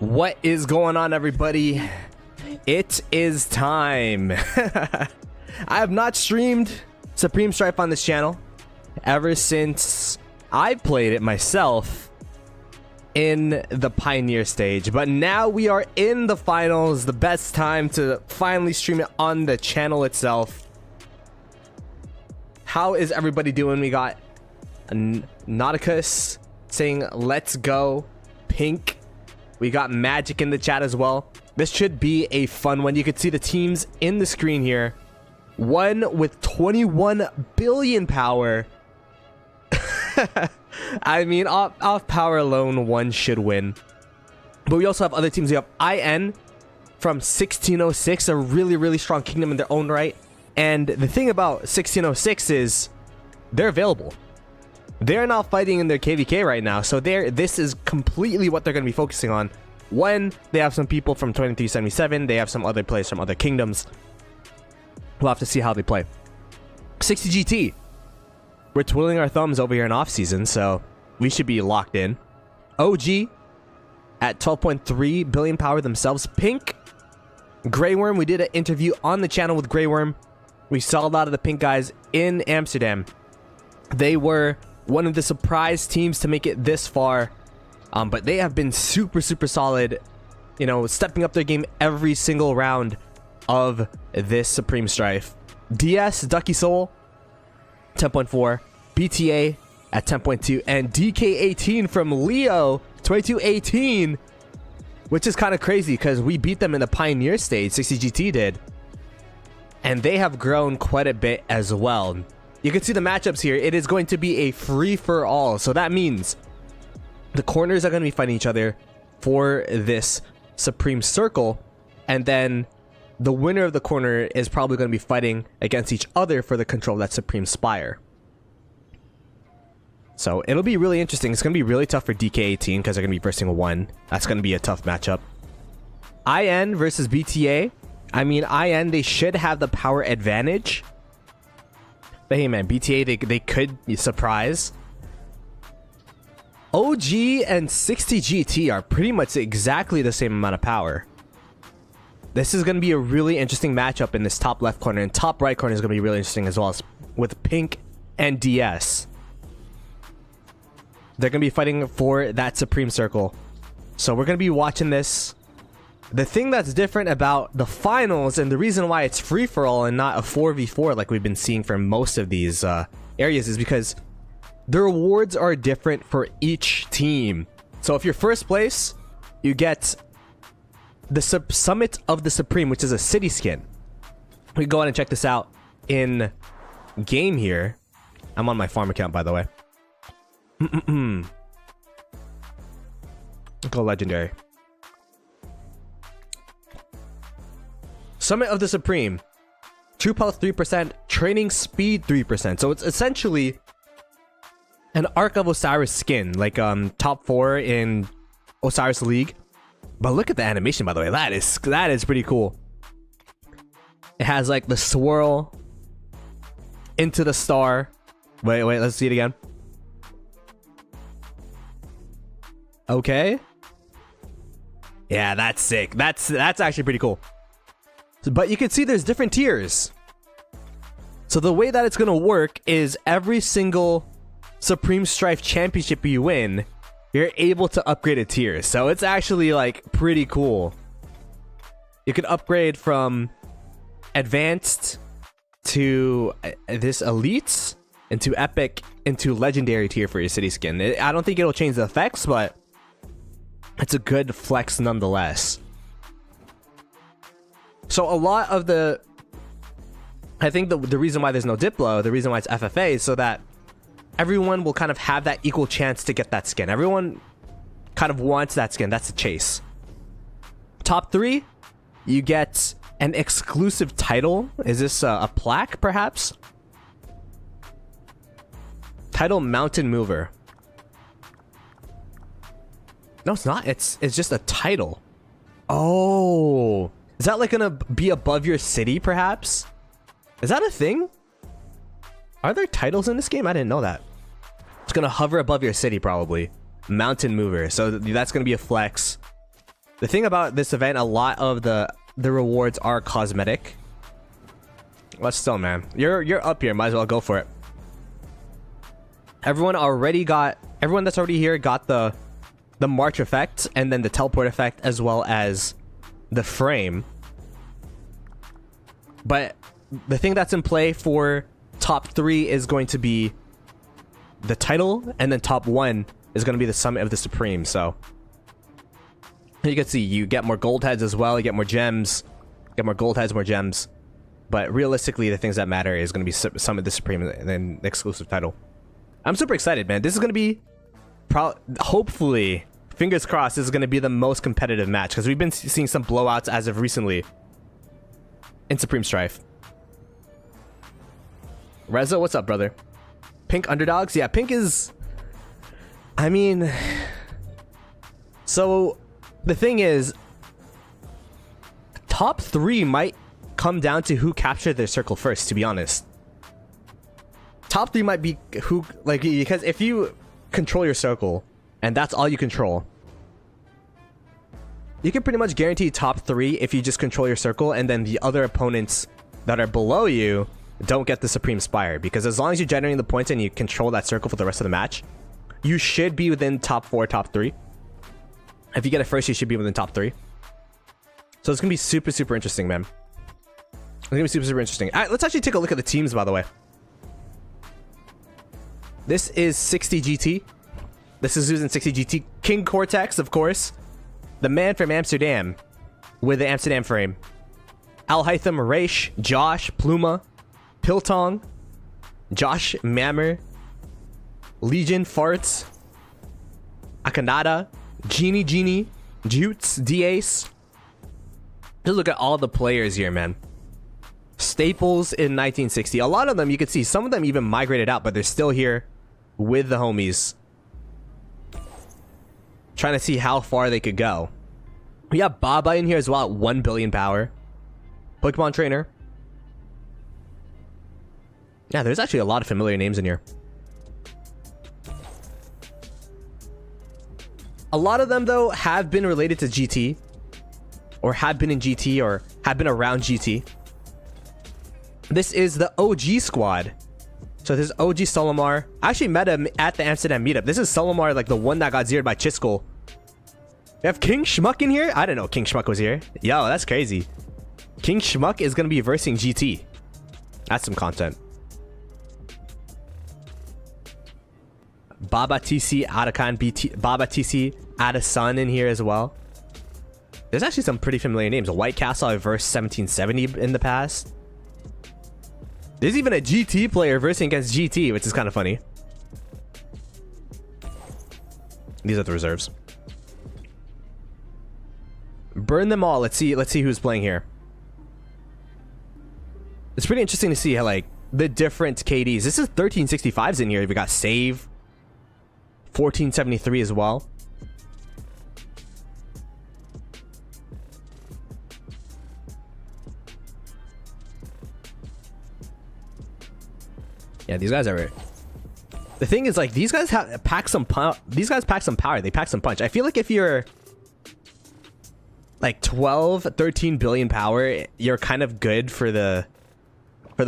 What is going on, everybody? It is time. I have not streamed Supreme Strife on this channel ever since I played it myself in the Pioneer stage, but now we are in the finals. The best time to finally stream it on the channel itself. How is everybody doing? We got Nauticus saying let's go. Pink, we got Magic in the chat as well. This should be a fun one. You can see the teams in the screen here. One with 21 billion power. I mean, off power alone, one should win. But we also have other teams. We have IN from 1606, a really strong kingdom in their own right. And the thing about 1606 is they're available. They're not fighting in their KVK right now, so this is completely what they're going to be focusing on. When they have some people from 2377, they have some other players from other kingdoms. We'll have to see how they play. 60 GT. We're twiddling our thumbs over here in off season, so we should be locked in. OG at 12.3 billion power themselves. Pink, Grey Worm. We did an interview on the channel with Grey Worm. We saw a lot of the Pink guys in Amsterdam. They were one of the surprise teams to make it this far, but they have been super solid, you know, stepping up their game every single round of this Supreme Strife. DS Ducky Soul 10.4, BTA at 10.2, and DK18 from Leo 2218, which is kind of crazy because we beat them in the Pioneer stage. 60 GT did, and they have grown quite a bit as well. You can see the matchups here. It is going to be a free-for-all. So that means the corners are going to be fighting each other for this Supreme Circle. And then the winner of the corner is probably going to be fighting against each other for the control of that Supreme Spire. So it'll be really interesting. It's going to be really tough for DK18 because they're going to be versing one. That's going to be a tough matchup. IN versus BTA. I mean, IN, they should have the power advantage. But hey man, BTA, they could surprise. OG and 60 GT are pretty much exactly the same amount of power. This is going to be a really interesting matchup in this top left corner, and top right corner is going to be really interesting as well, with Pink and DS. They're going to be fighting for that Supreme Circle. So we're going to be watching this. The thing that's different about the finals, and the reason why it's free-for-all and not a 4v4 like we've been seeing for most of these areas, is because the rewards are different for each team. So if you're first place, you get the Summit of the Supreme, which is a city skin. We can go ahead and check this out in game here. I'm on my farm account, by the way. Go legendary. Summit of the Supreme. Troop health 3%, training speed 3%. So it's essentially an Arc of Osiris skin, like top 4 in Osiris League. But look at the animation, by the way. That is pretty cool. It has like the swirl into the star. Wait, let's see it again. Okay. Yeah, that's sick. That's actually pretty cool. But you can see there's different tiers. So the way that it's going to work is every single Supreme Strife championship you win, you're able to upgrade a tier. So it's actually like pretty cool. You can upgrade from advanced to this elite, into epic, into legendary tier for your city skin. I don't think it'll change the effects, but it's a good flex nonetheless. So a lot of the, I think the reason why there's no Diplo, the reason why it's FFA, is so that everyone will kind of have that equal chance to get that skin. Everyone kind of wants that skin. That's the chase. Top 3, you get an exclusive title. Is this a plaque, perhaps? Title Mountain Mover. No, it's not. It's just a title. Oh. Is that like gonna be above your city, perhaps? Is that a thing? Are there titles in this game? I didn't know that. It's gonna hover above your city, probably. Mountain Mover. So that's gonna be a flex. The thing about this event, a lot of the rewards are cosmetic. But still, man, you're up here. Might as well go for it. Everyone that's already here got the march effect and then the teleport effect as well as the frame. But the thing that's in play for top 3 is going to be the title, and then top 1 is going to be the Summit of the Supreme. So you can see you get more gold heads as well, you get more gems, get more gold heads, more gems. But realistically, the things that matter is going to be Summit of the Supreme and then the exclusive title. I'm super excited, man. This is going to be hopefully, fingers crossed, this is going to be the most competitive match, because we've been seeing some blowouts as of recently in Supreme Strife. Rezo, what's up, brother? Pink underdogs? Yeah, Pink is... I mean... So, the thing is, top 3 might come down to who captured their circle first, to be honest. Top 3 might be who... Like, because if you control your circle, and that's all you control, you can pretty much guarantee top 3 if you just control your circle, and then the other opponents that are below you don't get the Supreme Spire. Because as long as you're generating the points and you control that circle for the rest of the match, you should be within top 4, top 3. If you get it first, you should be within top 3. So it's going to be super, super interesting, man. It's going to be super, super interesting. All right, let's actually take a look at the teams, by the way. This is 60 GT. This is using 60 GT. King Cortex, of course. The man from Amsterdam with the Amsterdam frame. Al Hytham, Raish, Josh, Pluma, Piltong, Josh Mammer, Legion, Farts, Akanada, Genie, Jutes, D-Ace. Just look at all the players here, man. Staples in 1960. A lot of them, you can see, some of them even migrated out, but they're still here with the homies. Trying to see how far they could go. We have Baba in here as well at 1 billion power. Pokemon Trainer. Yeah, there's actually a lot of familiar names in here. A lot of them, though, have been related to GT. Or have been in GT, or have been around GT. This is the OG squad. So this is OG Solomar. I actually met him at the Amsterdam meetup. This is Solomar, like the one that got zeroed by Chiskel. We have King Schmuck in here? I didn't know King Schmuck was here. Yo, that's crazy. King Schmuck is going to be versing GT. That's some content. Baba TC, Atakan, BT, Baba TC, Adasun in here as well. There's actually some pretty familiar names. White Castle, I versed 1770 in the past. There's even a GT player versing against GT, which is kind of funny. These are the reserves. Burn them all. Let's see who's playing here. It's pretty interesting to see how, like, the different KDs. This is 1365s in here. We got Save, 1473 as well. Yeah, these guys are... The thing is, like, these guys pack some power. These guys pack some power. They pack some punch. I feel like if you're like 12, 13 billion power, you're kind of good for the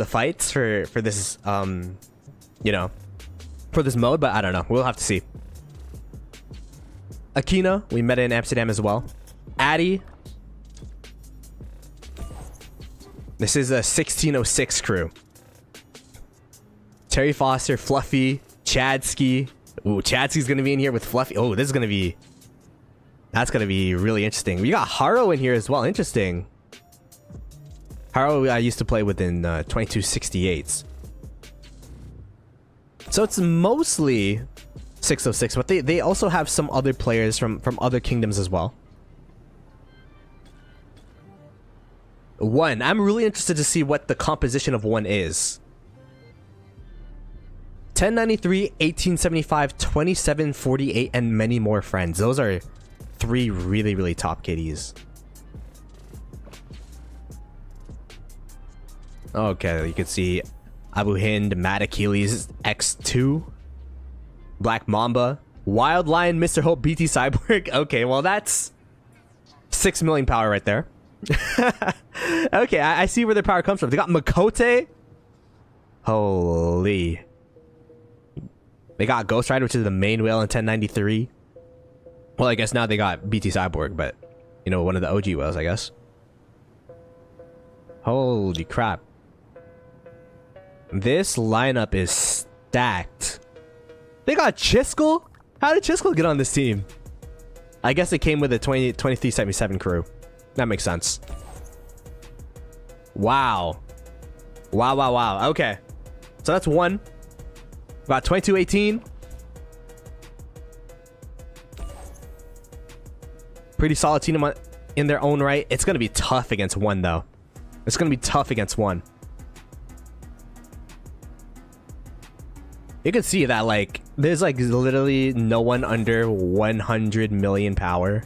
fights for this you know, for this mode, but I don't know. We'll have to see. Akina, we met in Amsterdam as well. Addy. This is a 1606 crew. Terry Foster, Fluffy, Chadsky. Ooh, Chadsky's gonna be in here with Fluffy. Oh, this is gonna be... That's gonna be really interesting. We got Haro in here as well. Interesting. Haro I used to play with in 2268s. So it's mostly 606, but they also have some other players from other kingdoms as well. One. I'm really interested to see what the composition of one is. 1093, 1875, 2748, and many more friends. Those are 3 really, really top KDs. Okay, you can see Abu Hind, Mad Achilles, X2, Black Mamba, Wild Lion, Mr. Hope, BT Cyborg. Okay, well that's 6 million power right there. Okay, I see where their power comes from. They got Makote. Holy. They got Ghost Rider, which is the main whale in 1093. Well, I guess now they got BT Cyborg, but, you know, one of the OG whales, I guess. Holy crap. This lineup is stacked. They got Chiskel? How did Chiskel get on this team? I guess it came with a 2377 crew. That makes sense. Wow. Wow. Okay. So that's one. About 2218. Pretty solid team in their own right. It's going to be tough against one, though. It's going to be tough against one. You can see that, like, there's, like, literally no one under 100 million power.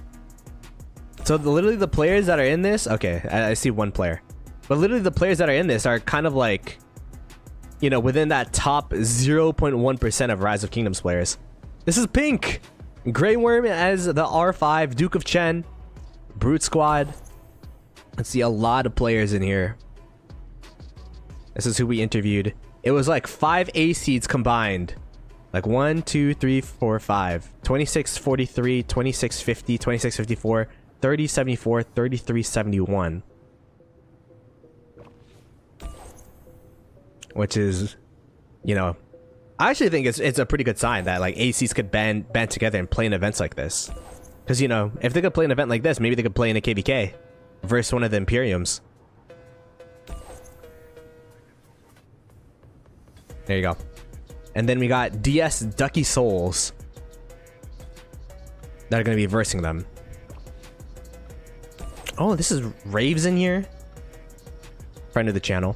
So, literally, the players that are in this... Okay, I see one player. But literally, the players that are in this are kind of, like, you know, within that top 0.1% of Rise of Kingdoms players. This is Pink. Grey Worm as the R5, Duke of Chen, Brute Squad. Let's see, a lot of players in here. This is who we interviewed. It was like 5 A seeds combined. Like 1, 2, 3, 4, 5. 2643, 2650, 2654, 3074, 3371. Which is, you know, I actually think it's a pretty good sign that like ACs could band together and play in events like this. Because, you know, if they could play an event like this, maybe they could play in a KVK versus one of the Imperiums. There you go. And then we got DS Ducky Souls that are going to be versing them. Oh, this is Raves in here. Friend of the channel.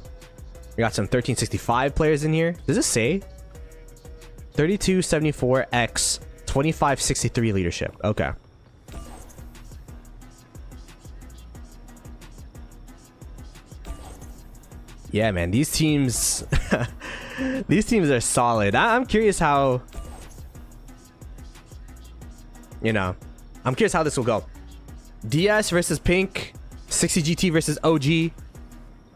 We got some 1365 players in here. Does this say 3274X 2563 leadership? Okay. Yeah, man, these teams these teams are solid. I'm curious how, you know, I'm curious how this will go. DS versus Pink, 60 GT versus OG,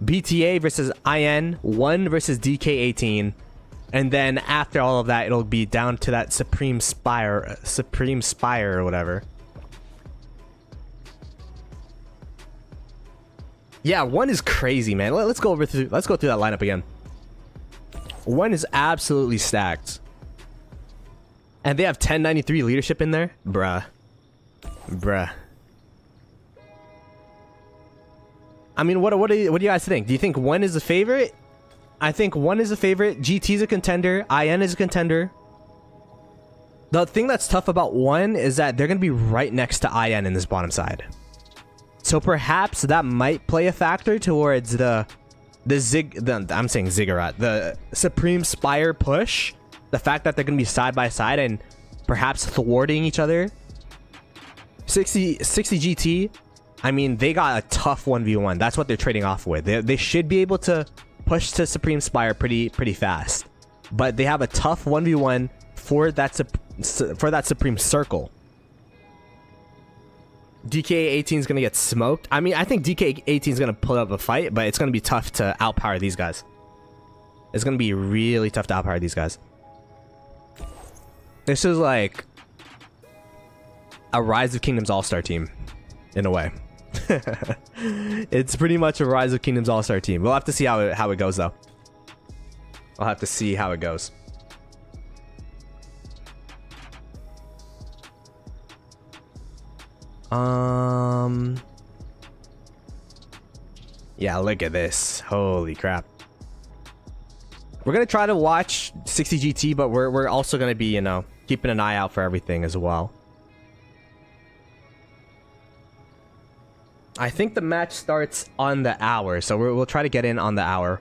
BTA versus IN, 1 versus DK18, and then after all of that, it'll be down to that Supreme Spire or whatever. Yeah, 1 is crazy, man. Let's go through that lineup again. 1 is absolutely stacked. And they have 1093 leadership in there? Bruh. I mean, what do you guys think? Do you think 1 is a favorite? I think 1 is a favorite. GT is a contender. IN is a contender. The thing that's tough about 1 is that they're going to be right next to IN in this bottom side. So perhaps that might play a factor towards the Ziggurat, the Supreme Spire push. The fact that they're going to be side by side and perhaps thwarting each other. 60 GT, I mean, they got a tough 1v1. That's what they're trading off with. They should be able to push to Supreme Spire pretty fast. But they have a tough 1v1 for that Supreme Circle. DK18 is going to get smoked. I mean, I think DK18 is going to pull up a fight, but it's going to be tough to outpower these guys. It's going to be really tough to outpower these guys. This is like a Rise of Kingdoms All-Star team, in a way. It's pretty much a Rise of Kingdoms All-Star team. We'll have to see how it goes, though. I'll have to see how it goes. Yeah, look at this. Holy crap. We're gonna try to watch 60 GT, but we're also gonna be, you know, keeping an eye out for everything as well. I think the match starts on the hour, so we'll try to get in on the hour.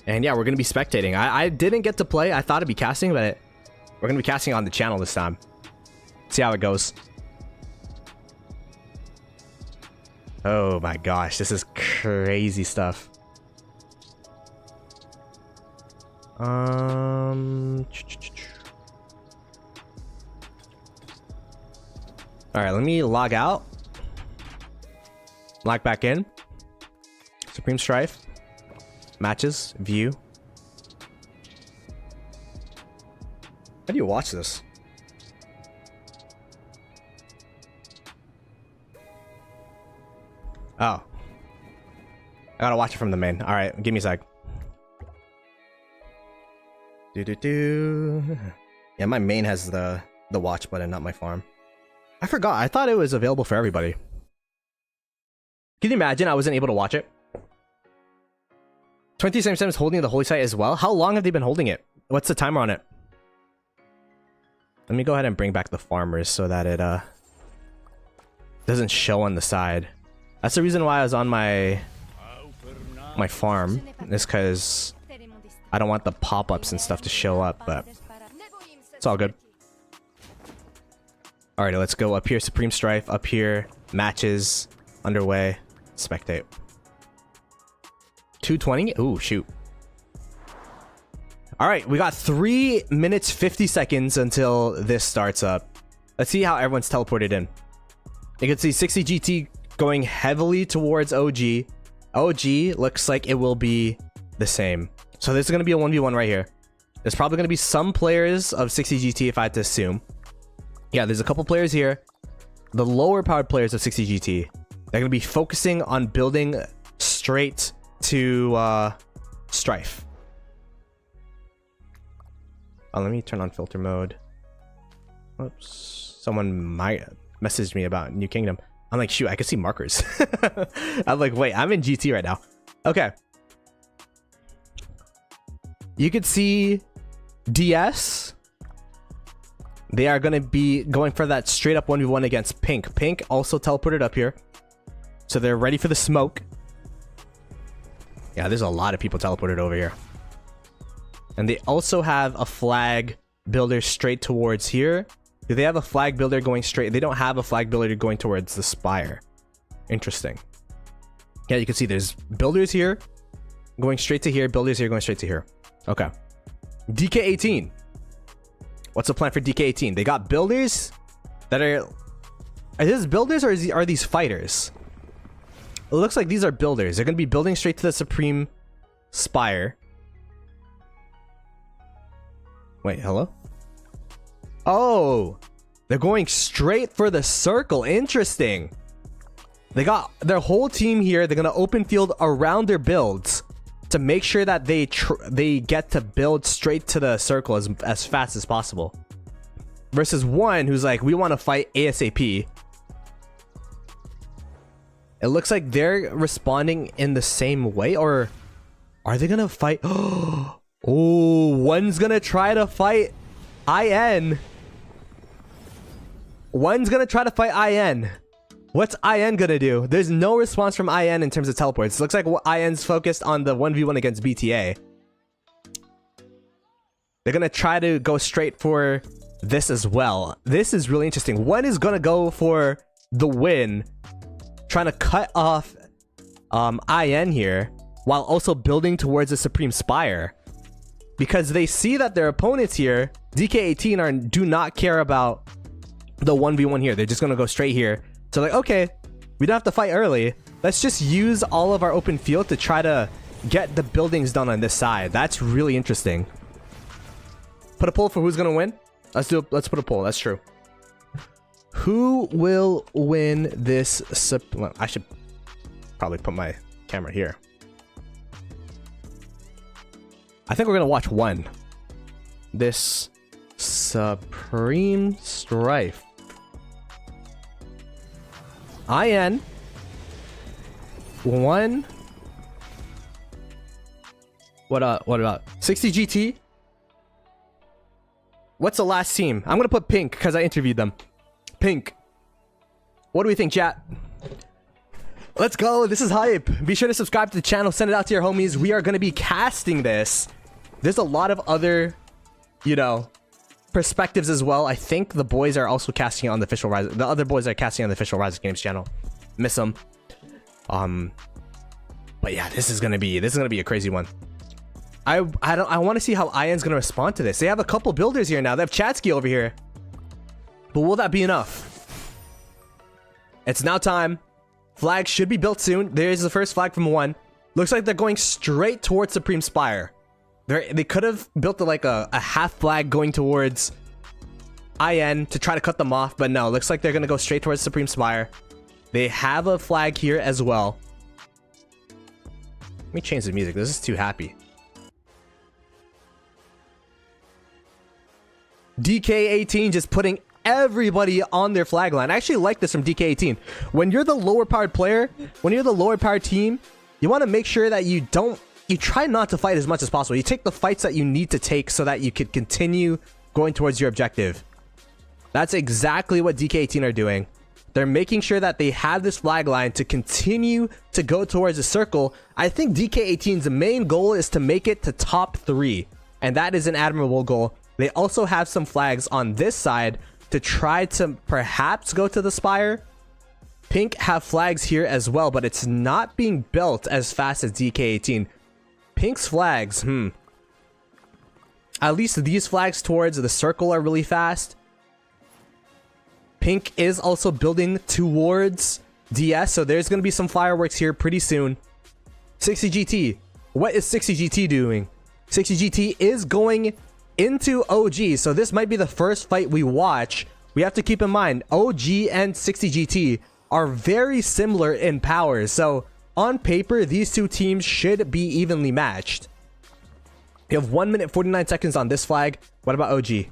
And yeah, we're gonna be spectating. I didn't get to play. I thought I'd be casting, but we're gonna be casting on the channel this time. See how it goes. Oh my gosh, this is crazy stuff. All right, let me log out. Log back in. Supreme Strife. Matches. View. How do you watch this? Oh. I gotta watch it from the main. Alright, give me a sec. Yeah, my main has the watch button, not my farm. I forgot. I thought it was available for everybody. Can you imagine I wasn't able to watch it? 2077 is holding the holy site as well. How long have they been holding it? What's the timer on it? Let me go ahead and bring back the farmers so that it doesn't show on the side. That's the reason why I was on my farm. Is because I don't want the pop-ups and stuff to show up, but it's all good. Alright, let's go up here. Supreme Strife, up here. Matches, underway. Spectate. 220? Ooh, shoot. Alright, we got 3 minutes 50 seconds until this starts up. Let's see how everyone's teleported in. You can see 60 GT going heavily towards OG. OG looks like it will be the same. So this is going to be a 1v1 right here. There's probably going to be some players of 60 GT if I had to assume. Yeah, there's a couple players here. The lower powered players of 60 GT. They're going to be focusing on building straight to Strife. Oh, let me turn on filter mode. Oops. Someone might message me about New Kingdom. I'm like, shoot, I can see markers. I'm like, wait, I'm in GT right now. Okay. You could see DS. They are going to be going for that straight up 1v1 against Pink. Pink also teleported up here. So they're ready for the smoke. Yeah, there's a lot of people teleported over here. And they also have a flag builder straight towards here. Do they have a flag builder going straight? They don't have a flag builder going towards the spire. Interesting. Yeah, you can see there's builders here going straight to here. Builders here going straight to here. Okay. DK18. What's the plan for DK18? They got builders that are this builders or are these fighters? It looks like these are builders. They're going to be building straight to the Supreme Spire. Wait, hello? Oh, they're going straight for the circle. Interesting. They got their whole team here. They're going to open field around their builds to make sure that they get to build straight to the circle as fast as possible. Versus one who's like, we want to fight ASAP. It looks like they're responding in the same way, or are they gonna fight? Oh, one's gonna try to fight IN. One's gonna try to fight IN. What's IN gonna do? There's no response from IN in terms of teleports. Looks like IN's focused on the 1v1 against BTA. They're gonna try to go straight for this as well. This is really interesting. One is gonna go for the win, trying to cut off IN here while also building towards the Supreme Spire, because they see that their opponents here, DK18, do not care about the 1v1 here. They're just gonna go straight here. So like, okay, we don't have to fight early. Let's just use all of our open field to try to get the buildings done on this side. That's really interesting. Put a poll for who's gonna win. Let's put a poll. That's true. Who will win this? Well, I should probably put my camera here. I think we're gonna watch one. This Supreme Strife. IN. One. What about 60 GT? What's the last team? I'm gonna put Pink because I interviewed them. Pink. What do we think, chat? Let's go. This is hype. Be sure to subscribe to the channel. Send it out to your homies. We are going to be casting this. There's a lot of other, you know, perspectives as well. I think the boys are also casting on the official Rise. The other boys are casting on the official Rise Games channel. Miss them. But yeah, this is gonna be a crazy one. I want to see how IN's gonna respond to this. They have a couple builders here now. They have Chatsky over here. But will that be enough? It's now time. Flag should be built soon. There's the first flag from 1. Looks like they're going straight towards Supreme Spire. They could have built like a half flag going towards IN to try to cut them off, but no, looks like they're gonna go straight towards Supreme Spire. They have a flag here as well. Let me change the music. This is too happy. DK18 just putting everybody on their flag line. I actually like this from DK18. When you're the lower powered player, when you're the lower powered team, you want to make sure that you try not to fight as much as possible. You take the fights that you need to take so that you could continue going towards your objective. That's exactly what DK18 are doing. They're making sure that they have this flag line to continue to go towards the circle. I think DK18's main goal is to make it to top 3, and that is an admirable goal. They also have some flags on this side to try to perhaps go to the Spire. Pink have flags here as well, but it's not being built as fast as DK18. Pink's flags, at least these flags towards the circle are really fast. Pink is also building towards DS, so there's going to be some fireworks here pretty soon. 60GT. What is 60GT doing? 60GT is going into OG, so this might be the first fight we watch. We have to keep in mind, OG and 60GT are very similar in power, so on paper, these two teams should be evenly matched. You have 1 minute 49 seconds on this flag. What about OG?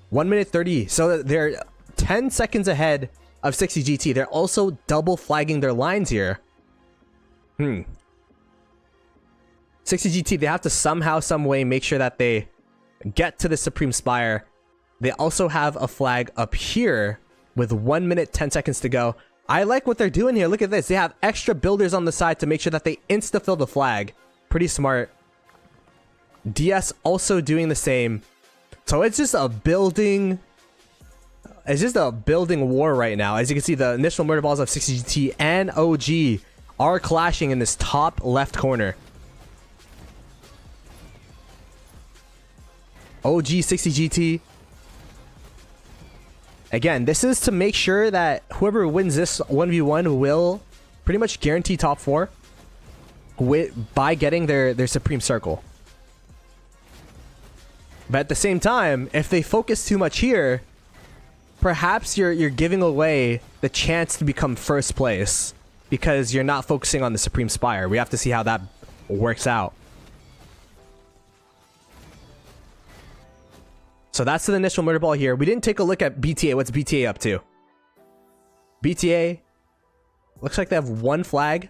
1 minute 30, so they're 10 seconds ahead of 60GT. They're also double flagging their lines here. 60GT, they have to somehow, some way make sure that they get to the Supreme Spire. They also have a flag up here with 1 minute 10 seconds to go. I like what they're doing here. Look at this. They have extra builders on the side to make sure that they insta-fill the flag. Pretty smart. DS also doing the same. So it's just a building... It's just a building war right now. As you can see, the initial murder balls of 60GT and OG are clashing in this top left corner. OG 60GT. Again, this is to make sure that whoever wins this 1v1 will pretty much guarantee top 4 by getting their Supreme Circle. But at the same time, if they focus too much here, perhaps you're giving away the chance to become first place because you're not focusing on the Supreme Spire. We have to see how that works out. So that's the initial murder ball here. We didn't take a look at BTA. What's BTA up to? BTA looks like they have 1 flag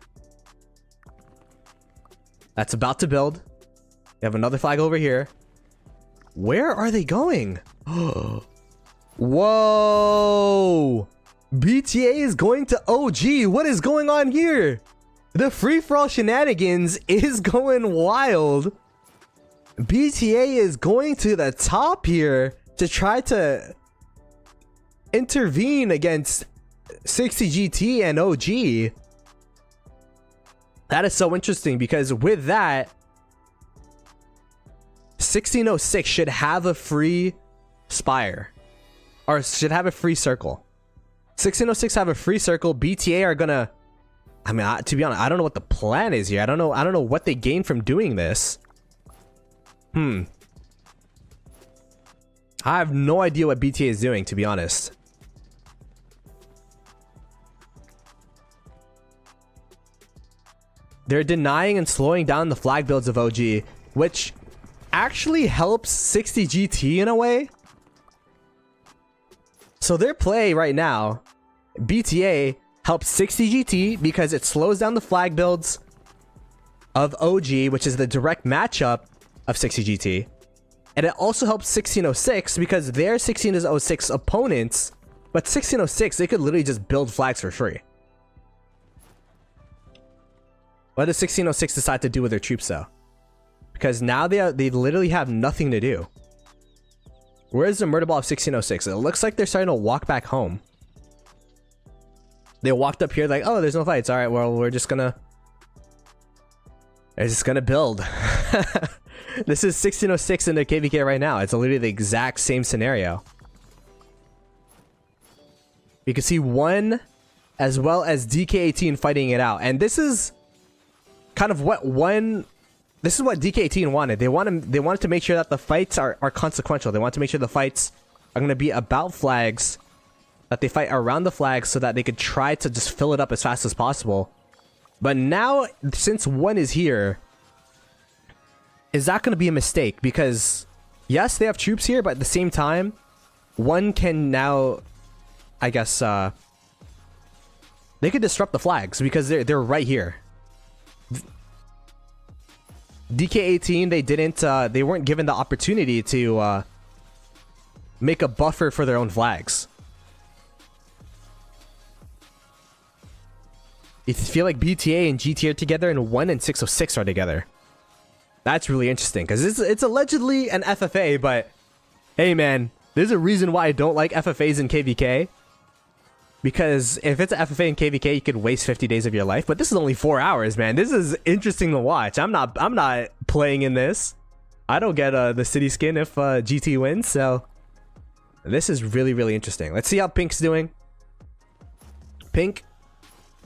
that's about to build. They have another flag over here. Where are they going? Whoa! BTA is going to OG. What is going on here? The free-for-all shenanigans is going wild. BTA is going to the top here to try to intervene against 60GT and OG. That is so interesting because with that, 1606 should have a free Spire. Or should have a free circle. 1606 have a free circle. BTA are gonna... I mean, to be honest, I don't know what the plan is here. I don't know what they gain from doing this. I have no idea what BTA is doing, to be honest. They're denying and slowing down the flag builds of OG, which actually helps 60GT in a way. So their play right now, BTA helps 60GT because it slows down the flag builds of OG, which is the direct matchup of 60GT. And it also helps 1606 because they're 1606 opponents, but 1606, they could literally just build flags for free. What does 1606 decide to do with their troops though? Because now they literally have nothing to do. Where's the murder ball of 1606? It looks like they're starting to walk back home. They walked up here like, oh, there's no fights. All right, well, we're just gonna... They're just gonna build. This is 1606 in the KVK right now. It's literally the exact same scenario. You can see one as well as DK18 fighting it out. And this is kind of what one... This is what DK18 wanted. They wanted to make sure that the fights are consequential. They want to make sure the fights are going to be about flags, that they fight around the flags so that they could try to just fill it up as fast as possible. But now, since one is here, is that going to be a mistake? Because, yes, they have troops here, but at the same time, one can now, I guess, they could disrupt the flags because they're right here. DK18, they weren't given the opportunity to make a buffer for their own flags. You feel like BTA and GT are together, and 1 and 606 are together. That's really interesting because it's allegedly an FFA, but hey, man, there's a reason why I don't like FFAs in KVK. Because if it's an FFA in KVK, you could waste 50 days of your life. But this is only 4 hours, man. This is interesting to watch. I'm not playing in this. I don't get the city skin if GT wins. So this is really, really interesting. Let's see how Pink's doing. Pink.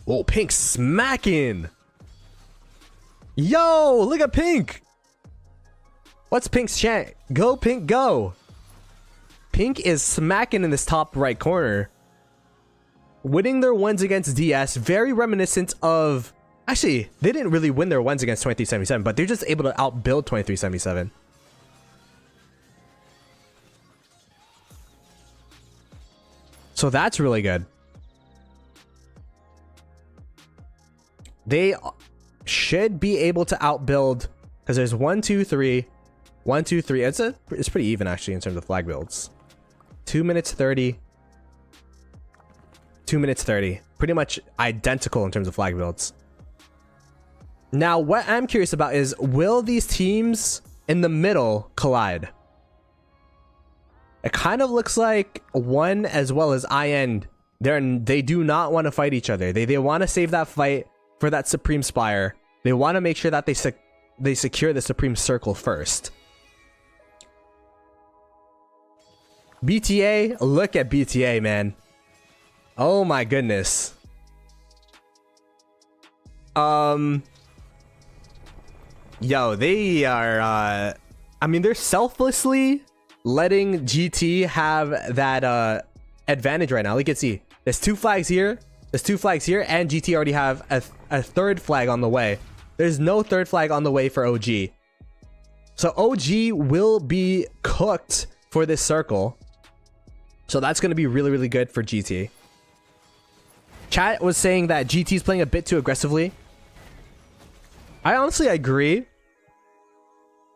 Whoa, Pink smacking. Yo, look at Pink. What's Pink's chant? Go, Pink, go. Pink is smacking in this top right corner. Winning their ones against DS, very reminiscent of... Actually, they didn't really win their ones against 2377, but they're just able to outbuild 2377. So that's really good. They should be able to outbuild, because there's 1, 2, 3. 1, 2, 3. It's pretty even, actually, in terms of flag builds. 2 minutes 30. 2 minutes 30. Pretty much identical in terms of flag builds. Now, what I'm curious about is, will these teams in the middle collide? It kind of looks like one as well as IN, they do not want to fight each other. They want to save that fight for that Supreme Spire. They want to make sure that they secure the Supreme Circle first. BTA, look at BTA, man. Oh my goodness. Yo, they are, I mean, they're selflessly letting GT have that advantage right now. Look at see. There's 2 flags here. There's 2 flags here, and GT already have a third flag on the way. There's no third flag on the way for OG. So OG will be cooked for this circle. So that's going to be really, really good for GT. Chat was saying that GT is playing a bit too aggressively. I honestly agree.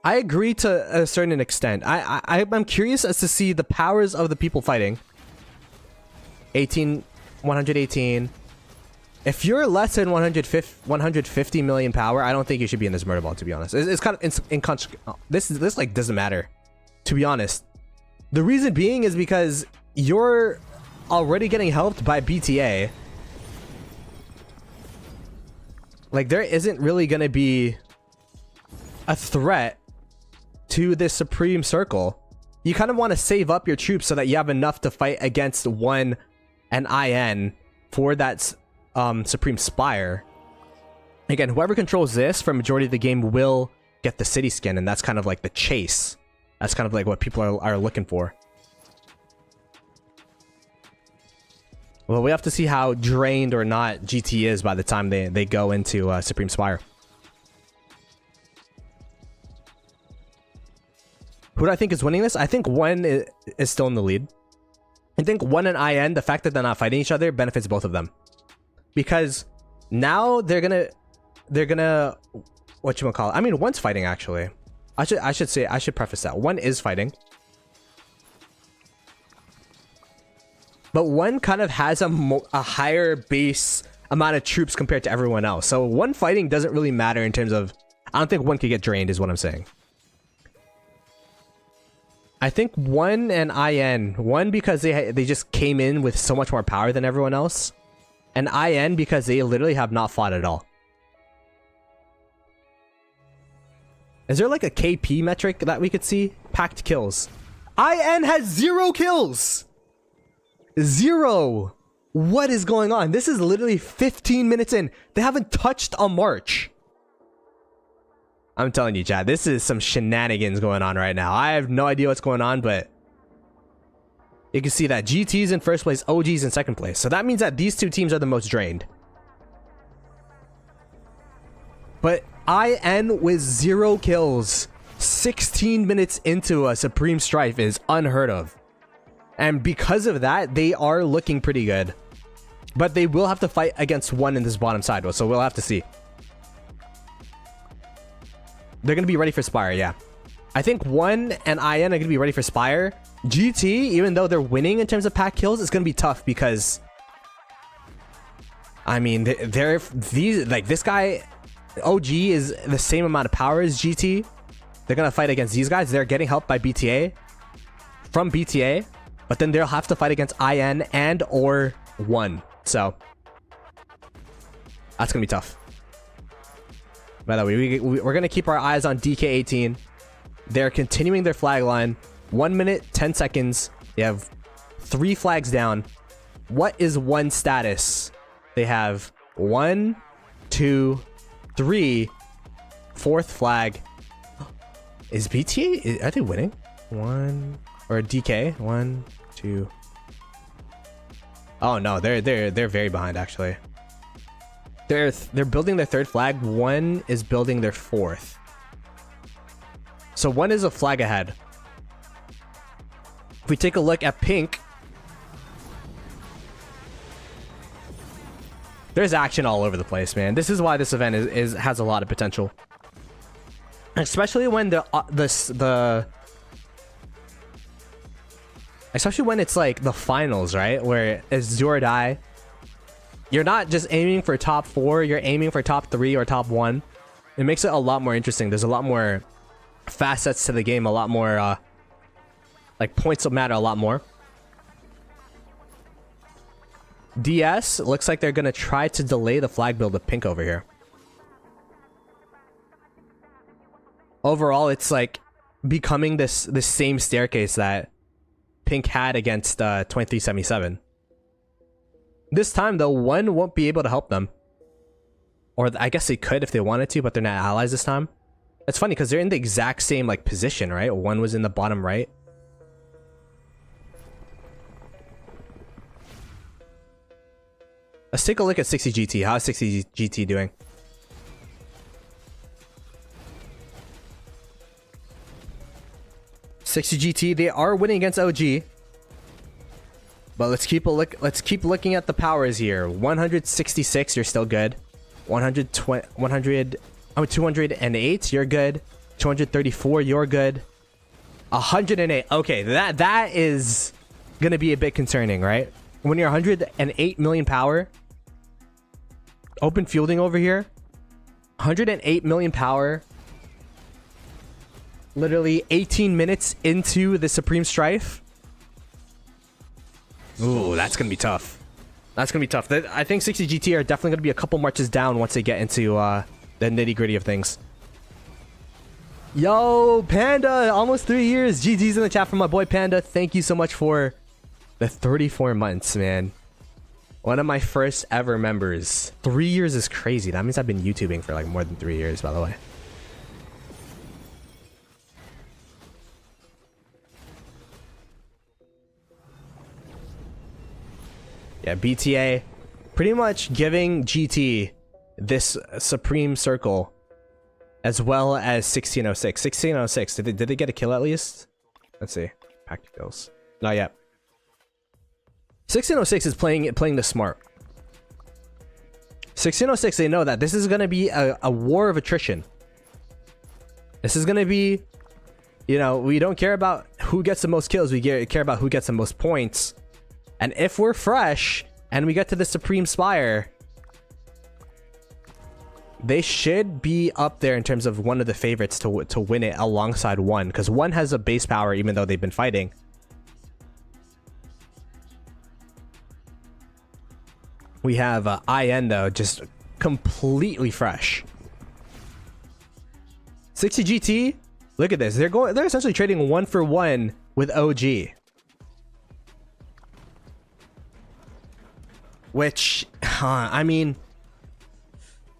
I agree to a certain extent. I'm curious as to see the powers of the people fighting. 118. If you're less than 150 million power, I don't think you should be in this murder ball, to be honest. It's kind of this like doesn't matter, to be honest. The reason being is because you're already getting helped by BTA. Like, there isn't really gonna be a threat to this Supreme Circle. You kind of want to save up your troops so that you have enough to fight against 1 and IN for that Supreme Spire. Again, whoever controls this for majority of the game will get the city skin, and that's kind of like the chase. That's kind of like what people are looking for. Well, we have to see how drained or not GT is by the time they go into Supreme Spire. Who do I think is winning this? I think 1 is still in the lead. I think 1 and IN, the fact that they're not fighting each other benefits both of them. Because now they're gonna whatchamacallit. I mean, 1's fighting actually. I should preface that. 1 is fighting. But 1 kind of has a higher base amount of troops compared to everyone else. So 1 fighting doesn't really matter in terms of... I don't think 1 could get drained is what I'm saying. I think 1 and IN... 1 because they just came in with so much more power than everyone else. And IN because they literally have not fought at all. Is there like a KP metric that we could see? Packed kills. IN has 0 kills. 0. What is going on? This is literally 15 minutes in. They haven't touched a march. I'm telling you, Chad, this is some shenanigans going on right now. I have no idea what's going on, but you can see that GT's in first place, OG's in second place. So that means that these two teams are the most drained. But IN with 0 kills 16 minutes into a Supreme Strife is unheard of. And because of that, they are looking pretty good. But they will have to fight against one in this bottom side, so we'll have to see. They're going to be ready for Spire, yeah. I think 1 and IN are going to be ready for Spire. GT, even though they're winning in terms of pack kills, it's going to be tough because... I mean, this guy... OG is the same amount of power as GT. They're going to fight against these guys. They're getting help by BTA. From BTA. But then they'll have to fight against IN and or 1. So... that's going to be tough. By the way, we're going to keep our eyes on DK18. They're continuing their flag line. 1 minute, 10 seconds. They have 3 flags down. What is 1 status? They have 1, 2, 3. 4th flag. Is BTA? Are they winning? 1 or DK? 1, 2. Oh no, they're very behind actually. They're building their 3rd flag. 1 is building their 4th. So 1 is a flag ahead. If we take a look at Pink, there's action all over the place, man. This is why this event has a lot of potential, especially when especially when it's like the finals, right? Where it's do or die. You're not just aiming for top 4, you're aiming for top 3 or top 1. It makes it a lot more interesting. There's a lot more facets to the game, a lot more like points will matter a lot more. DS looks like they're gonna try to delay the flag build of Pink over here. Overall, it's like becoming this same staircase that Pink had against 2377. This time, though, 1 won't be able to help them. Or I guess they could if they wanted to, but they're not allies this time. It's funny because they're in the exact same like position, right? 1 was in the bottom right. Let's take a look at 60GT. How is 60GT doing? GT, they are winning against OG. But let's keep looking at the powers here. 166, you're still good. 208, you're good. 234, you're good. 108. Okay, that is gonna be a bit concerning, right? When you're 108 million power, open fielding over here, 108 million power. Literally 18 minutes into the Supreme Strife. Ooh, that's gonna be tough. That's gonna be tough. I think 60GT are definitely gonna be a couple marches down once they get into the nitty-gritty of things. Yo, Panda, almost 3 years. GG's in the chat from my boy Panda. Thank you so much for the 34 months, man. One of my first ever members. 3 years is crazy. That means I've been YouTubing for like more than 3 years, by the way. Yeah, BTA pretty much giving GT this Supreme Circle as well as 1606. 1606, did they get a kill at least? Let's see. Packed kills. Not yet. 1606 is playing the smart. 1606, they know that this is going to be a war of attrition. This is going to be, you know, we don't care about who gets the most kills. We care about who gets the most points. And if we're fresh and we get to the Supreme Spire, they should be up there in terms of one of the favorites to win it alongside 1, because 1 has a base power even though they've been fighting. We have IN though, just completely fresh. 60 GT, look at this. They're essentially trading 1-for-1 with OG. Which, I mean,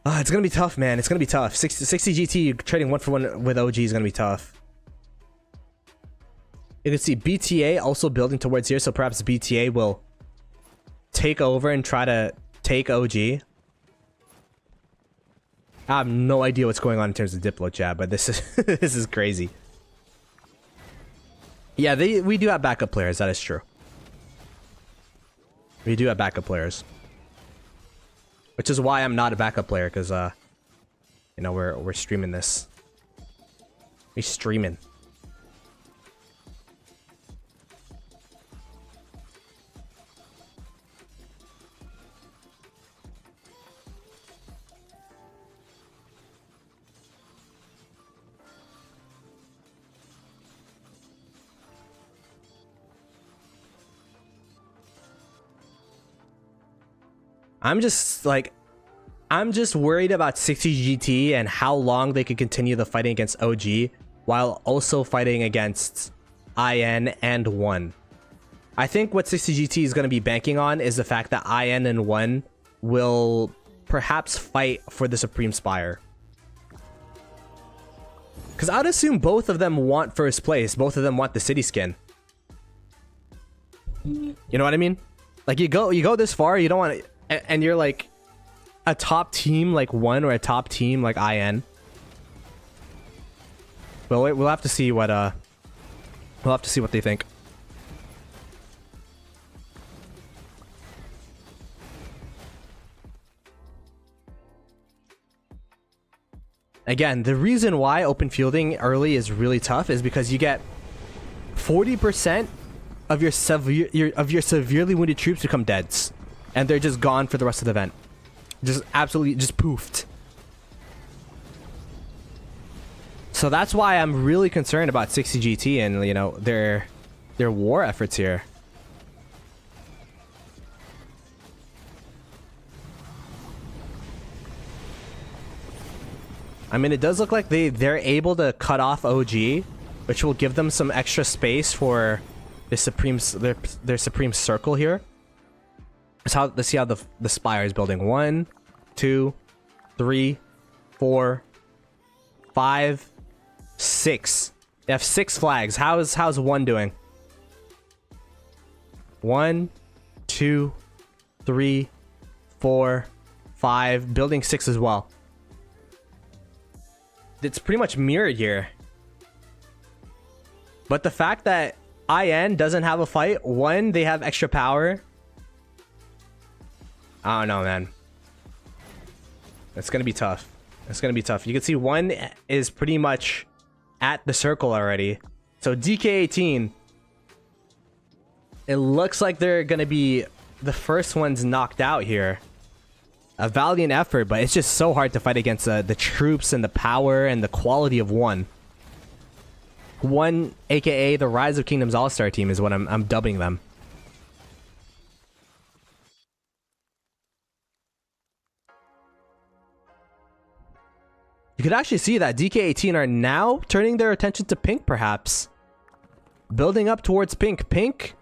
it's gonna be tough, man. It's gonna be tough. 60 GT trading 1-for-1 with OG is gonna be tough. You can see BTA also building towards here, so perhaps BTA will take over and try to take OG. I have no idea what's going on in terms of Diplo chat, but this is this is crazy. Yeah, we do have backup players. That is true. We do have backup players, which is why I'm not a backup player, because you know, we're streaming this. We streaming. I'm just worried about 60 GT and how long they could continue the fighting against OG while also fighting against IN and 1. I think what 60 GT is going to be banking on is the fact that IN and 1 will perhaps fight for the Supreme Spire. Because I'd assume both of them want first place. Both of them want the city skin. You know what I mean? Like, you go this far, you don't want to... And you're like a top team like 1 or a top team like IN. Well, we'll have to see what they think. Again, the reason why open fielding early is really tough is because you get 40% of your severely wounded troops become deads. And they're just gone for the rest of the event. Just absolutely, just poofed. So that's why I'm really concerned about 60 GT and, you know, their war efforts here. I mean, it does look like they're able to cut off OG, which will give them some extra space for their supreme circle here. Let's see how the spire is building. 1, 2, 3, 4, 5, 6. They have 6 flags. How's 1 doing? 1, 2, 3, 4, 5. Building 6 as well. It's pretty much mirrored here. But the fact that IN doesn't have a fight, 1, they have extra power. I don't know, man. It's gonna be tough. It's gonna be tough. You can see 1 is pretty much at the circle already. So DK18, it looks like they're gonna be the first ones knocked out here. A valiant effort, but it's just so hard to fight against the troops and the power and the quality of 1. 1, aka the Rise of Kingdoms All-Star team, is what I'm dubbing them. You could actually see that DK18 are now turning their attention to pink, perhaps. Building up towards pink. Pink,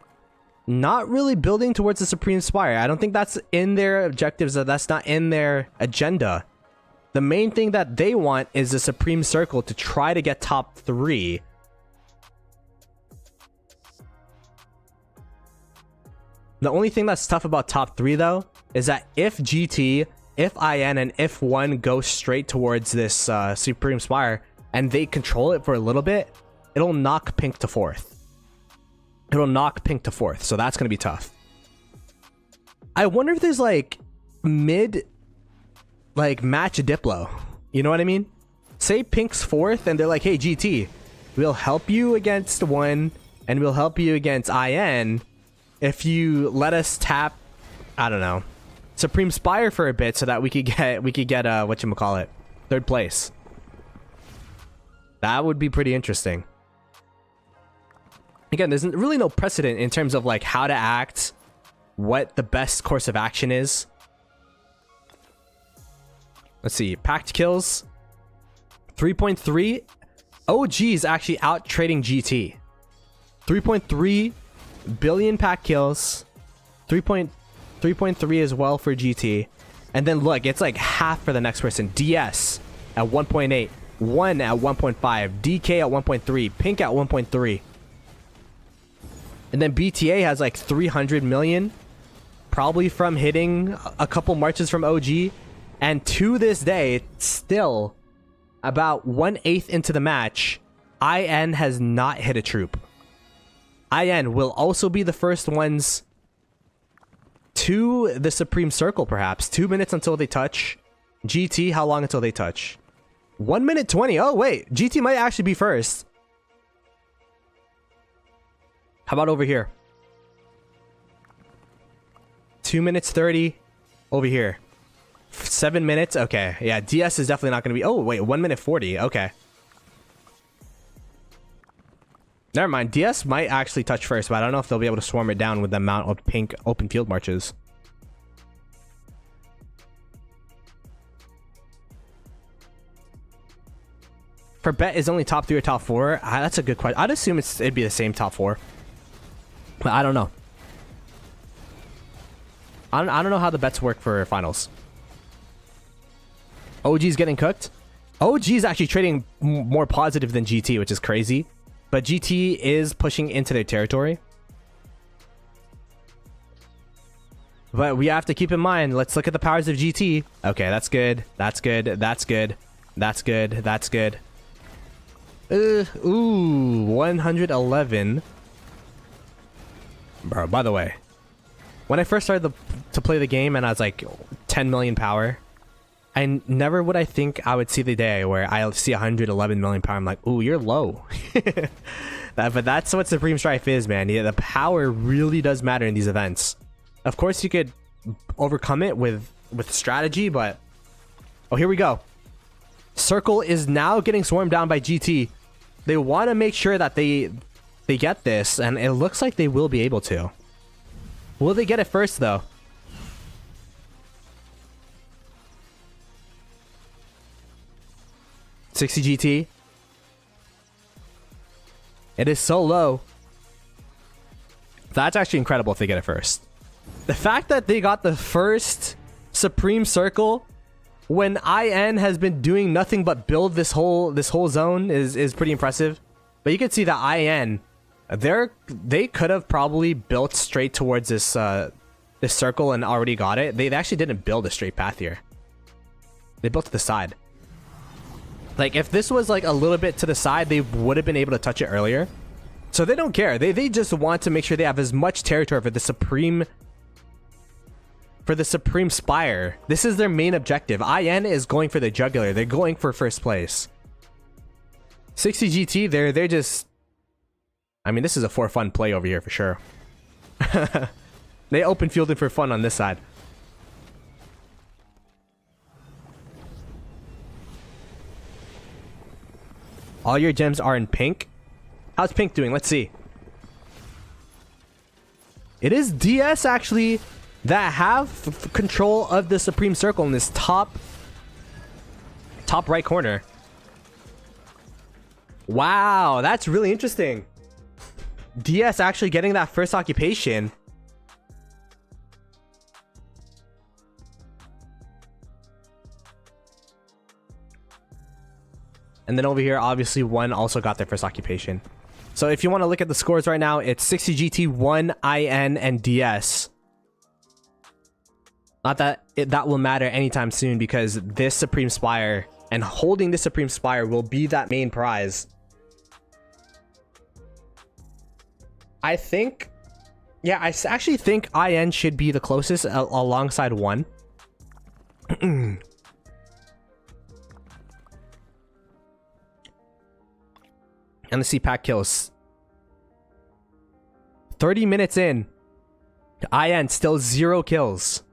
not really building towards the Supreme Spire. I don't think that's in their objectives. That's not in their agenda. The main thing that they want is the Supreme Circle to try to get top 3. The only thing that's tough about top 3, though, is that if GT... if IN and if 1 go straight towards this Supreme Spire and they control it for a little bit, it'll knock pink to 4th. It'll knock pink to 4th, so that's going to be tough. I wonder if there's like mid match Diplo. You know what I mean? Say pink's 4th and they're like, hey GT, we'll help you against 1 and we'll help you against IN if you let us tap, I don't know, Supreme Spire for a bit so that we could get whatchamacallit, 3rd place. That would be pretty interesting. Again, there's really no precedent in terms of like how to act, what the best course of action is. Let's see, packed kills 3.3. OG is actually out trading GT. 3.3 billion pack kills. 3.3 as well for GT. And then look, it's like half for the next person. DS at 1.8. 1 at 1.5. DK at 1.3. Pink at 1.3. And then BTA has like 300 million. Probably from hitting a couple marches from OG. And to this day, it's still about 1/8 into the match. IN has not hit a troop. IN will also be the first ones to the Supreme Circle, perhaps. 2 minutes until they touch. GT, how long until they touch? 1 minute 20. Oh, wait. GT might actually be first. How about over here? 2 minutes 30 over here. 7 minutes. Okay. Yeah, DS is definitely not going to be... Oh, wait. 1 minute 40. Okay. Never mind. DS might actually touch first, but I don't know if they'll be able to swarm it down with the amount of pink open field marches. For bet is only top 3 or top 4? That's a good question. I'd assume it'd be the same top 4. But I don't know. I don't know how the bets work for finals. OG's getting cooked. OG is actually trading more positive than GT, which is crazy. But GT is pushing into their territory. But we have to keep in mind, let's look at the powers of GT. Okay, that's good. That's good. That's good. That's good. That's good. Ooh, 111. Bro, by the way, when I first started to play the game and I was like 10 million power, I never would I think I would see the day where I'll see 111 million power. I'm like, ooh, you're low. But that's what Supreme Strife is, man. Yeah, the power really does matter in these events. Of course, you could overcome it with strategy, but... Oh, here we go. Circle is now getting swarmed down by GT. They want to make sure that they get this, and it looks like they will be able to. Will they get it first, though? $60 GT. It is so low. That's actually incredible if they get it first. The fact that they got the first Supreme Circle when IN has been doing nothing but build this whole zone is pretty impressive. But you can see that IN, they could have probably built straight towards this this circle and already got it. They actually didn't build a straight path here. They built to the side. Like, if this was like a little bit to the side, they would have been able to touch it earlier. So they don't care. They just want to make sure they have as much territory for the Supreme Spire. This is their main objective. IN is going for the jugular. They're going for first place. 60 GT, they're just... I mean, this is a for fun play over here for sure. They open fielded for fun on this side. All your gems are in pink. How's pink doing? Let's see. It is DS actually that have control of the Supreme Circle in this top right corner. Wow, that's really interesting. DS actually getting that first occupation. And then over here, obviously, 1 also got their first occupation. So if you want to look at the scores right now, it's 60 GT, 1 IN, and DS. Not that that will matter anytime soon, because this Supreme Spire and holding this Supreme Spire will be that main prize. I think... Yeah, I actually think IN should be the closest alongside 1. And let's see pack kills. 30 minutes in. IN still 0 kills.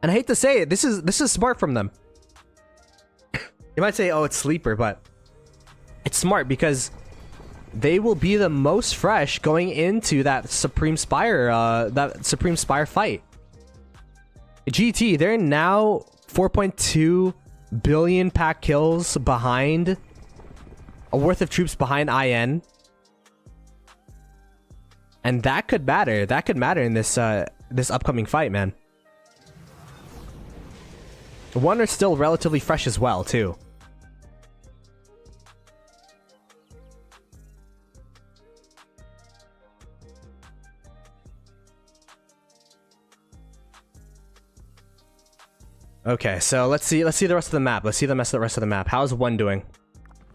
And I hate to say it, this is smart from them. You might say, oh, it's sleeper, but it's smart because they will be the most fresh going into that Supreme Spire fight. GT, they're now 4.2 billion pack kills behind, a worth of troops behind IN. And that could matter. That could matter in this this upcoming fight, man. One are still relatively fresh as well, too. Okay, so let's see the rest of the map. Let's see the rest of the map. How's one doing?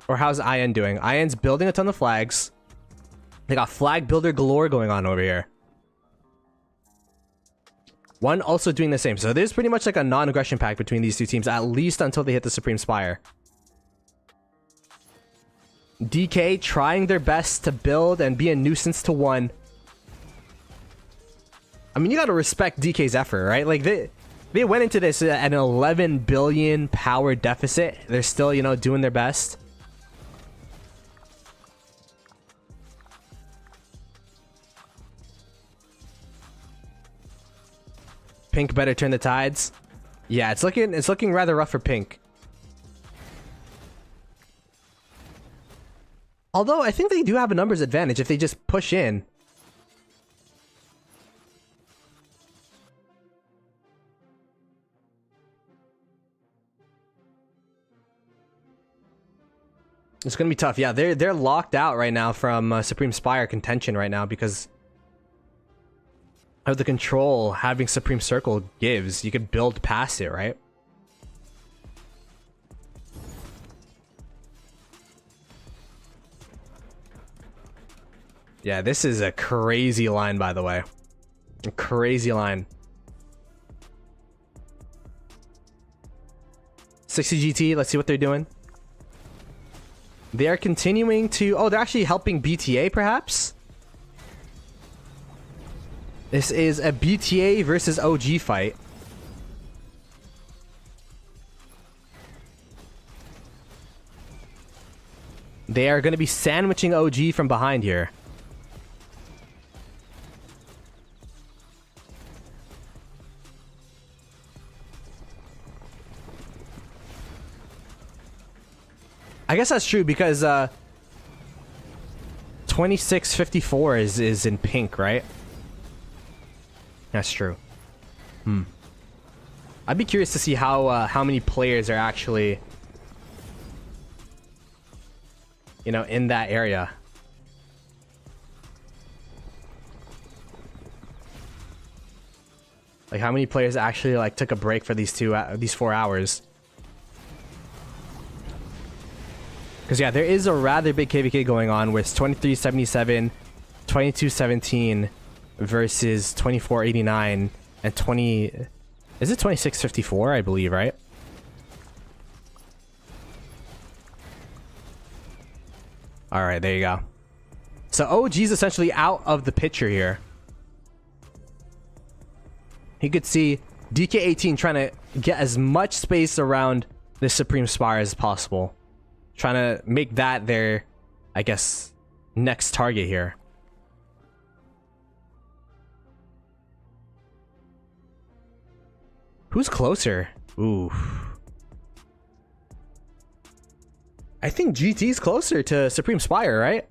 Or how's IN doing? IN's building a ton of flags. They got flag builder galore going on over here. One also doing the same. So there's pretty much like a non-aggression pact between these two teams, at least until they hit the Supreme Spire. DK trying their best to build and be a nuisance to one. I mean, you gotta respect DK's effort, right? Like, they went into this at an 11 billion power deficit. They're still, you know, doing their best. Pink better turn the tides. Yeah, it's looking rather rough for Pink. Although I think they do have a numbers advantage if they just push in. It's gonna be tough. Yeah, they're locked out right now from Supreme Spire contention right now because of the control having Supreme Circle gives. You could build past it, right? Yeah, this is a crazy line, by the way. A crazy line. 60 GT, let's see what they're doing. They are continuing to... Oh, they're actually helping BTA, perhaps? This is a BTA versus OG fight. They are going to be sandwiching OG from behind here. I guess that's true because 2654 is in pink, right? That's true. I'd be curious to see how many players are actually, you know, in that area. Like how many players actually like took a break for these 4 hours. Because yeah, there is a rather big KVK going on with 2377, 2217 versus 2489 and 20... Is it 2654, I believe, right? Alright, there you go. So OG's essentially out of the picture here. You could see DK18 trying to get as much space around the Supreme Spire as possible. Trying to make that their, I guess, next target here. Who's closer? Ooh. I think GT's closer to Supreme Spire, right?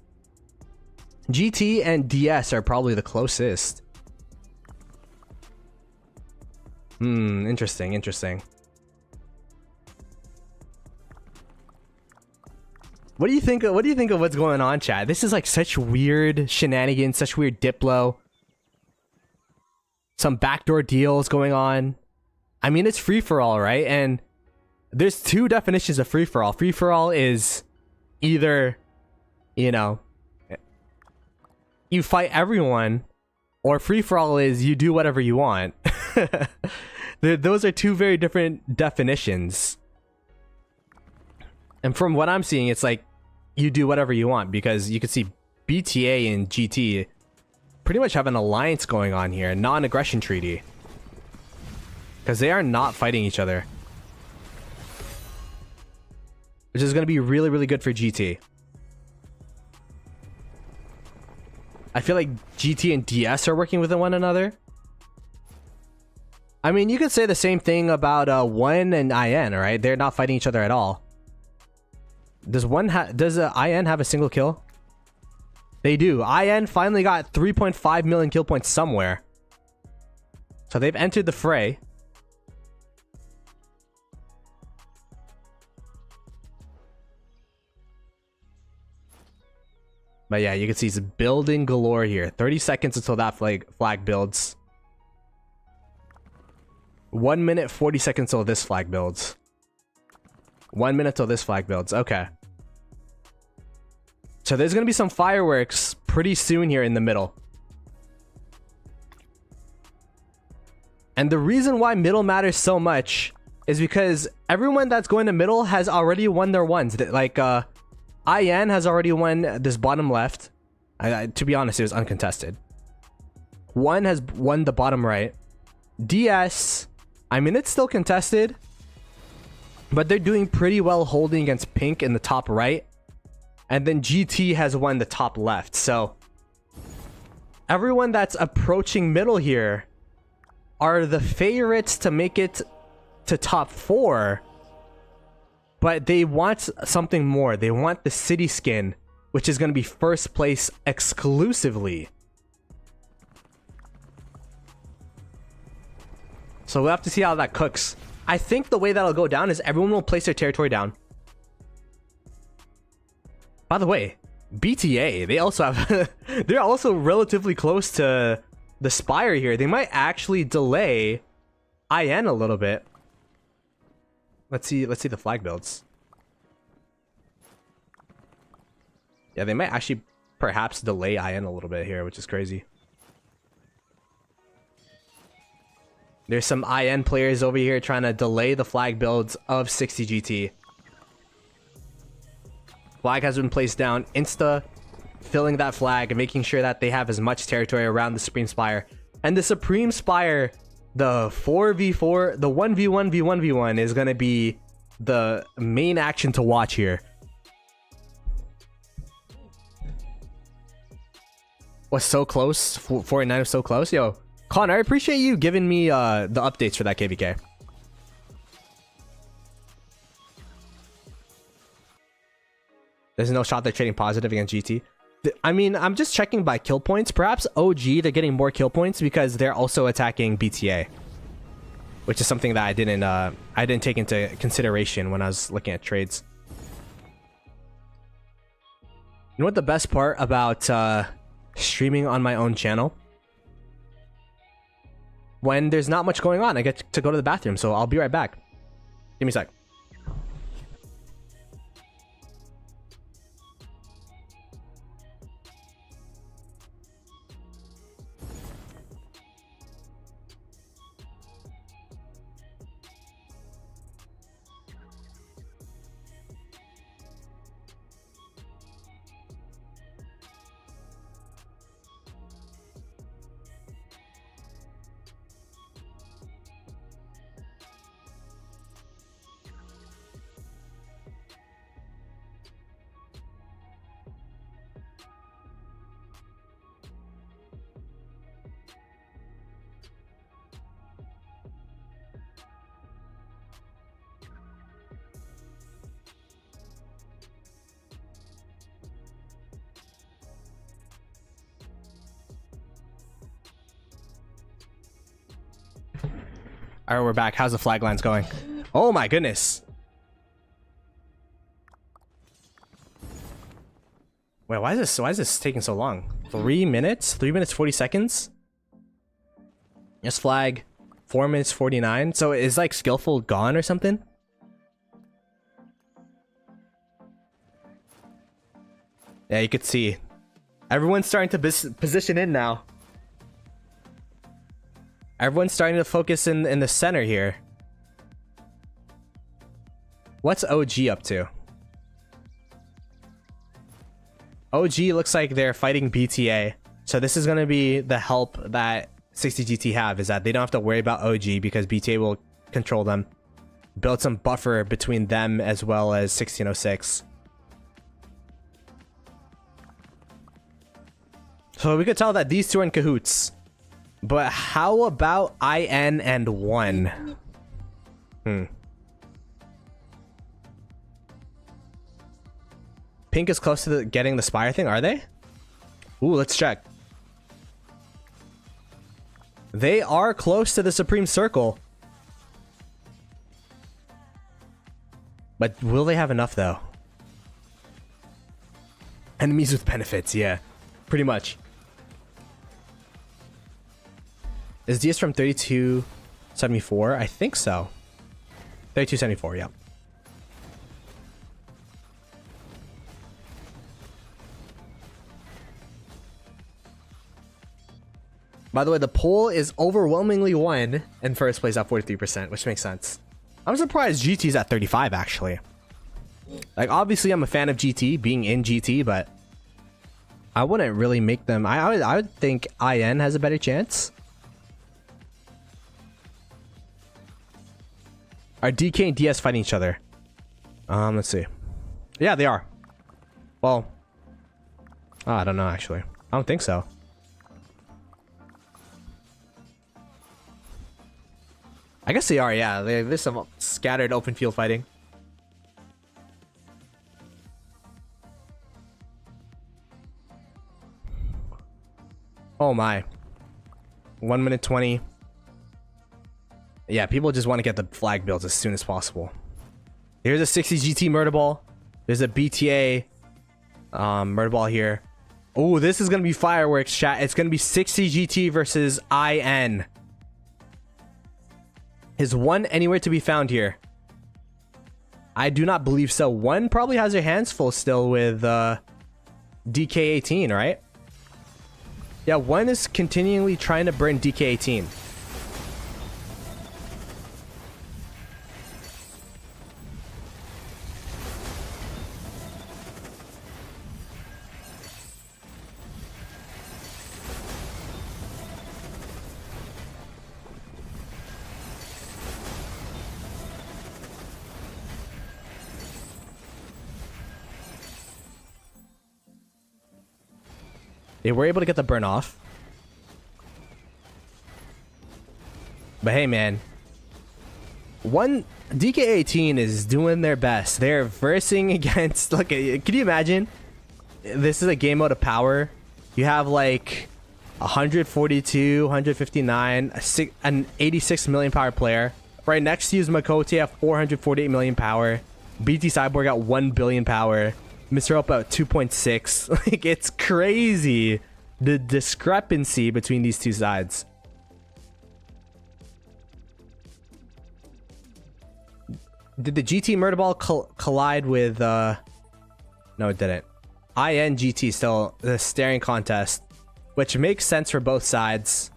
GT and DS are probably the closest. Interesting, interesting. What do you think of what's going on, chat? This is like such weird shenanigans, such weird Diplo. Some backdoor deals going on. I mean, it's free for all, right? And there's two definitions of free for all. Free for all is either, you know, you fight everyone, or free for all is you do whatever you want. Those are two very different definitions. And from what I'm seeing, it's like you do whatever you want, because you can see BTA and GT pretty much have an alliance going on here, a non-aggression treaty. Because they are not fighting each other. Which is going to be really, really good for GT. I feel like GT and DS are working with one another. I mean, you could say the same thing about One and IN, right? They're not fighting each other at all. Does IN have a single kill? They do. IN finally got 3.5 million kill points somewhere. So they've entered the fray. But yeah, you can see it's building galore here. 30 seconds until that flag builds. 1 minute, 40 seconds till this flag builds. 1 minute till this flag builds. Okay. So there's going to be some fireworks pretty soon here in the middle. And the reason why middle matters so much is because everyone that's going to middle has already won their ones. Like, IN has already won this bottom left. To be honest, it was uncontested. One has won the bottom right. DS, I mean, it's still contested, but they're doing pretty well holding against pink in the top right. And then GT has won the top left. So everyone that's approaching middle here are the favorites to make it to top 4. But they want something more. They want the city skin, which is going to be first place exclusively. So we'll have to see how that cooks. I think the way that'll go down is everyone will place their territory down. By the way, BTA, they also have they're also relatively close to the Spire here. They might actually delay IN a little bit. Let's see the flag builds. Yeah, they might actually perhaps delay IN a little bit here, which is crazy. There's some IN players over here trying to delay the flag builds of 60 GT. Flag has been placed down. Insta filling that flag and making sure that they have as much territory around the Supreme Spire. And the Supreme Spire, the 4v4, the 1v1 v1v1 is going to be the main action to watch here. Was so close. 49 was so close. Yo, Connor, I appreciate you giving me the updates for that KVK. There's no shot they're trading positive against GT. I mean, I'm just checking by kill points. Perhaps OG, they're getting more kill points because they're also attacking BTA, which is something that I didn't take into consideration when I was looking at trades. You know what the best part about streaming on my own channel? When there's not much going on, I get to go to the bathroom, so I'll be right back. Give me a sec. All right, we're back. How's the flag lines going? Oh my goodness. Wait, why is this taking so long? 3 minutes? 3 minutes 40 seconds? Yes, flag. 4 minutes 49. So is like skillful gone or something? Yeah, you could see. Everyone's starting to position in now. Everyone's starting to focus in the center here. What's OG up to? OG looks like they're fighting BTA. So this is going to be the help that 60GT have, is that they don't have to worry about OG because BTA will control them. Build some buffer between them as well as 1606. So we could tell that these two are in cahoots. But how about IN and 1? Pink is close to getting the Spire thing, are they? Ooh, let's check. They are close to the Supreme Circle. But will they have enough, though? Enemies with benefits, yeah. Pretty much. Is DS from 3274? I think so. 3274, yeah. By the way, the poll is overwhelmingly won in first place at 43%, which makes sense. I'm surprised GT's at 35, actually. Like, obviously, I'm a fan of GT, being in GT, but I wouldn't really make them... I would think IN has a better chance. Are DK and DS fighting each other? Let's see. Yeah, they are. Well... Oh, I don't know, actually. I don't think so. I guess they are, yeah. There's some scattered open field fighting. Oh my. 1 minute 20. Yeah, people just want to get the flag builds as soon as possible. Here's a 60 GT murder ball. There's a BTA murder ball here. Oh, this is going to be fireworks, chat. It's going to be 60 GT versus IN. Is 1 anywhere to be found here? I do not believe so. 1 probably has their hands full still with DK18, right? Yeah, 1 is continually trying to burn DK18. They were able to get the burn off. But hey, man. DK18 is doing their best. They're versing against... Look, can you imagine? This is a game mode of power. You have like 142, 159, an 86 million power player. Right next to you is Makote at 448 million power. BT Cyborg at 1 billion power. Mr. Up at 2.6. Like, it's crazy. The discrepancy between these two sides. Did the GT murder ball collide with no, it didn't. IN GT still the staring contest, which makes sense for both sides.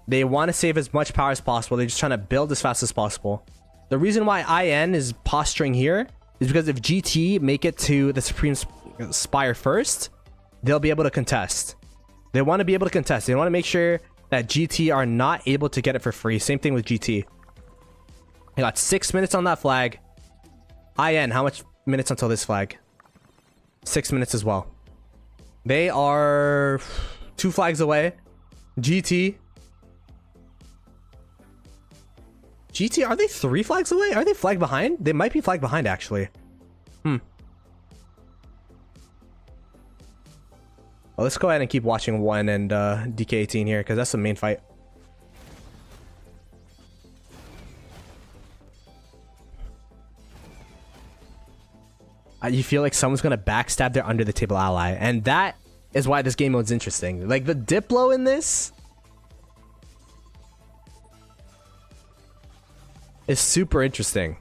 They want to save as much power as possible. They're just trying to build as fast as possible. The reason why IN is posturing here is because if GT make it to the Supreme Spire first, they'll be able to contest. They want to be able to contest. They want to make sure that GT are not able to get it for free. Same thing with GT. They got 6 minutes on that flag. IN, how much minutes until this flag? 6 minutes as well. They are 2 flags away. GT, are they 3 flags away? Are they flag behind? They might be flag behind, actually. Well, let's go ahead and keep watching 1 and DK18 here, because that's the main fight. You feel like someone's going to backstab their under the table ally, and that is why this game mode's interesting. Like, the Diplo in this is super interesting.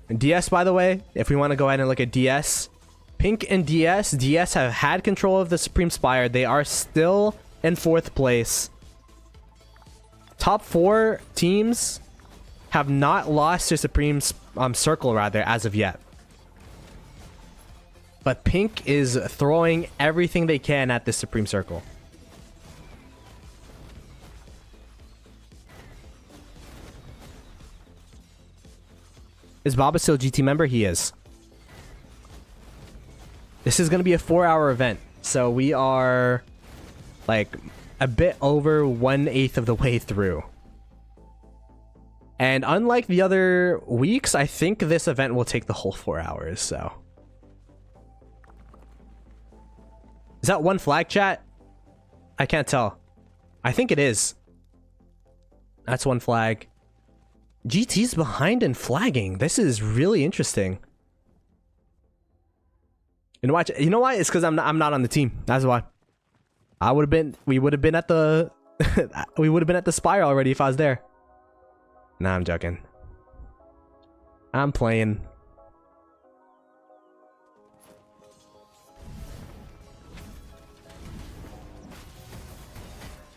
And DS, by the way, if we want to go ahead and look at DS, Pink and DS have had control of the Supreme Spire. They are still in 4th place. Top 4 teams have not lost their Supreme Circle, rather, as of yet. But Pink is throwing everything they can at this Supreme Circle. Is Bob still a GT member? He is. This is going to be a 4-hour event. So we are like a bit over 1/8 of the way through. And unlike the other weeks, I think this event will take the whole 4 hours, so. Is that one flag, chat? I can't tell. I think it is. That's one flag. GT's behind in flagging. This is really interesting. And watch, you know why? It's because I'm not on the team. That's why. We would have been at the we would have been at the Spire already if I was there. Nah, I'm joking. I'm playing.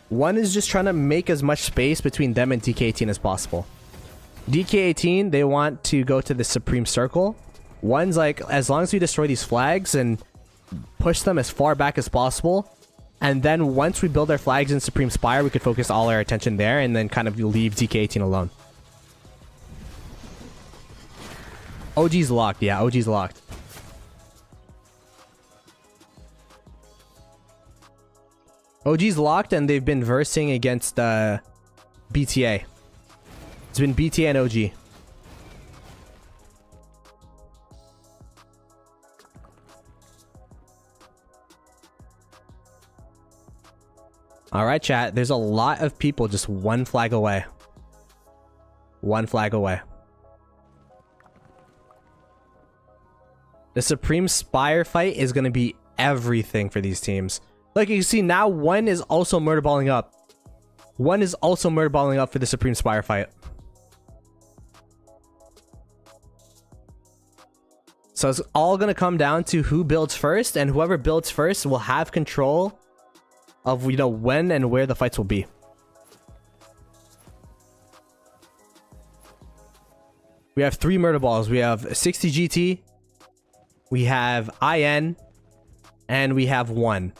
One is just trying to make as much space between them and DK18 as possible. DK18, they want to go to the Supreme Circle. One's like, as long as we destroy these flags and push them as far back as possible, and then once we build our flags in Supreme Spire, we could focus all our attention there and then kind of leave DK18 alone. OG's locked. Yeah, OG's locked. OG's locked, and they've been versing against BTA. It's been BTA and OG. Alright, chat. There's a lot of people just one flag away. One flag away. The Supreme Spire fight is going to be everything for these teams. Like you see now, one is also murderballing up. One is also murderballing up for the Supreme Spire fight. So it's all going to come down to who builds first, and whoever builds first will have control of, you know, when and where the fights will be. We have 3 murder balls. We have 60 GT, we have IN, and we have 1.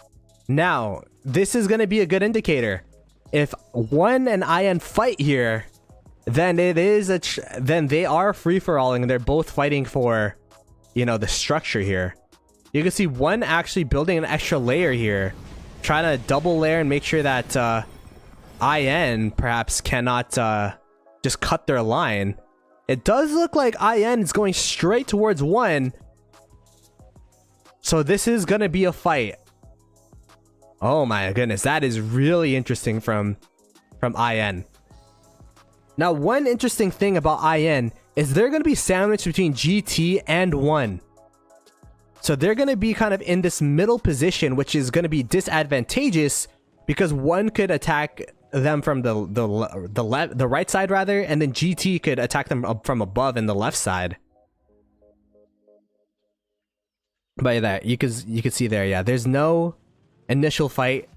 Now, this is going to be a good indicator. If 1 and IN fight here, then it is then they are free-for-alling, and they're both fighting for, you know, the structure here. You can see 1 actually building an extra layer here, trying to double layer and make sure that IN perhaps cannot just cut their line. It does look like IN is going straight towards 1. So this is going to be a fight. Oh my goodness, that is really interesting from IN. Now, one interesting thing about IN is they're going to be sandwiched between GT and 1. So they're going to be kind of in this middle position, which is going to be disadvantageous because 1 could attack them from the right side rather, and then GT could attack them from above in the left side. By that, you could see there, yeah, there's no initial fight.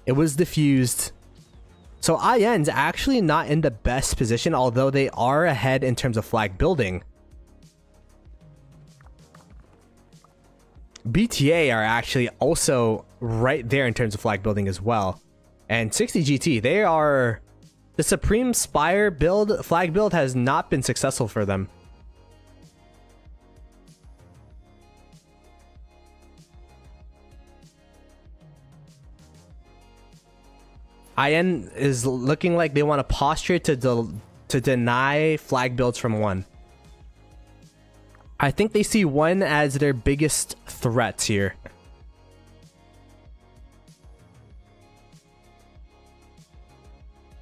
It was diffused. So IN's actually not in the best position, although they are ahead in terms of flag building. BTA are actually also right there in terms of flag building as well. And 60 GT, they are... The Supreme Spire build, flag build has not been successful for them. IN is looking like they want to posture to deny flag builds from 1. I think they see 1 as their biggest threat here.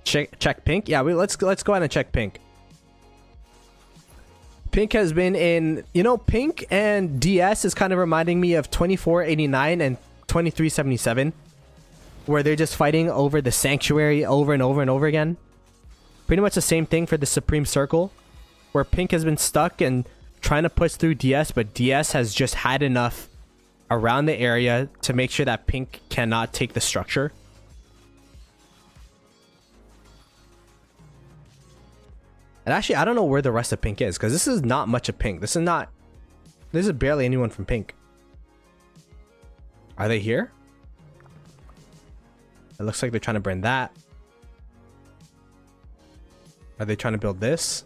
Check pink. Yeah, let's go ahead and check pink. Pink has been in, you know, pink and DS is kind of reminding me of 2489 and 2377. Where they're just fighting over the sanctuary over and over and over again. Pretty much the same thing for the Supreme Circle, where pink has been stuck and trying to push through DS, but DS has just had enough around the area to make sure that pink cannot take the structure. And actually, I don't know where the rest of pink is, because this is not much of pink. This is barely anyone from pink. Are they here? It looks like they're trying to burn that. Are they trying to build this?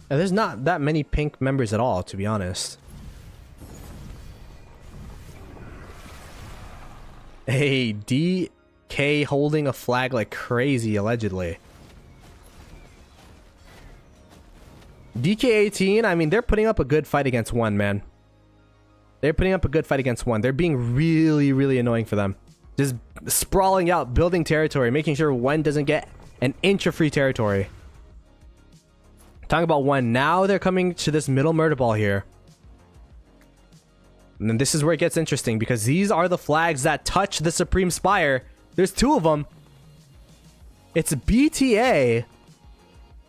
And there's not that many pink members at all, to be honest. Hey, DK holding a flag like crazy, allegedly. DK18, I mean, they're putting up a good fight against one, man. They're putting up a good fight against one. They're being really, really annoying for them. Just sprawling out, building territory, making sure one doesn't get an inch of free territory. Talking about one, now they're coming to this middle murder ball here. And then this is where it gets interesting, because these are the flags that touch the Supreme Spire. There's two of them. It's BTA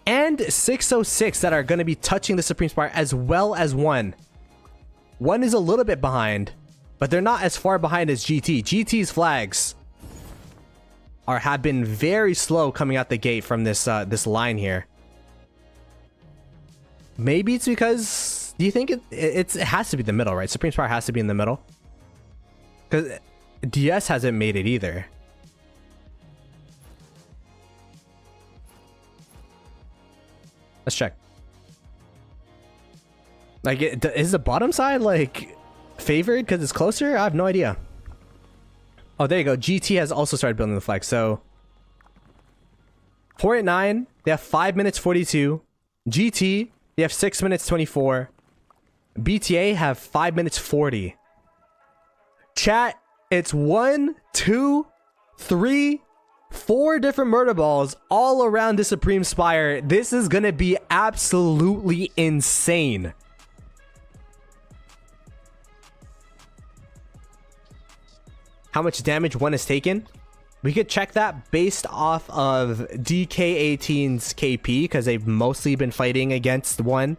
and 606 that are going to be touching the Supreme Spire, as well as one. One is a little bit behind, but they're not as far behind as GT. GT's flags have been very slow coming out the gate from this this line here. Maybe it's because, do you think it has to be the middle, right? Supreme Spire has to be in the middle, because DS hasn't made it either. Let's check. Like, is the bottom side like favored because it's closer? I have no idea. Oh, there you go. GT has also started building the flag. So 4 at 9, they have 5 minutes 42. GT, they have 6 minutes 24. BTA have 5 minutes 40. Chat, it's 1, 2, 3, 4 different murder balls all around the Supreme Spire. This is gonna be absolutely insane. How much damage one has taken? We could check that based off of DK18's KP, because they've mostly been fighting against one.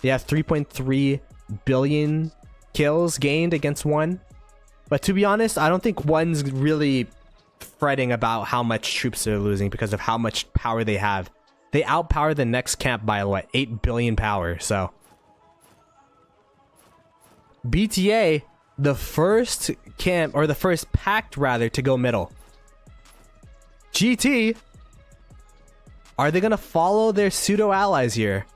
They have 3.3 billion kills gained against one. But to be honest, I don't think one's really fretting about how much troops they're losing because of how much power they have. They outpower the next camp by what, 8 billion power. So BTA, the first camp, or the first pact rather, to go middle. GT, are they gonna follow their pseudo allies here?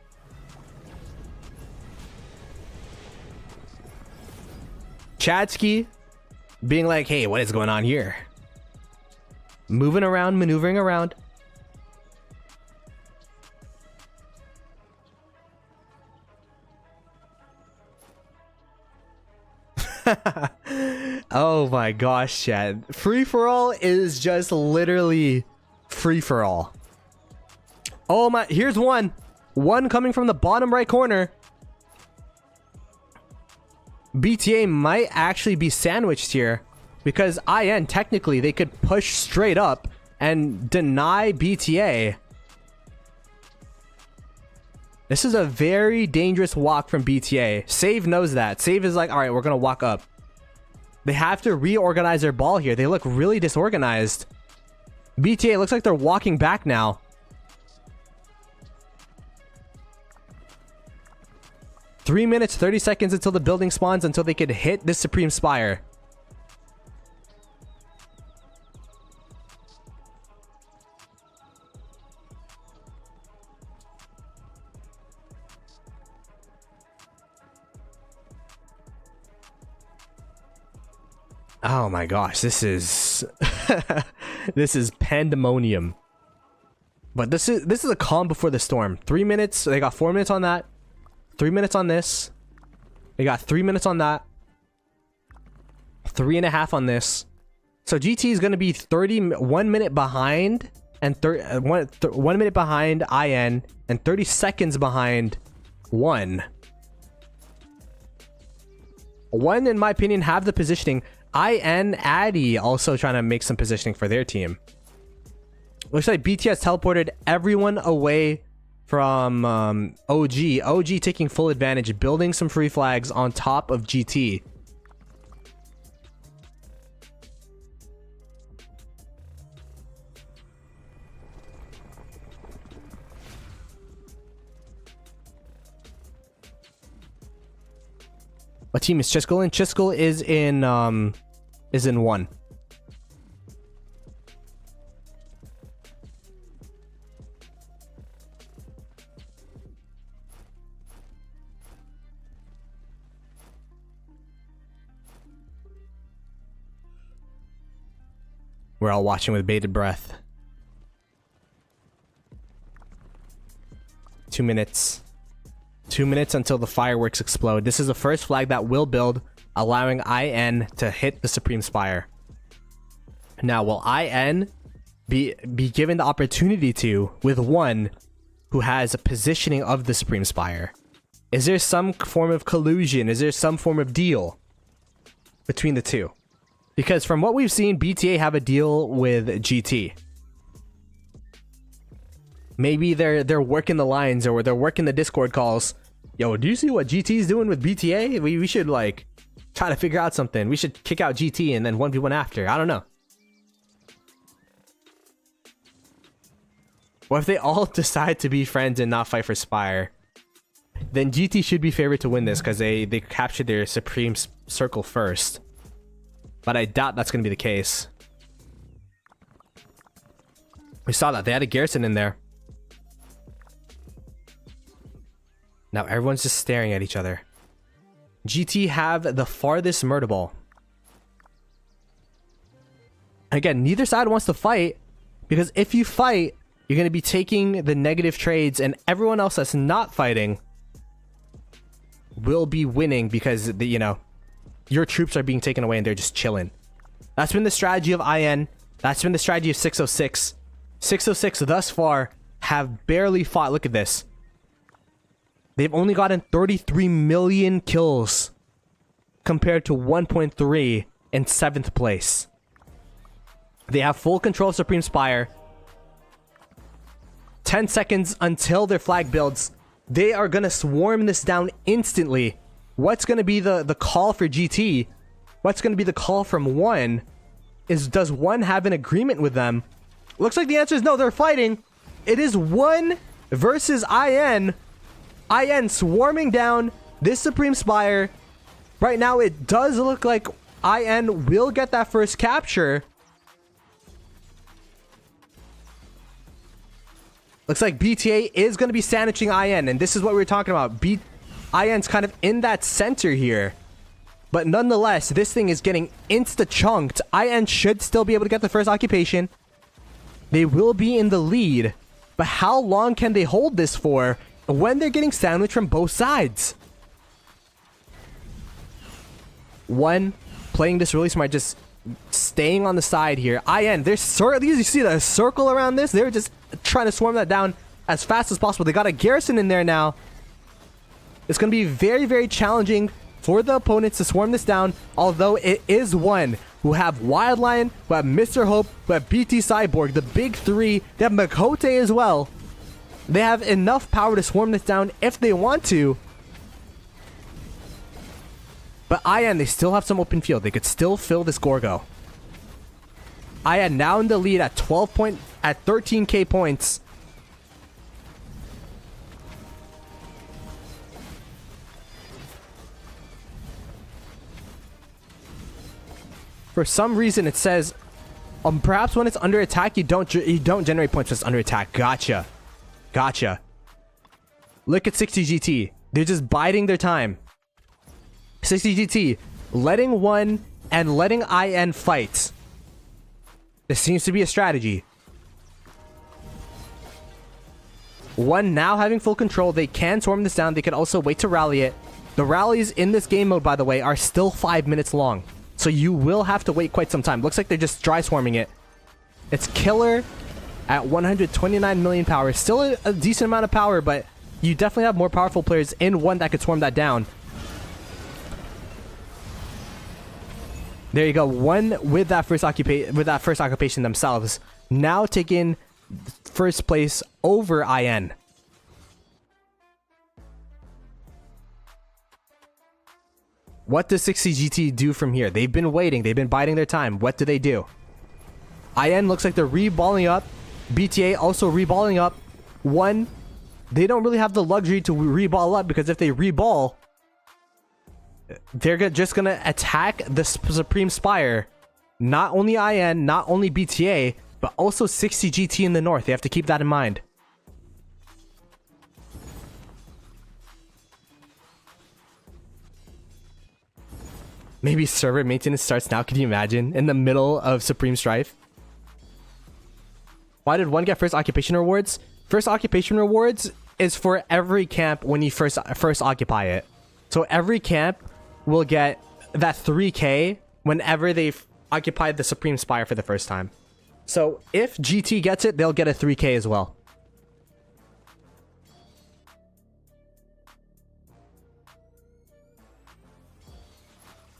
Chadsky being like, hey, what is going on here? Moving around, maneuvering around. Oh my gosh, Chad. Free for all is just literally free for all. Oh my, here's one. One coming from the bottom right corner. BTA might actually be sandwiched here, because IN, technically, they could push straight up and deny BTA. This is a very dangerous walk from BTA. Save knows that. Save is like, all right, we're going to walk up. They have to reorganize their ball here. They look really disorganized. BTA looks like they're walking back now. Three minutes, 30 seconds until the building spawns, until they could hit this Supreme Spire. Oh my gosh, this is this is pandemonium. But this is a calm before the storm. 3 minutes. They got 4 minutes on that. 3 minutes on this. They got 3 minutes on that. 3.5 on this. So GT is going to be 1 minute behind, and 1 minute behind IN, and 30 seconds behind one. One, in my opinion, have the positioning. IN Addy also trying to make some positioning for their team. Looks like BTS teleported everyone away from OG. OG taking full advantage, building some free flags on top of GT. What team is Chiskel in? Chiskel is in 1. We're all watching with bated breath. 2 minutes. 2 minutes until the fireworks explode. This is the first flag that will build, allowing IN to hit the Supreme Spire. Now, will IN be given the opportunity to with one who has a positioning of the Supreme Spire? Is there some form of collusion? Is there some form of deal between the two? Because from what we've seen, BTA have a deal with GT. Maybe they're working the lines, or they're working the Discord calls. Yo, do you see what GT's doing with BTA? We should like try to figure out something. We should kick out GT and then 1v1 after. I don't know. What if they all decide to be friends and not fight for Spire? Then GT should be favored to win this because they captured their Supreme Circle first. But I doubt that's going to be the case. We saw that. They had a garrison in there. Now everyone's just staring at each other. GT have the farthest murder ball. Again, neither side wants to fight, because if you fight, you're going to be taking the negative trades, and everyone else that's not fighting will be winning because your troops are being taken away and they're just chilling. That's been the strategy of IN. That's been the strategy of 606. 606 thus far have barely fought. Look at this. They've only gotten 33 million kills compared to 1.3 in 7th place. They have full control of Supreme Spire. 10 seconds until their flag builds. They are going to swarm this down instantly. What's going to be the call for GT? What's going to be the call from 1? Does 1 have an agreement with them? Looks like the answer is no, they're fighting. It is 1 versus IN. IN swarming down this Supreme Spire. Right now, it does look like IN will get that first capture. Looks like BTA is going to be sandwiching IN, and this is what we were talking about. IN's kind of in that center here. But nonetheless, this thing is getting insta-chunked. IN should still be able to get the first occupation. They will be in the lead. But how long can they hold this for when they're getting sandwiched from both sides? 1 playing this really smart, just staying on the side here. IN, you see the circle around this? They're just trying to swarm that down as fast as possible. They got a garrison in there now. It's going to be very, very challenging for the opponents to swarm this down, although it is 1 who have Wildlion, who have Mr. Hope, who have BT Cyborg, the big 3. They have Makote as well. They have enough power to swarm this down if they want to. But IN, they still have some open field. They could still fill this Gorgo. IN now in the lead at 13k points. For some reason, it says, perhaps when it's under attack, you don't generate points when it's under attack. Gotcha. Gotcha. Look at 60 GT. They're just biding their time. 60 GT, letting 1 and letting IN fight. This seems to be a strategy. 1 now having full control. They can swarm this down. They can also wait to rally it. The rallies in this game mode, by the way, are still 5 minutes long. So you will have to wait quite some time. Looks like they're just dry swarming it. It's killer at 129 million power. Still a decent amount of power, but you definitely have more powerful players in 1 that could swarm that down. There you go. 1 with that first occupation themselves. Now taking first place over IN. What does 60 GT do from here? They've been waiting. They've been biding their time. What do? IN looks like they're reballing up. BTA also reballing up. 1, they don't really have the luxury to reball up, because if they reball, they're just going to attack the Supreme Spire. Not only IN, not only BTA, but also 60 GT in the north. They have to keep that in mind. Maybe server maintenance starts now. Can you imagine? In the middle of Supreme Strife. Why did one get first occupation rewards? First occupation rewards is for every camp when you first occupy it. So every camp will get that 3k whenever they've occupied the Supreme Spire for the first time. So if GT gets it, they'll get a 3k as well.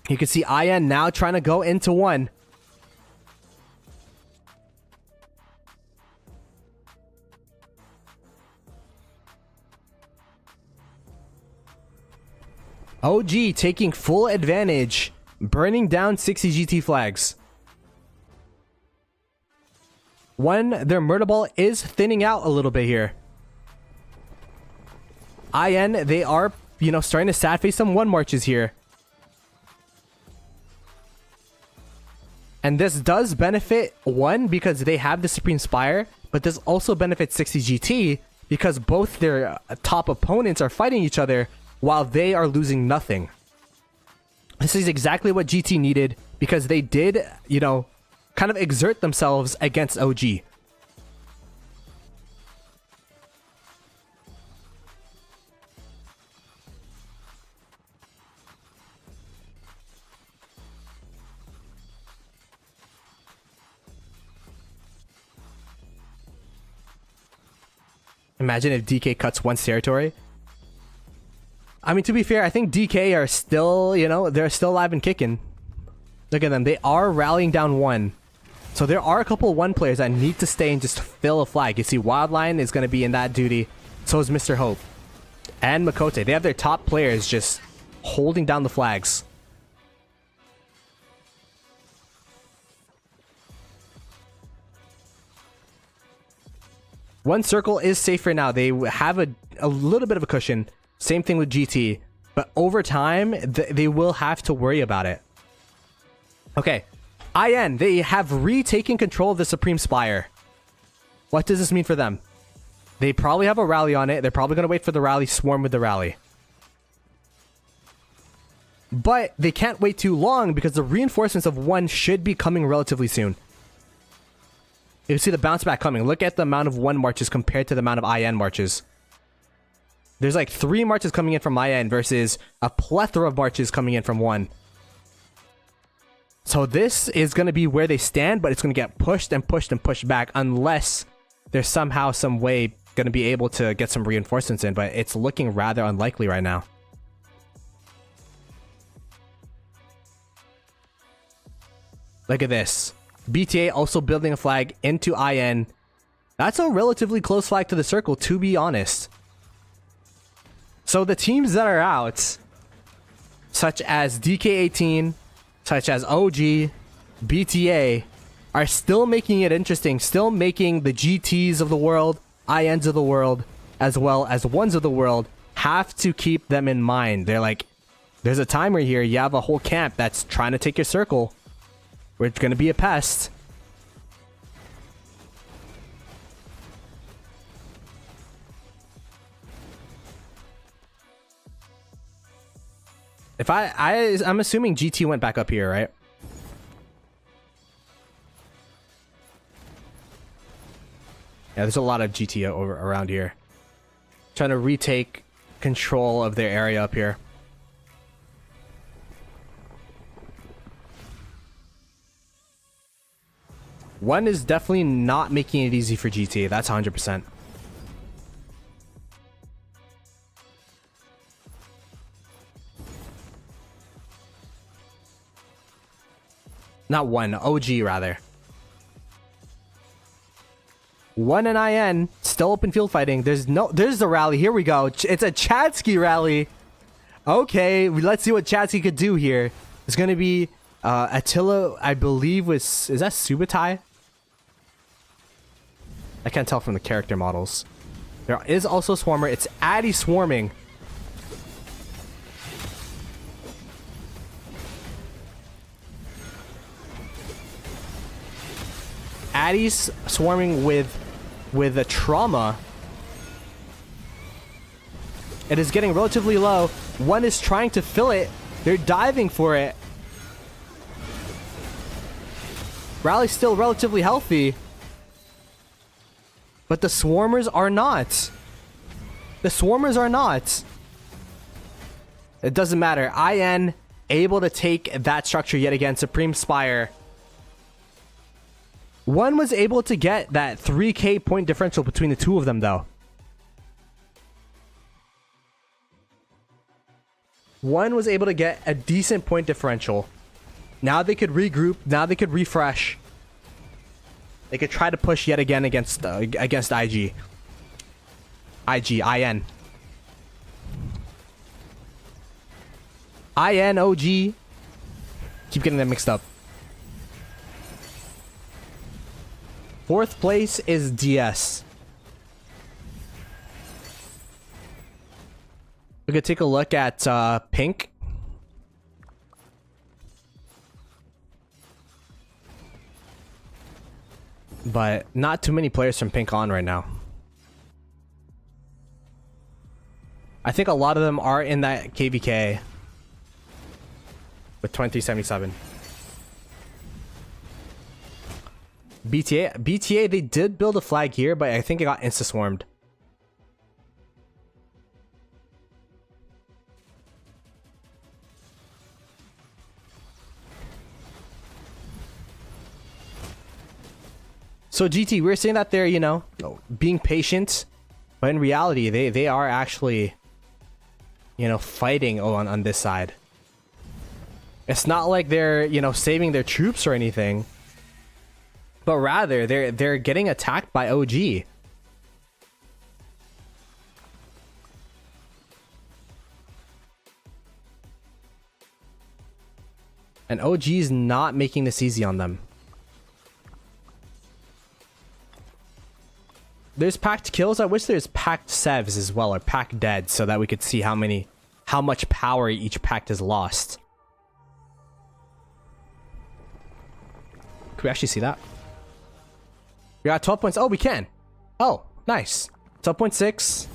You can see IN now trying to go into 1. OG taking full advantage, burning down 60 GT flags. 1, their murder ball is thinning out a little bit here. IN, they are, starting to sad face some 1 marches here. And this does benefit 1 because they have the Supreme Spire, but this also benefits 60 GT because both their top opponents are fighting each other while they are losing nothing. This is exactly what GT needed because they did, kind of exert themselves against OG. Imagine if DK cuts 1's territory. I mean, to be fair, I think DK are still, they're still alive and kicking. Look at them. They are rallying down 1. So there are a couple 1 players that need to stay and just fill a flag. You see Wildline is going to be in that duty. So is Mr. Hope. And Makote. They have their top players just holding down the flags. One circle is safer now. They have a little bit of a cushion. Same thing with GT. But over time, they will have to worry about it. Okay. IN, they have retaken control of the Supreme Spire. What does this mean for them? They probably have a rally on it. They're probably going to wait for the rally, swarm with the rally. But they can't wait too long because the reinforcements of 1 should be coming relatively soon. You see the bounce back coming. Look at the amount of 1 marches compared to the amount of IN marches. There's like 3 marches coming in from IN versus a plethora of marches coming in from 1. So this is going to be where they stand, but it's going to get pushed and pushed and pushed back unless there's somehow, some way going to be able to get some reinforcements in, but it's looking rather unlikely right now. Look at this. BTA also building a flag into IN. That's a relatively close flag to the circle, to be honest. So the teams that are out, such as DK18, such as OG, BTA, are still making it interesting, still making the GTs of the world, INs of the world, as well as 1s of the world, have to keep them in mind. They're like, there's a timer here, you have a whole camp that's trying to take your circle. We're going to be a pest. If I'm assuming GT went back up here, right? Yeah, there's a lot of GT around here. Trying to retake control of their area up here. One is definitely not making it easy for GT. That's 100%. Not 1, OG rather. 1 and IN still open field fighting. There's the rally. Here we go. It's a Chadsky rally. Okay, let's see what Chadsky could do here. It's gonna be Attila, I believe, is that Subutai? I can't tell from the character models. There is also Swarmer. It's Addy swarming. Addy's swarming with a trauma. It is getting relatively low. One is trying to fill it. They're diving for it. Rally's still relatively healthy. But the Swarmers are not. The Swarmers are not. It doesn't matter. IN able to take that structure yet again. Supreme Spire. One was able to get that 3k point differential between the two of them, though. One was able to get a decent point differential. Now they could regroup. Now they could refresh. They could try to push yet again against IG. IN. IN, OG. Keep getting them mixed up. Fourth place is DS. We could take a look at Pink. But not too many players from Pink on right now. I think a lot of them are in that KVK with 2377. BTA, they did build a flag here, but I think it got insta-swarmed. So GT, we're saying that they're, you know, being patient, but in reality, they are actually, you know, fighting on this side. It's not like they're, you know, saving their troops or anything, but rather they're getting attacked by OG. And OG's not making this easy on them. There's packed kills. I wish there's packed sevs as well, or packed dead, so that we could see how much power each pact has lost. Can we actually see that? We got 12 points. Oh, we can. Oh, nice. 12.6.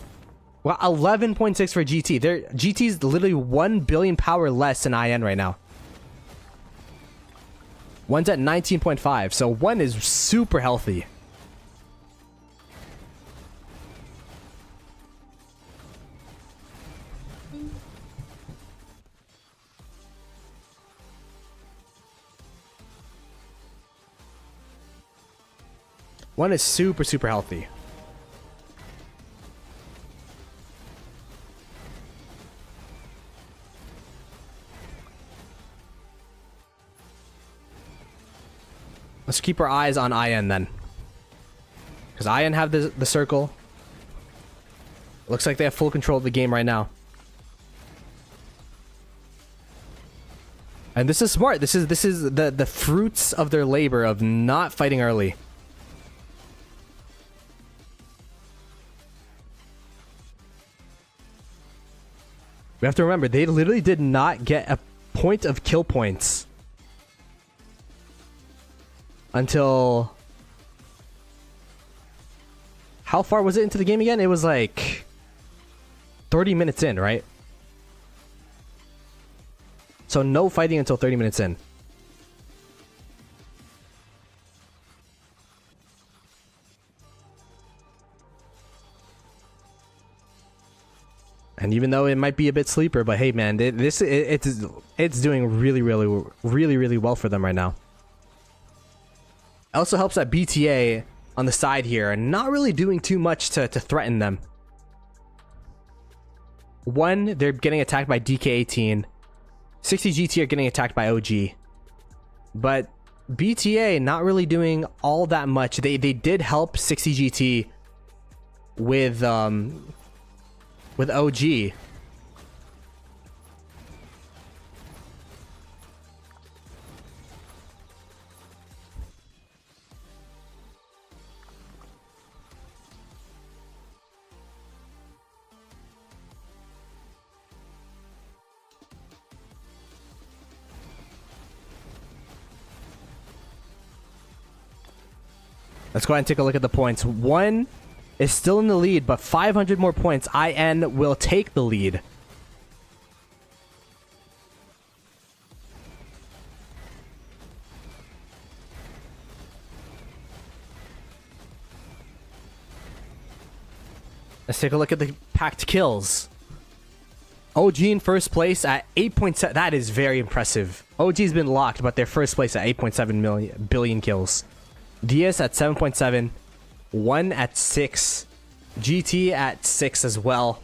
Well, 11.6 for GT. GT's literally 1 billion power less than IN right now. One's at 19.5, so one is super healthy. One is super, super healthy. Let's keep our eyes on IN then. Because IN have the circle. Looks like they have full control of the game right now. And this is smart. This is the fruits of their labor of not fighting early. We have to remember, they literally did not get a point of kill points until... How far was it into the game again? It was like 30 minutes in, right? So no fighting until 30 minutes in. And even though it might be a bit sleeper, but hey, man, it's doing really well for them right now. It also helps that BTA on the side here are not really doing too much to threaten them. One, they're getting attacked by DK18. 60 GT are getting attacked by OG. But BTA not really doing all that much. They did help 60 GT with OG. Let's go ahead and take a look at the points. One is still in the lead, but 500 more points. IN will take the lead. Let's take a look at the packed kills. OG in first place at 8.7. That is very impressive. OG's been locked, but they're first place at 8.7 billion kills. DS at 7.7. 1 at 6. GT at 6 as well.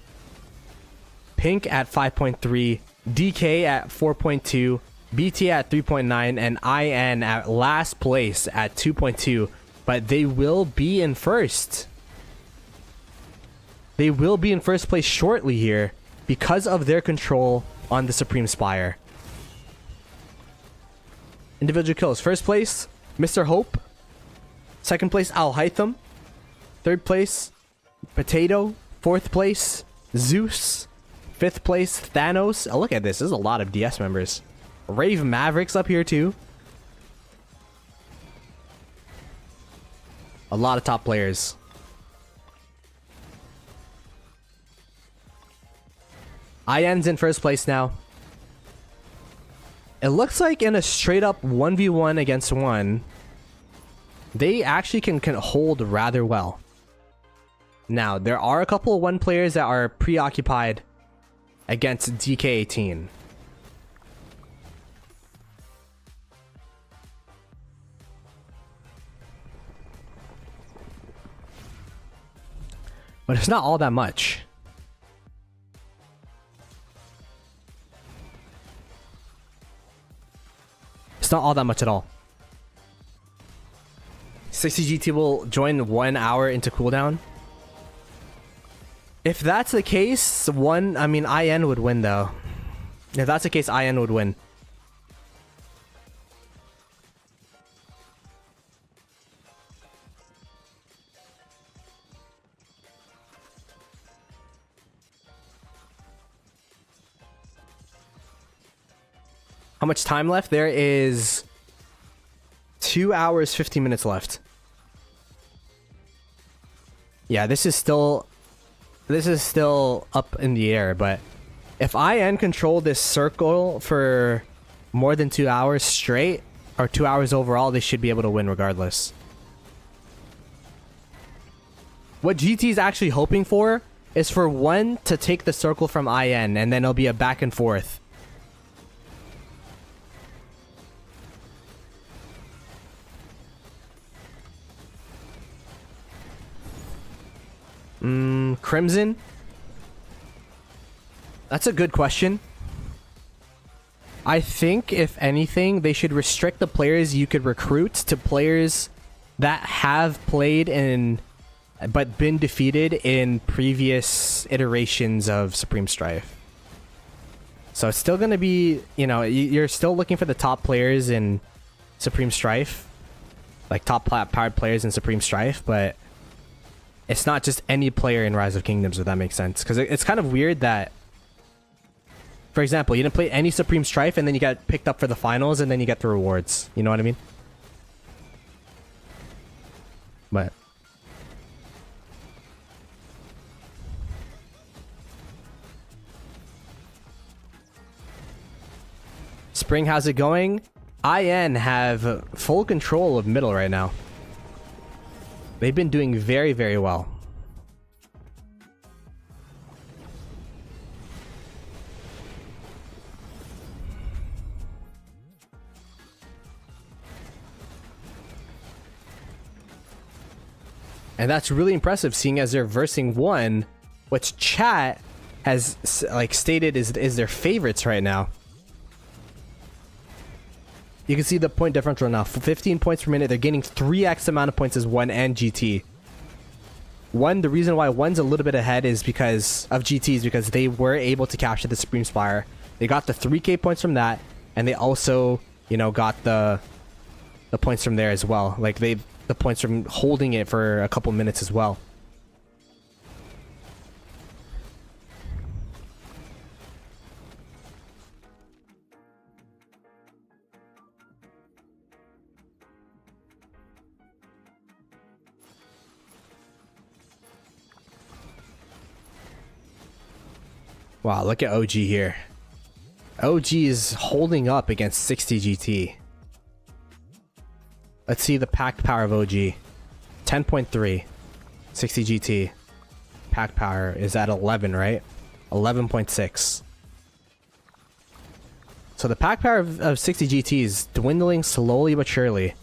Pink at 5.3. DK at 4.2. BT at 3.9. And IN at last place at 2.2. But they will be in first. They will be in first place shortly here because of their control on the Supreme Spire. Individual kills. First place, Mr. Hope. Second place, Al Hytham. Third place, Potato. Fourth place, Zeus. Fifth place, Thanos. Oh, look at this. There's a lot of DS members. Rave Mavericks up here too. A lot of top players. IN's in first place now. It looks like in a straight up 1v1 against 1, they actually can hold rather well. Now, there are a couple of 1 players that are preoccupied against DK18. But it's not all that much. It's not all that much at all. 60 GT will join 1 hour into cooldown. If that's the case, IN would win though. If that's the case, IN would win. How much time left? There is 2 hours, 15 minutes left. Yeah, this is still up in the air, but if IN control this circle for more than 2 hours straight, or 2 hours overall, they should be able to win regardless. What GT is actually hoping for is for 1 to take the circle from IN, and then it'll be a back and forth. Crimson? That's a good question. I think, if anything, they should restrict the players you could recruit to players that have played in, but been defeated in previous iterations of Supreme Strife. So it's still going to be, you're still looking for the top players in Supreme Strife. Like top powered players in Supreme Strife, but it's not just any player in Rise of Kingdoms, if that makes sense. Because it's kind of weird that, for example, you didn't play any Supreme Strife and then you got picked up for the finals and then you get the rewards. You know what I mean? But Spring, how's it going? IN have full control of middle right now. They've been doing very, very well. And that's really impressive, seeing as they're versing 1, which chat has stated is their favorites right now. You can see the point differential now. 15 points per minute. They're gaining 3x amount of points as 1 and GT. 1, the reason why 1's a little bit ahead is because of GT's, because they were able to capture the Supreme Spire. They got the 3k points from that, and they also, got the points from there as well. Like the points from holding it for a couple minutes as well. Wow, look at OG here. OG is holding up against 60 GT. Let's see the packed power of OG. 10.3. 60 GT. pack power is at 11, right? 11.6. So the pack power of 60 GT is dwindling slowly but surely.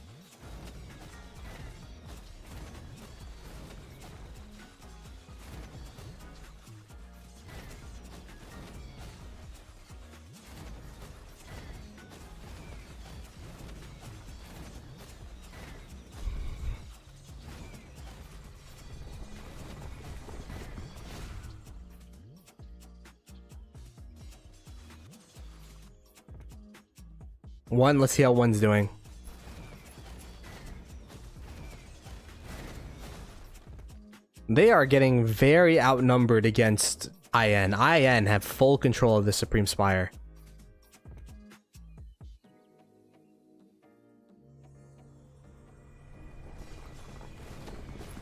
One, let's see how one's doing. They are getting very outnumbered against IN. IN have full control of the Supreme Spire.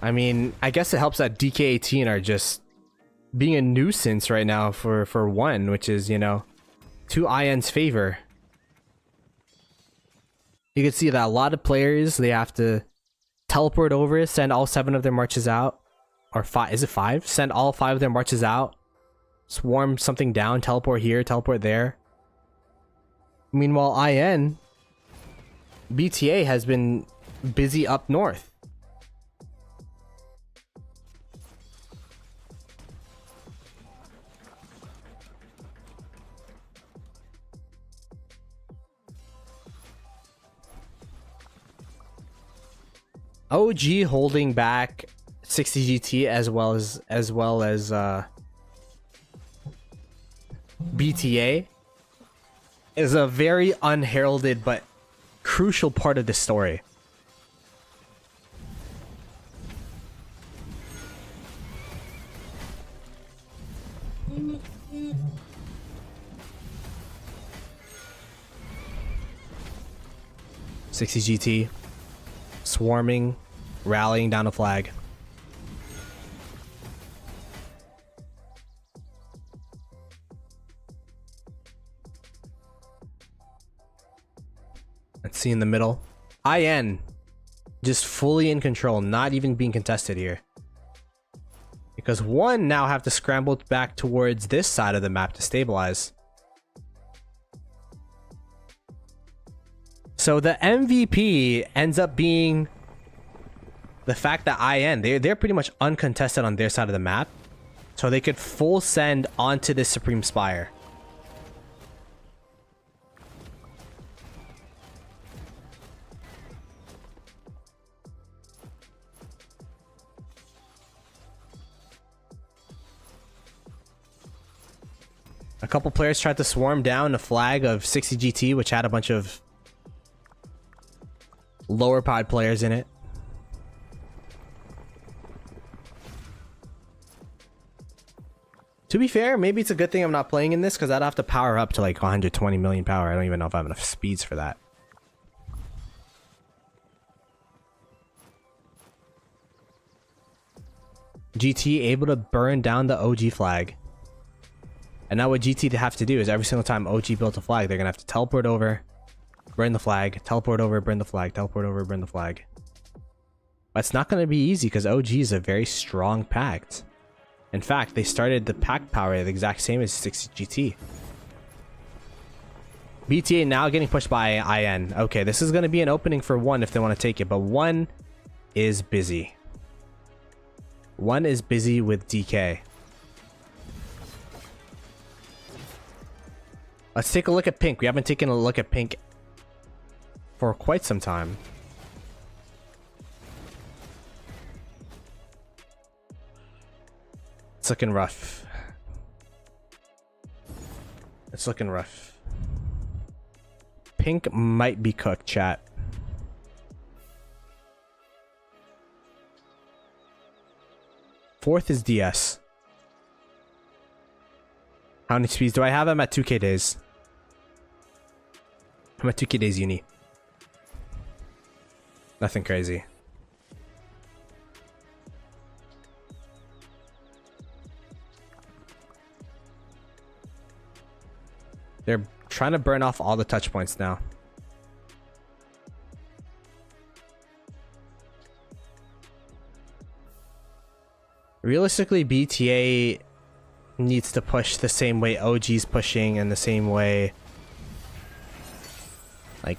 I mean, I guess it helps that DK18 are just being a nuisance right now for one, which is, you know, to IN's favor. You can see that a lot of players, they have to teleport over, send all 7 of their marches out. Or 5, is it 5? Send all 5 of their marches out. Swarm something down, teleport here, teleport there. Meanwhile, IN, BTA has been busy up north. OG holding back 60 GT as well as BTA is a very unheralded but crucial part of the story. GT swarming, rallying down a flag. Let's see in the middle. IN just fully in control, not even being contested here. Because one now have to scramble back towards this side of the map to stabilize. So the MVP ends up being the fact that IN, they're pretty much uncontested on their side of the map. So they could full send onto this Supreme Spire. A couple players tried to swarm down a flag of 60 GT, which had a bunch of lower pod players in it. To be fair, maybe it's a good thing I'm not playing in this, because I'd have to power up to like 120 million power. I don't even know if I have enough speeds for that. GT able to burn down the OG flag. And now what GT have to do is every single time OG built a flag, they're going to have to teleport over, burn the flag, teleport over, burn the flag, teleport over, burn the flag. That's not going to be easy because OG is a very strong pact. In fact, they started the pack power the exact same as 60 GT. BTA now getting pushed by IN. Okay, this is going to be an opening for one if they want to take it, but one is busy. One is busy with DK. Let's take a look at pink. We haven't taken a look at pink for quite some time. It's looking rough. It's looking rough. Pink might be cooked, chat. Fourth is DS. How many speeds do I have? I'm at 2k days. I'm at 2k days uni. Nothing crazy. They're trying to burn off all the touch points now. Realistically, BTA needs to push the same way OG's pushing and the same way, like,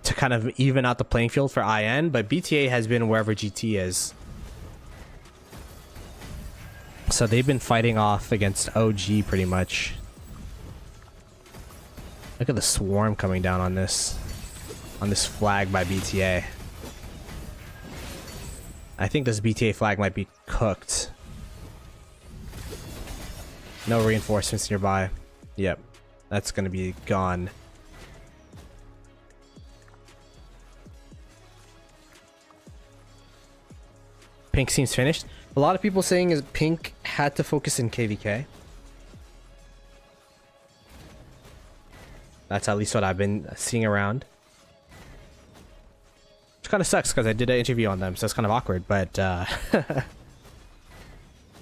to kind of even out the playing field for IN, but BTA has been wherever GT is. So they've been fighting off against OG pretty much. Look at the swarm coming down on this flag by BTA. I think this BTA flag might be cooked. No reinforcements nearby. Yep, that's gonna be gone. Pink seems finished. A lot of people saying is Pink had to focus in KVK. That's at least what I've been seeing around. Which kind of sucks because I did an interview on them, so it's kind of awkward, but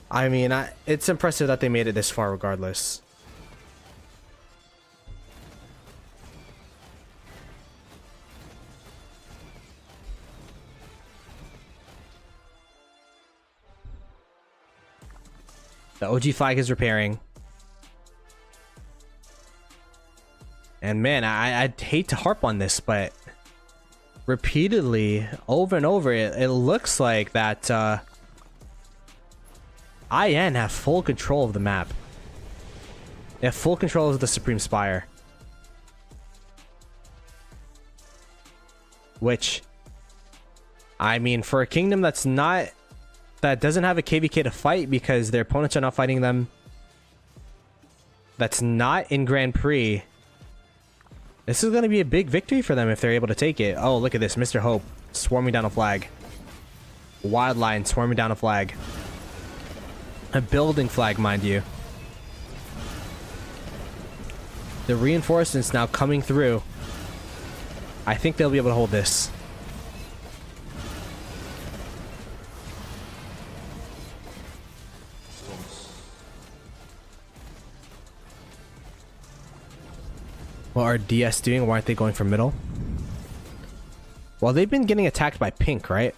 I mean, it's impressive that they made it this far regardless. The OG flag is repairing. And man, I'd hate to harp on this, but repeatedly, over and over, it looks like that IN have full control of the map. They have full control of the Supreme Spire. Which, I mean, for a kingdom that doesn't have a KVK to fight because their opponents are not fighting them, that's not in Grand Prix, this is going to be a big victory for them if they're able to take it. Oh, look at this. Mr. Hope swarming down a flag. Wildline swarming down a flag. A building flag, mind you. The reinforcements now coming through. I think they'll be able to hold this. What are DS doing? Why aren't they going for middle? Well, they've been getting attacked by Pink, right?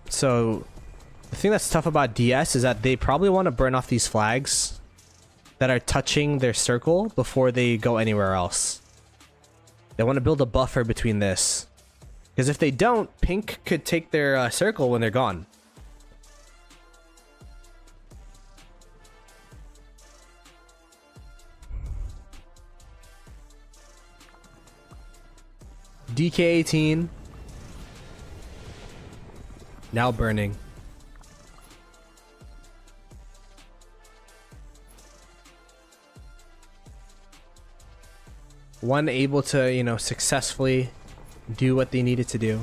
So the thing that's tough about DS is that they probably want to burn off these flags that are touching their circle before they go anywhere else. They want to build a buffer between this. Because if they don't, Pink could take their circle when they're gone. DK18 now burning. One able to, you know, successfully do what they needed to do.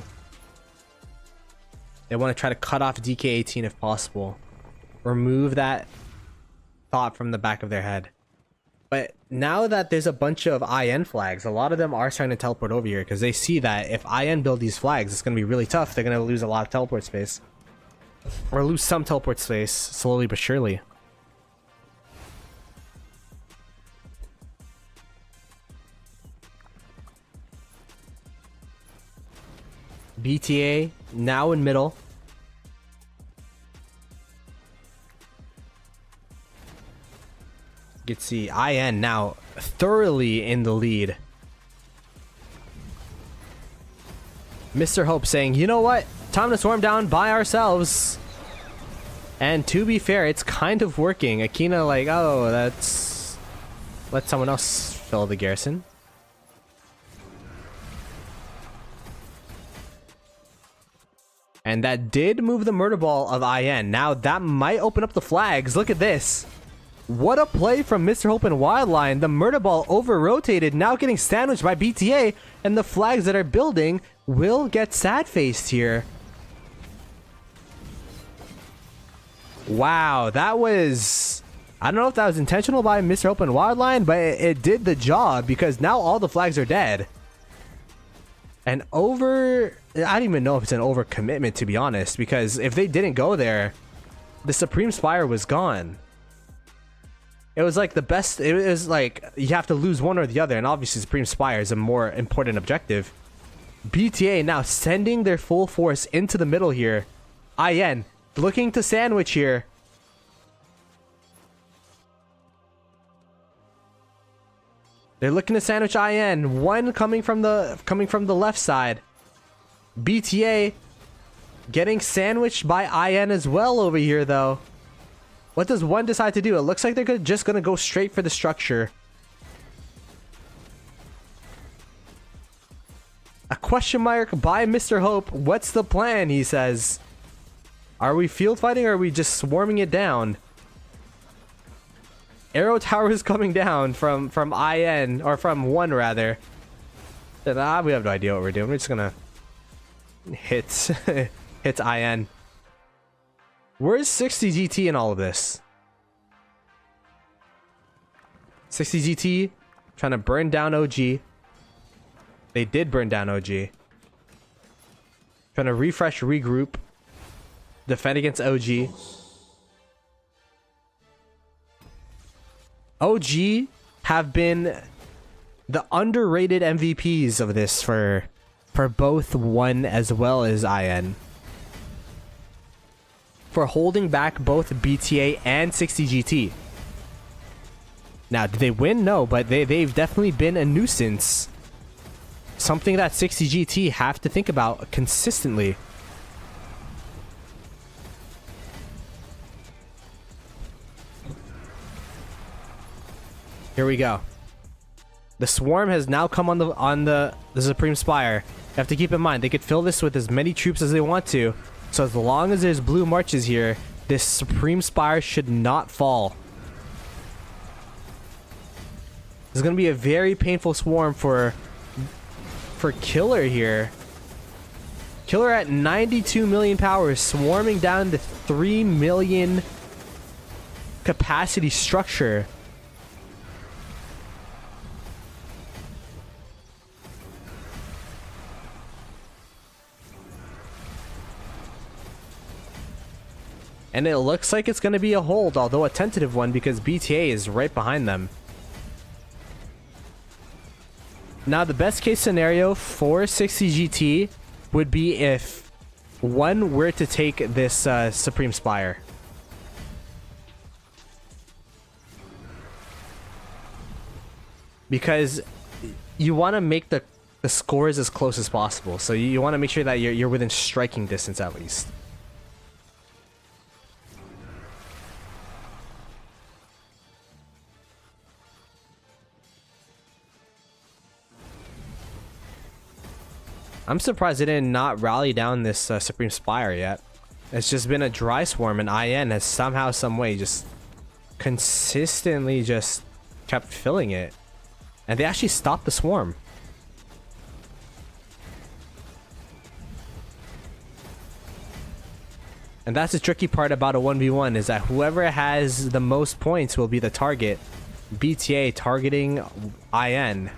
They want to try to cut off DK18 if possible. Remove that thought from the back of their head. But now that there's a bunch of IN flags, a lot of them are starting to teleport over here because they see that if IN build these flags, it's going to be really tough. They're going to lose a lot of teleport space. Or lose some teleport space, slowly but surely. BTA now in middle. You can see IN now thoroughly in the lead. Mr. Hope saying, you know what? Time to swarm down by ourselves. And to be fair, it's kind of working. Akina like, oh, that's... let someone else fill the garrison. And that did move the murder ball of IN. Now that might open up the flags. Look at this. What a play from Mr. Hope and Wildline. The murder ball over-rotated, now getting sandwiched by BTA, and the flags that are building will get sad-faced here. Wow, that was... I don't know if that was intentional by Mr. Hope and Wildline, but it did the job because now all the flags are dead. And over... I don't even know if it's an overcommitment, to be honest, because if they didn't go there, the Supreme Spire was gone. It was like the best. It was like you have to lose one or the other, and obviously Supreme Spire is a more important objective. BTA now sending their full force into the middle here. IN looking to sandwich here. They're looking to sandwich IN. One coming from the left side. BTA getting sandwiched by IN as well over here, though. What does one decide to do? It looks like they're just gonna go straight for the structure. A question mark by Mr. Hope. What's the plan? He says. Are we field fighting or are we just swarming it down? Arrow tower is coming down from IN, or from one rather. We have no idea what we're doing. We're just gonna hit hit IN. Where's 60 GT in all of this? 60 GT trying to burn down OG. They did burn down OG. Trying to refresh, regroup, defend against OG. OG have been the underrated MVPs of this for both 1 as well as IN. For holding back both BTA and 60 GT. Now, did they win? No, but they've definitely been a nuisance. Something that 60 GT have to think about consistently. Here we go. The swarm has now come on the Supreme Spire. You have to keep in mind they could fill this with as many troops as they want to. So as long as there's blue marches here, this Supreme Spire should not fall. This is going to be a very painful swarm for Killer here. Killer at 92 million power, swarming down to 3 million capacity structure. And it looks like it's going to be a hold, although a tentative one because BTA is right behind them. Now, the best case scenario for 60 GT would be if one were to take this Supreme Spire. Because you want to make the scores as close as possible. So you want to make sure that you're within striking distance at least. I'm surprised they did not rally down this Supreme Spire yet. It's just been a dry swarm, and IN has somehow, some way, just consistently just kept filling it. And they actually stopped the swarm. And that's the tricky part about a 1v1, is that whoever has the most points will be the target. BTA targeting IN.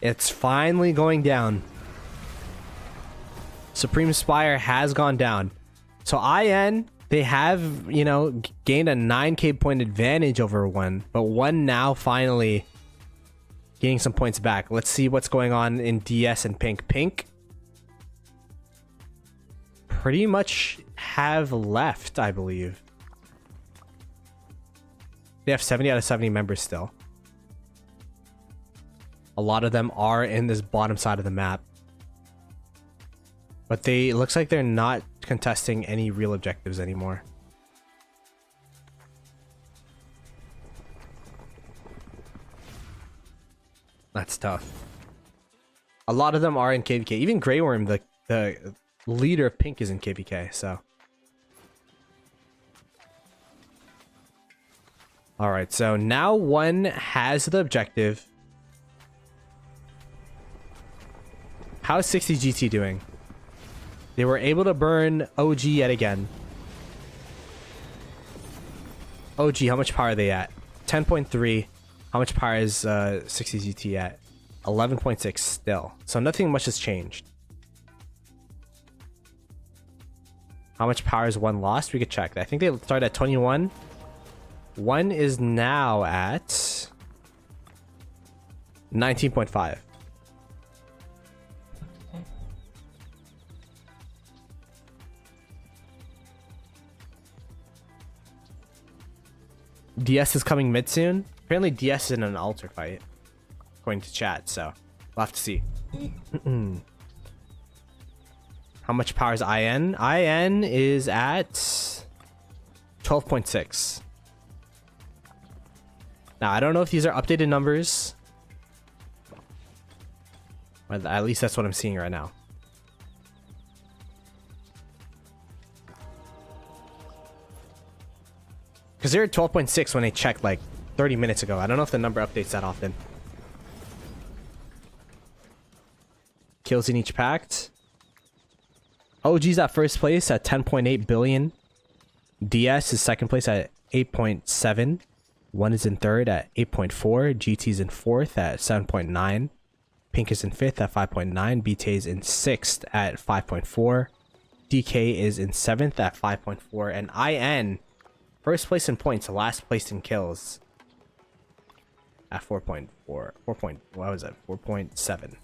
It's finally going down. Supreme Spire has gone down. So IN, they have, you know, gained a 9k point advantage over one. But one now finally gaining some points back. Let's see what's going on in DS and Pink. Pink pretty much have left, I believe. They have 70 out of 70 members still. A lot of them are in this bottom side of the map. But they, it looks like they're not contesting any real objectives anymore. That's tough. A lot of them are in KVK. Even Grey Worm, the leader of Pink, is in KVK, so. Alright, so now one has the objective. How's 60 GT doing? They were able to burn OG yet again. OG, how much power are they at? 10.3. How much power is 60GT at? 11.6 still. So nothing much has changed. How much power is one lost? We could check. I think they started at 21. One is now at 19.5. DS is coming mid soon. Apparently DS is in an altar fight, according to chat, so we'll have to see. How much power is IN? IN is at 12.6. Now, I don't know if these are updated numbers. But at least that's what I'm seeing right now. Because they're at 12.6 when I checked like 30 minutes ago. I don't know if the number updates that often. Kills in each pact. OG's at first place at 10.8 billion. DS is second place at 8.7. One is in third at 8.4. GT's in fourth at 7.9. Pink is in fifth at 5.9. BTA is in sixth at 5.4. DK is in seventh at 5.4. And IN, first place in points, last place in kills at 4.4. What was that? 4.7.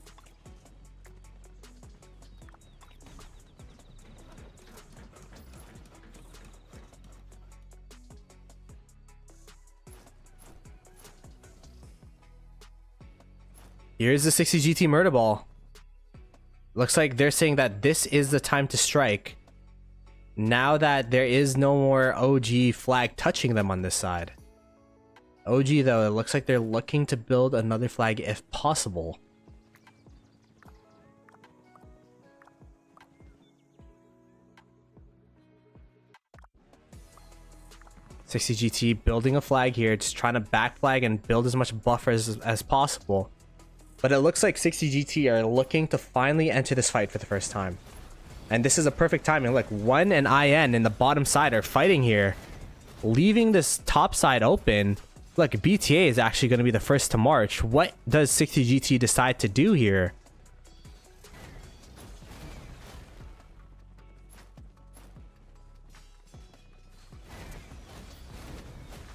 Here's the 60GT murder ball. Looks like they're saying that this is the time to strike. Now that there is no more OG flag touching them on this side. OG though, it looks like they're looking to build another flag if possible. $60GT building a flag here, just trying to back flag and build as much buffer as possible. But it looks like 60GT are looking to finally enter this fight for the first time. And this is a perfect timing. Look, One and IN in the bottom side are fighting here, leaving this top side open. Look, BTA is actually going to be the first to march. What does 60GT decide to do here?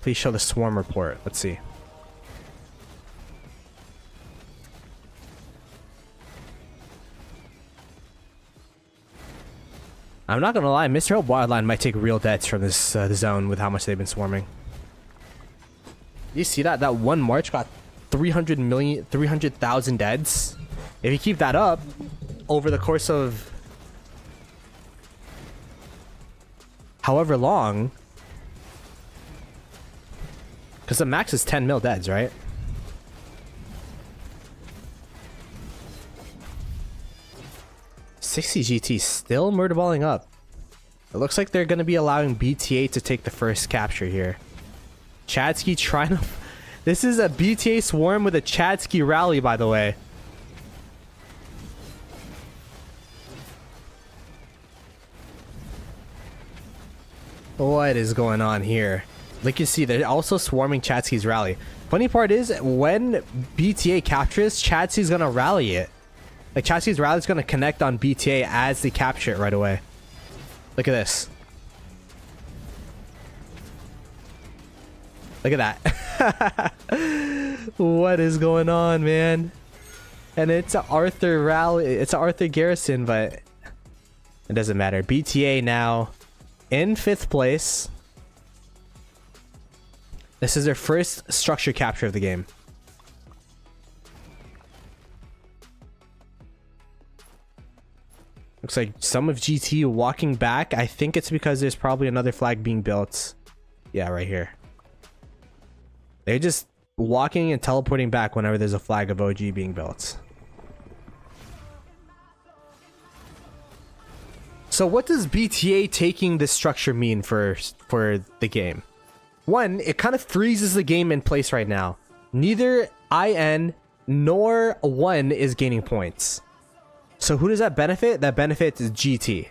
Please show the swarm report. Let's see. I'm not gonna lie, Mr. Hope Wildline might take real deaths from this zone with how much they've been swarming. You see that? That one march got 300,000 deads. If you keep that up over the course of however long, because the max is 10 mil deads, right? $60GT still murderballing up. It looks like they're going to be allowing BTA to take the first capture here. Chadsky trying to... This is a BTA swarm with a Chadsky rally, by the way. What is going on here? Like you see, they're also swarming Chadsky's rally. Funny part is, when BTA captures, Chadsky's going to rally it. Like, Chadsky's rally is going to connect on BTA as they capture it right away. Look at this. Look at that. What is going on, man? And it's an Arthur rally. It's an Arthur Garrison, but it doesn't matter. BTA now in 5th place. This is their first structure capture of the game. Looks like some of GT walking back. I think it's because there's probably another flag being built. Yeah, right here. They're just walking and teleporting back whenever there's a flag of OG being built. So what does BTA taking this structure mean for the game? One, it kind of freezes the game in place right now. Neither IN nor One is gaining points. So who does that benefit? That benefits GT.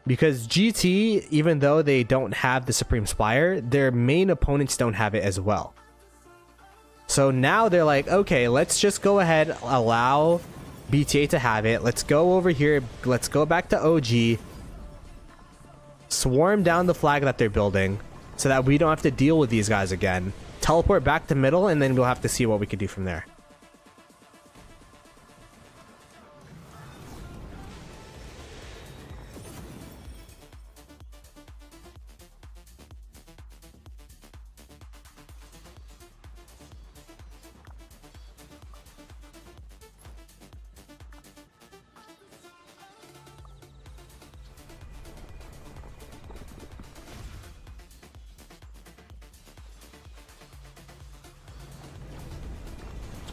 Because GT, even though they don't have the Supreme Spire, their main opponents don't have it as well. So now they're like, okay, let's just go ahead, allow BTA to have it. Let's go over here. Let's go back to OG. Swarm down the flag that they're building so that we don't have to deal with these guys again. Teleport back to middle, and then we'll have to see what we could do from there.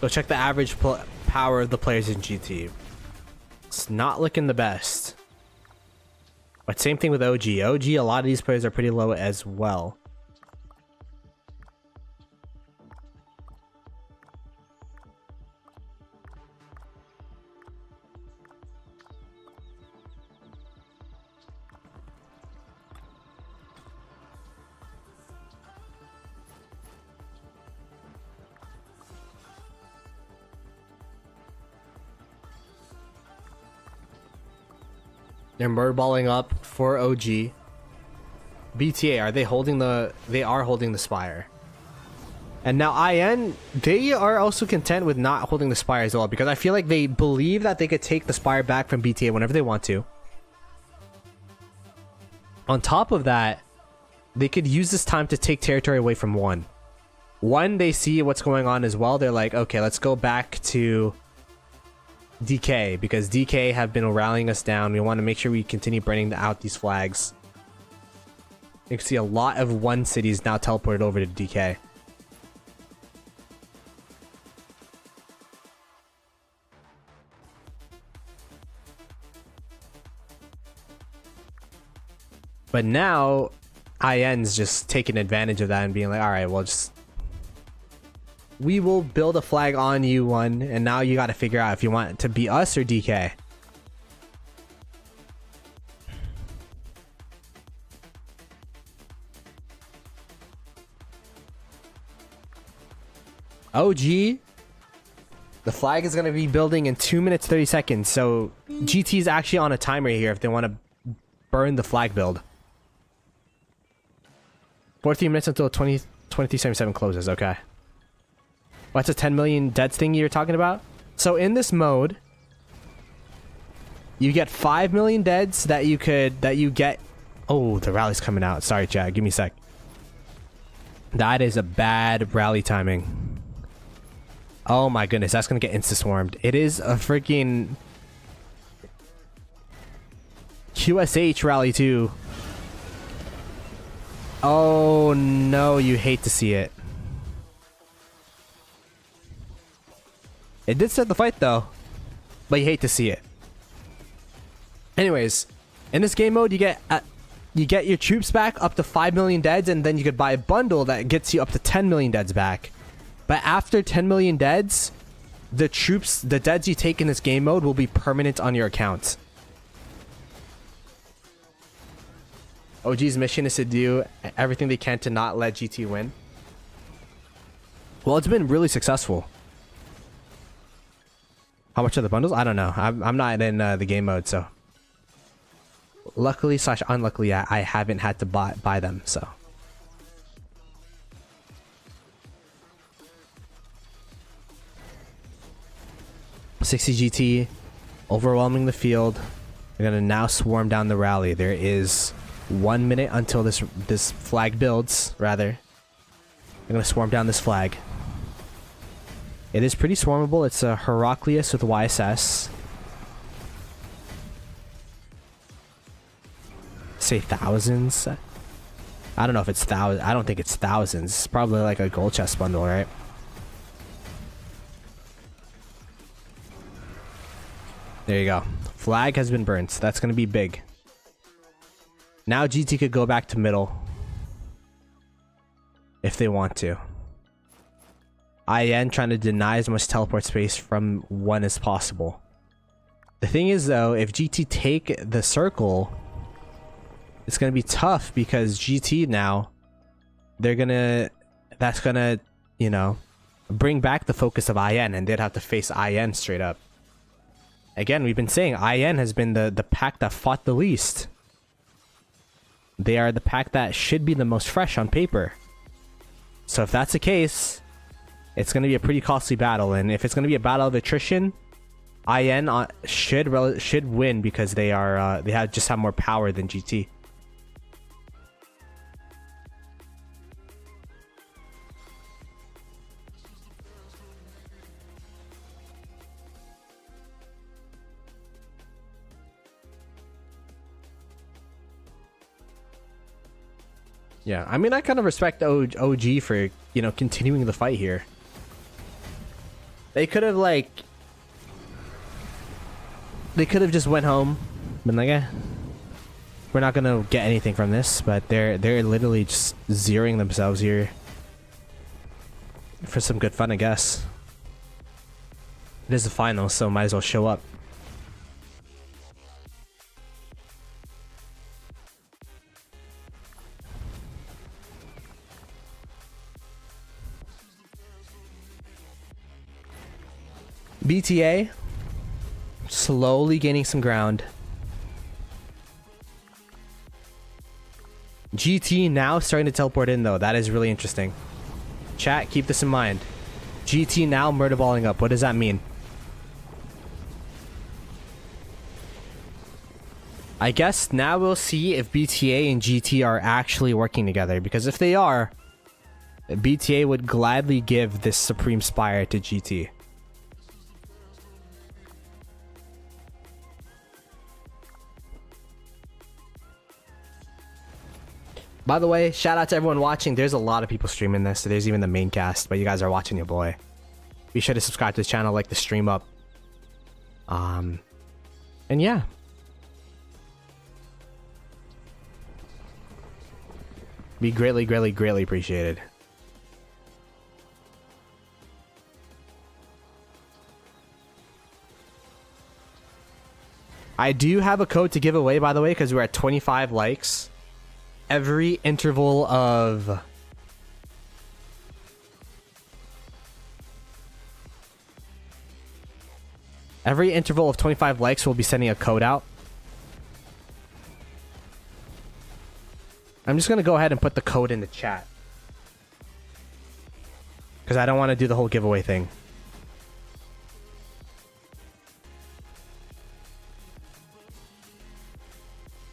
Go check the average power of the players in GT. It's not looking the best. But same thing with OG. OG, a lot of these players are pretty low as well. They're murderballing up for OG. BTA, are they holding the... They are holding the Spire. And now IN, they are also content with not holding the Spire as well, because I feel like they believe that they could take the Spire back from BTA whenever they want to. On top of that, they could use this time to take territory away from one. One, they see what's going on as well. They're like, okay, let's go back to DK, because DK have been rallying us down. We want to make sure we continue burning out these flags. You can see a lot of one cities now teleported over to DK. But now IN's just taking advantage of that and being like, all right, well, just we will build a flag on you one, and now you got to figure out if you want it to be us or DK. OG, the flag is going to be building in 2 minutes 30 seconds, so GT is actually on a timer here if they want to burn the flag build. 14 minutes until 2377 closes. Okay. What's a 10 million deads thing you're talking about? So in this mode, you get 5 million deads that you get. Oh, the rally's coming out. Sorry, chat. Give me a sec. That is a bad rally timing. Oh my goodness, that's gonna get insta-swarmed. It is a freaking QSH rally too. Oh no, you hate to see it. It did start the fight though, but you hate to see it. Anyways, in this game mode, you get your troops back up to 5 million deads, and then you could buy a bundle that gets you up to 10 million deads back. But after 10 million deads, the deads you take in this game mode will be permanent on your account. OG's mission is to do everything they can to not let GT win. Well, it's been really successful. How much are the bundles? I don't know. I'm not in the game mode, so luckily / unluckily, I haven't had to buy them. So 60 GT overwhelming the field. They're gonna now swarm down the rally. There is 1 minute until this flag builds. Rather, they're gonna swarm down this flag. It is pretty swarmable. It's a Heraclius with YSS. Say thousands. I don't know if it's thousands. I don't think it's thousands. It's probably like a gold chest bundle, right? There you go. Flag has been burnt. So that's going to be big. Now GT could go back to middle if they want to. IN trying to deny as much teleport space from one as possible. The thing is though, if GT take the circle, it's gonna be tough because GT now, that's gonna, you know, bring back the focus of IN, and they'd have to face IN straight up. Again, we've been saying IN has been the pack that fought the least. They are the pack that should be the most fresh on paper. So if that's the case, it's going to be a pretty costly battle. And if it's going to be a battle of attrition, IN should win because they just have more power than GT. Yeah, I mean, I kind of respect OG for, you know, continuing the fight here. They could have, like... They could have just went home. Been like, eh, we're not going to get anything from this. But they're literally just zeroing themselves here. For some good fun, I guess. It is the final, so might as well show up. BTA slowly gaining some ground. GT now starting to teleport in though. That is really interesting. Chat, keep this in mind. GT now murder balling up. What does that mean? I guess now we'll see if BTA and GT are actually working together, because if they are, BTA would gladly give this Supreme Spire to GT. By the way, shout out to everyone watching. There's a lot of people streaming this. So there's even the main cast, but you guys are watching your boy. Be sure to subscribe to the channel, like the stream up. And yeah. Be greatly, greatly, greatly appreciated. I do have a code to give away, by the way, because we're at 25 likes. Every interval of... Every interval of 25 likes, we'll be sending a code out. I'm just going to go ahead and put the code in the chat, because I don't want to do the whole giveaway thing.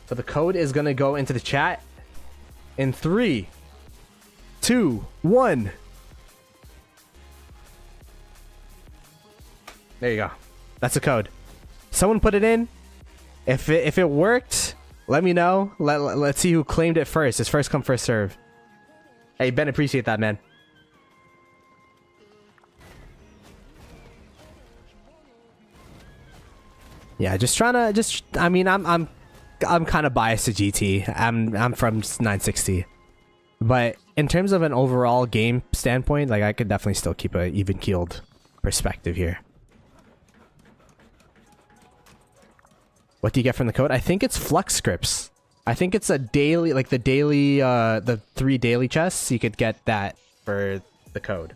So the code is going to go into the chat in 3, 2, 1. There you go. That's the code. Someone put it in. If it worked, let me know. Let's see who claimed it first. It's first come, first serve. Hey, Ben, appreciate that, man. Yeah, just trying to I mean, I'm kind of biased to GT. I'm from 960. But in terms of an overall game standpoint, like, I could definitely still keep a even-keeled perspective here. What do you get from the code? I think it's Flux Scripts. I think it's a daily, like the 3 daily chests. You could get that for the code.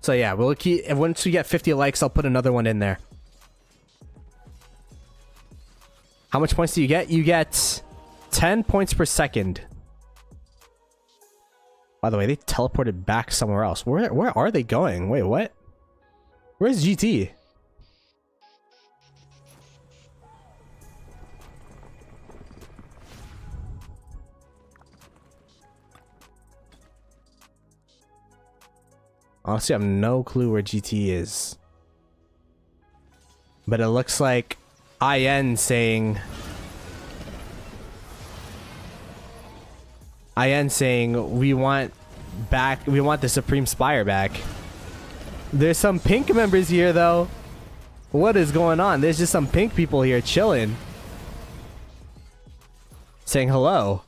So yeah, we'll keep. Once we get 50 likes, I'll put another one in there. How much points do you get? You get 10 points per second. By the way, they teleported back somewhere else. Where are they going? Wait, what? Where's GT? Honestly, I have no clue where GT is. But it looks like IN saying... we want the Supreme Spire back. There's some pink members here though. What is going on? There's just some pink people here chilling, saying hello.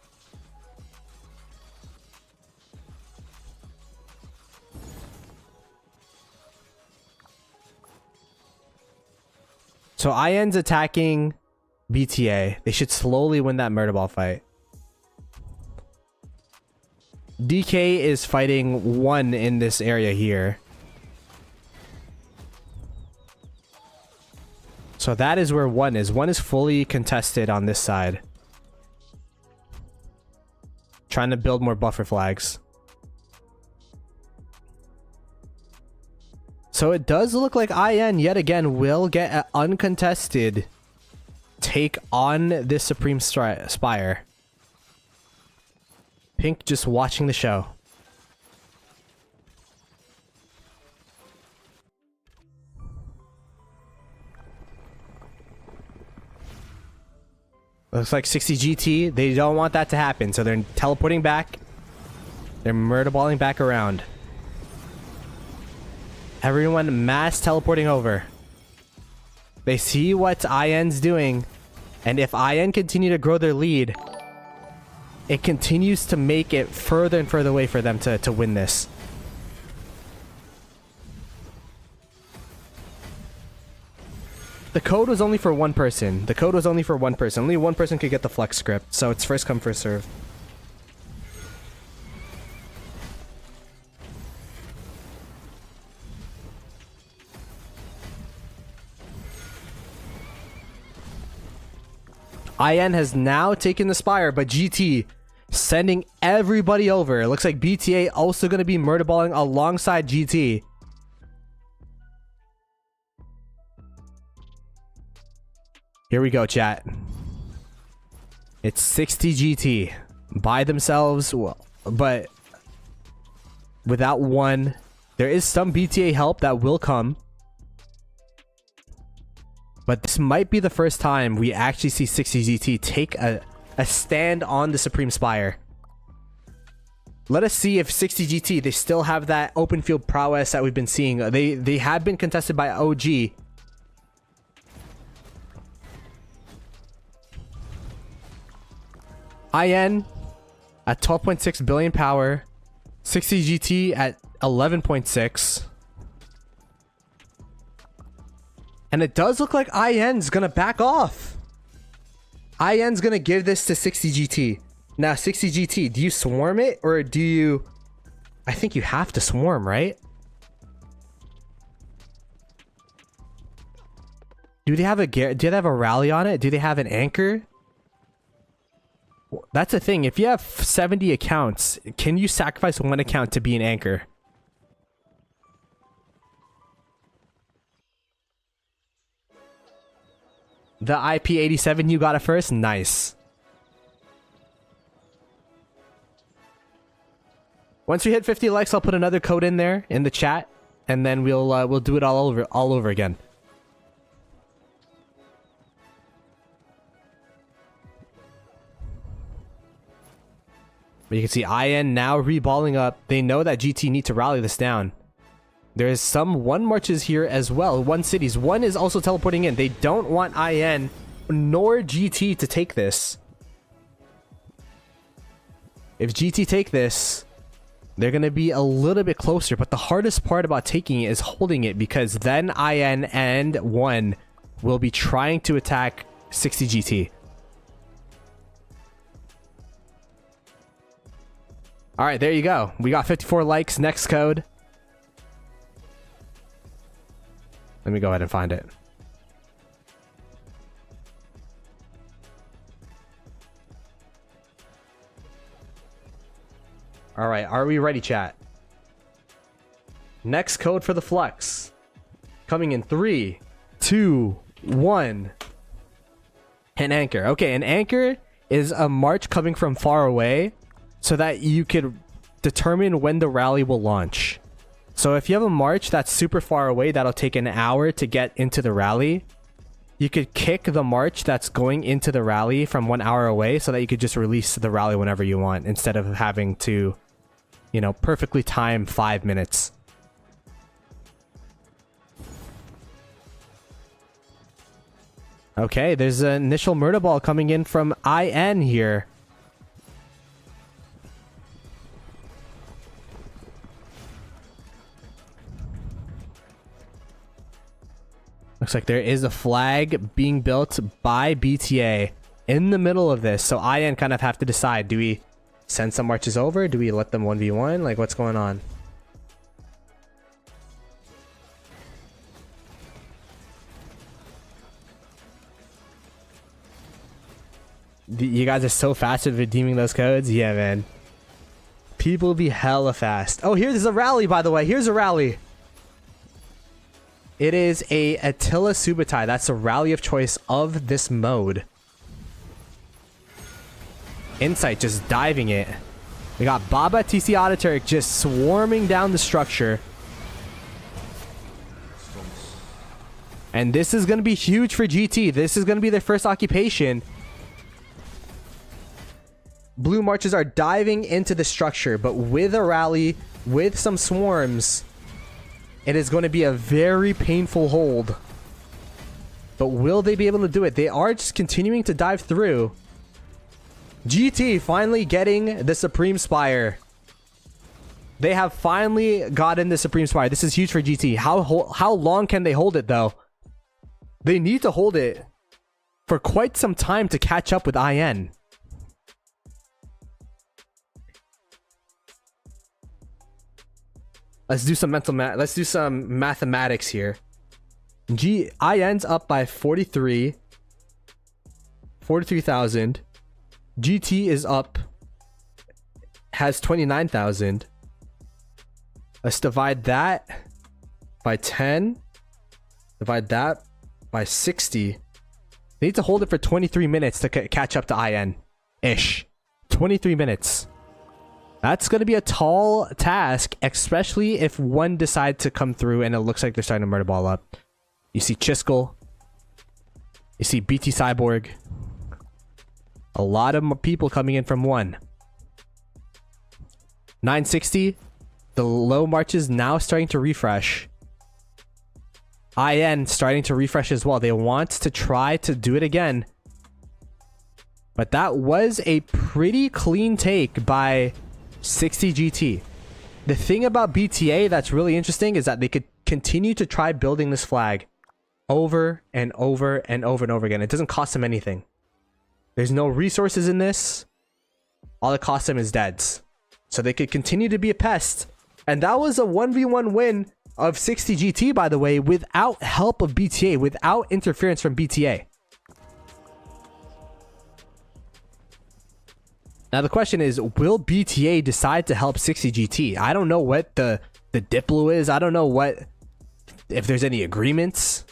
So IN's attacking BTA. They should slowly win that murder ball fight. DK is fighting 1 in this area here. So that is where 1 is. 1 is fully contested on this side. Trying to build more buffer flags. So it does look like IN yet again will get an uncontested take on this Supreme Spire. Pink just watching the show. Looks like 60 GT. They don't want that to happen, so they're teleporting back. They're murder balling back around. Everyone mass teleporting over. They see what IN's doing, and if IN continue to grow their lead, it continues to make it further and further away for them to win this. The code was only for 1 person. The code was only for 1 person. Only 1 person could get the flex script, so it's first come, first serve. IN has now taken the Spire, but GT sending everybody over. It looks like BTA also going to be murder balling alongside GT. Here we go, chat. It's 60 GT by themselves, but without 1. There is some BTA help that will come. But this might be the first time we actually see 60 GT take a stand on the Supreme Spire. Let us see if 60 GT, they still have that open field prowess that we've been seeing. They have been contested by OG. IN at 12.6 billion power. 60 GT at 11.6. And it does look like IN's gonna back off. IN's gonna give this to 60 GT. Now, 60 GT, do you swarm it or do you... I think you have to swarm, right? Do they have a rally on it? Do they have an anchor? That's the thing. If you have 70 accounts, can you sacrifice 1 account to be an anchor? The IP87, you got it first? Nice. Once we hit 50 likes, I'll put another code in there in the chat, and then we'll do it all over again. But you can see IN now reballing up. They know that GT need to rally this down. There is some 1 marches here as well. 1 cities. 1 is also teleporting in. They don't want IN nor GT to take this. If GT take this, they're going to be a little bit closer. But the hardest part about taking it is holding it, because then IN and 1 will be trying to attack 60 GT. All right, there you go. We got 54 likes. Next code. Let me go ahead and find it. All right, are we ready, chat? Next code for the Flux. Coming in 3, 2, 1. An anchor. Okay, an anchor is a march coming from far away so that you could determine when the rally will launch. So if you have a march that's super far away, that'll take an hour to get into the rally. You could kick the march that's going into the rally from 1 hour away so that you could just release the rally whenever you want, instead of having to, you know, perfectly time 5 minutes. Okay, there's an initial murder ball coming in from IN here. Looks like there is a flag being built by BTA in the middle of this. So IN kind of have to decide. Do we send some marches over? Do we let them 1v1? Like, what's going on? You guys are so fast at redeeming those codes. Yeah, man. People be hella fast. Oh, here's a rally, by the way. Here's a rally. It is a Attila Subutai. That's the rally of choice of this mode. Insight just diving it. We got Baba TC Autoturk just swarming down the structure. And this is going to be huge for GT. This is going to be their first occupation. Blue marches are diving into the structure, but with a rally, with some swarms, it is going to be a very painful hold. But will they be able to do it? They are just continuing to dive through. GT finally getting the Supreme Spire. They have finally gotten the Supreme Spire. This is huge for GT. How long can they hold it, though? They need to hold it for quite some time to catch up with IN. Let's do some let's do some mathematics here. IN's up by 43,000. GT is up, has 29,000. Let's divide that by 10. Divide that by 60. They need to hold it for 23 minutes to catch up to IN-ish. 23 minutes. That's going to be a tall task, especially if one decides to come through and it looks like they're starting to murder ball up. You see Chiskel. You see BT Cyborg. A lot of people coming in from one. 960. The low marches now starting to refresh. IN starting to refresh as well. They want to try to do it again. But that was a pretty clean take by 60 GT. The thing about BTA that's really interesting is that they could continue to try building this flag over and over and over and over again. It doesn't cost them anything. There's no resources in this. All it costs them is deads. So they could continue to be a pest. And that was a 1v1 win of 60 GT, by the way, without help of BTA, without interference from BTA. Now the question is, will BTA decide to help 60 GT? I don't know what the Diplo is. I don't know if there's any agreements.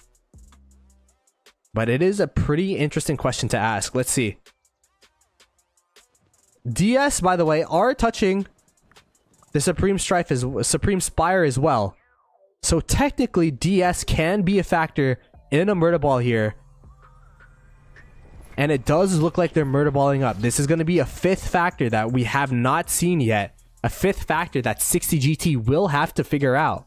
But it is a pretty interesting question to ask. Let's see. DS, by the way, are touching the Supreme Spire as well. So technically, DS can be a factor in a murder ball here. And it does look like they're murder balling up. This is going to be a fifth factor that we have not seen yet. A fifth factor that 60 GT will have to figure out.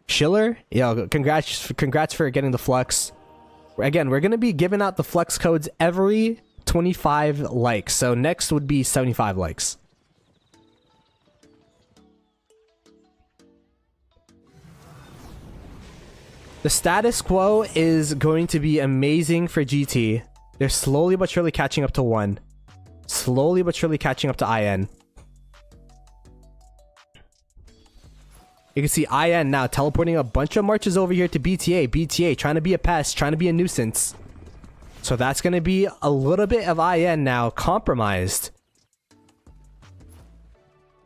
Schiller, yo, congrats for getting the flux. Again, we're going to be giving out the flux codes every 25 likes. So next would be 75 likes. The status quo is going to be amazing for GT. They're slowly but surely catching up to 1. Slowly but surely catching up to IN. You can see IN now teleporting a bunch of marches over here to BTA. BTA trying to be a pest, trying to be a nuisance. So that's going to be a little bit of IN now compromised.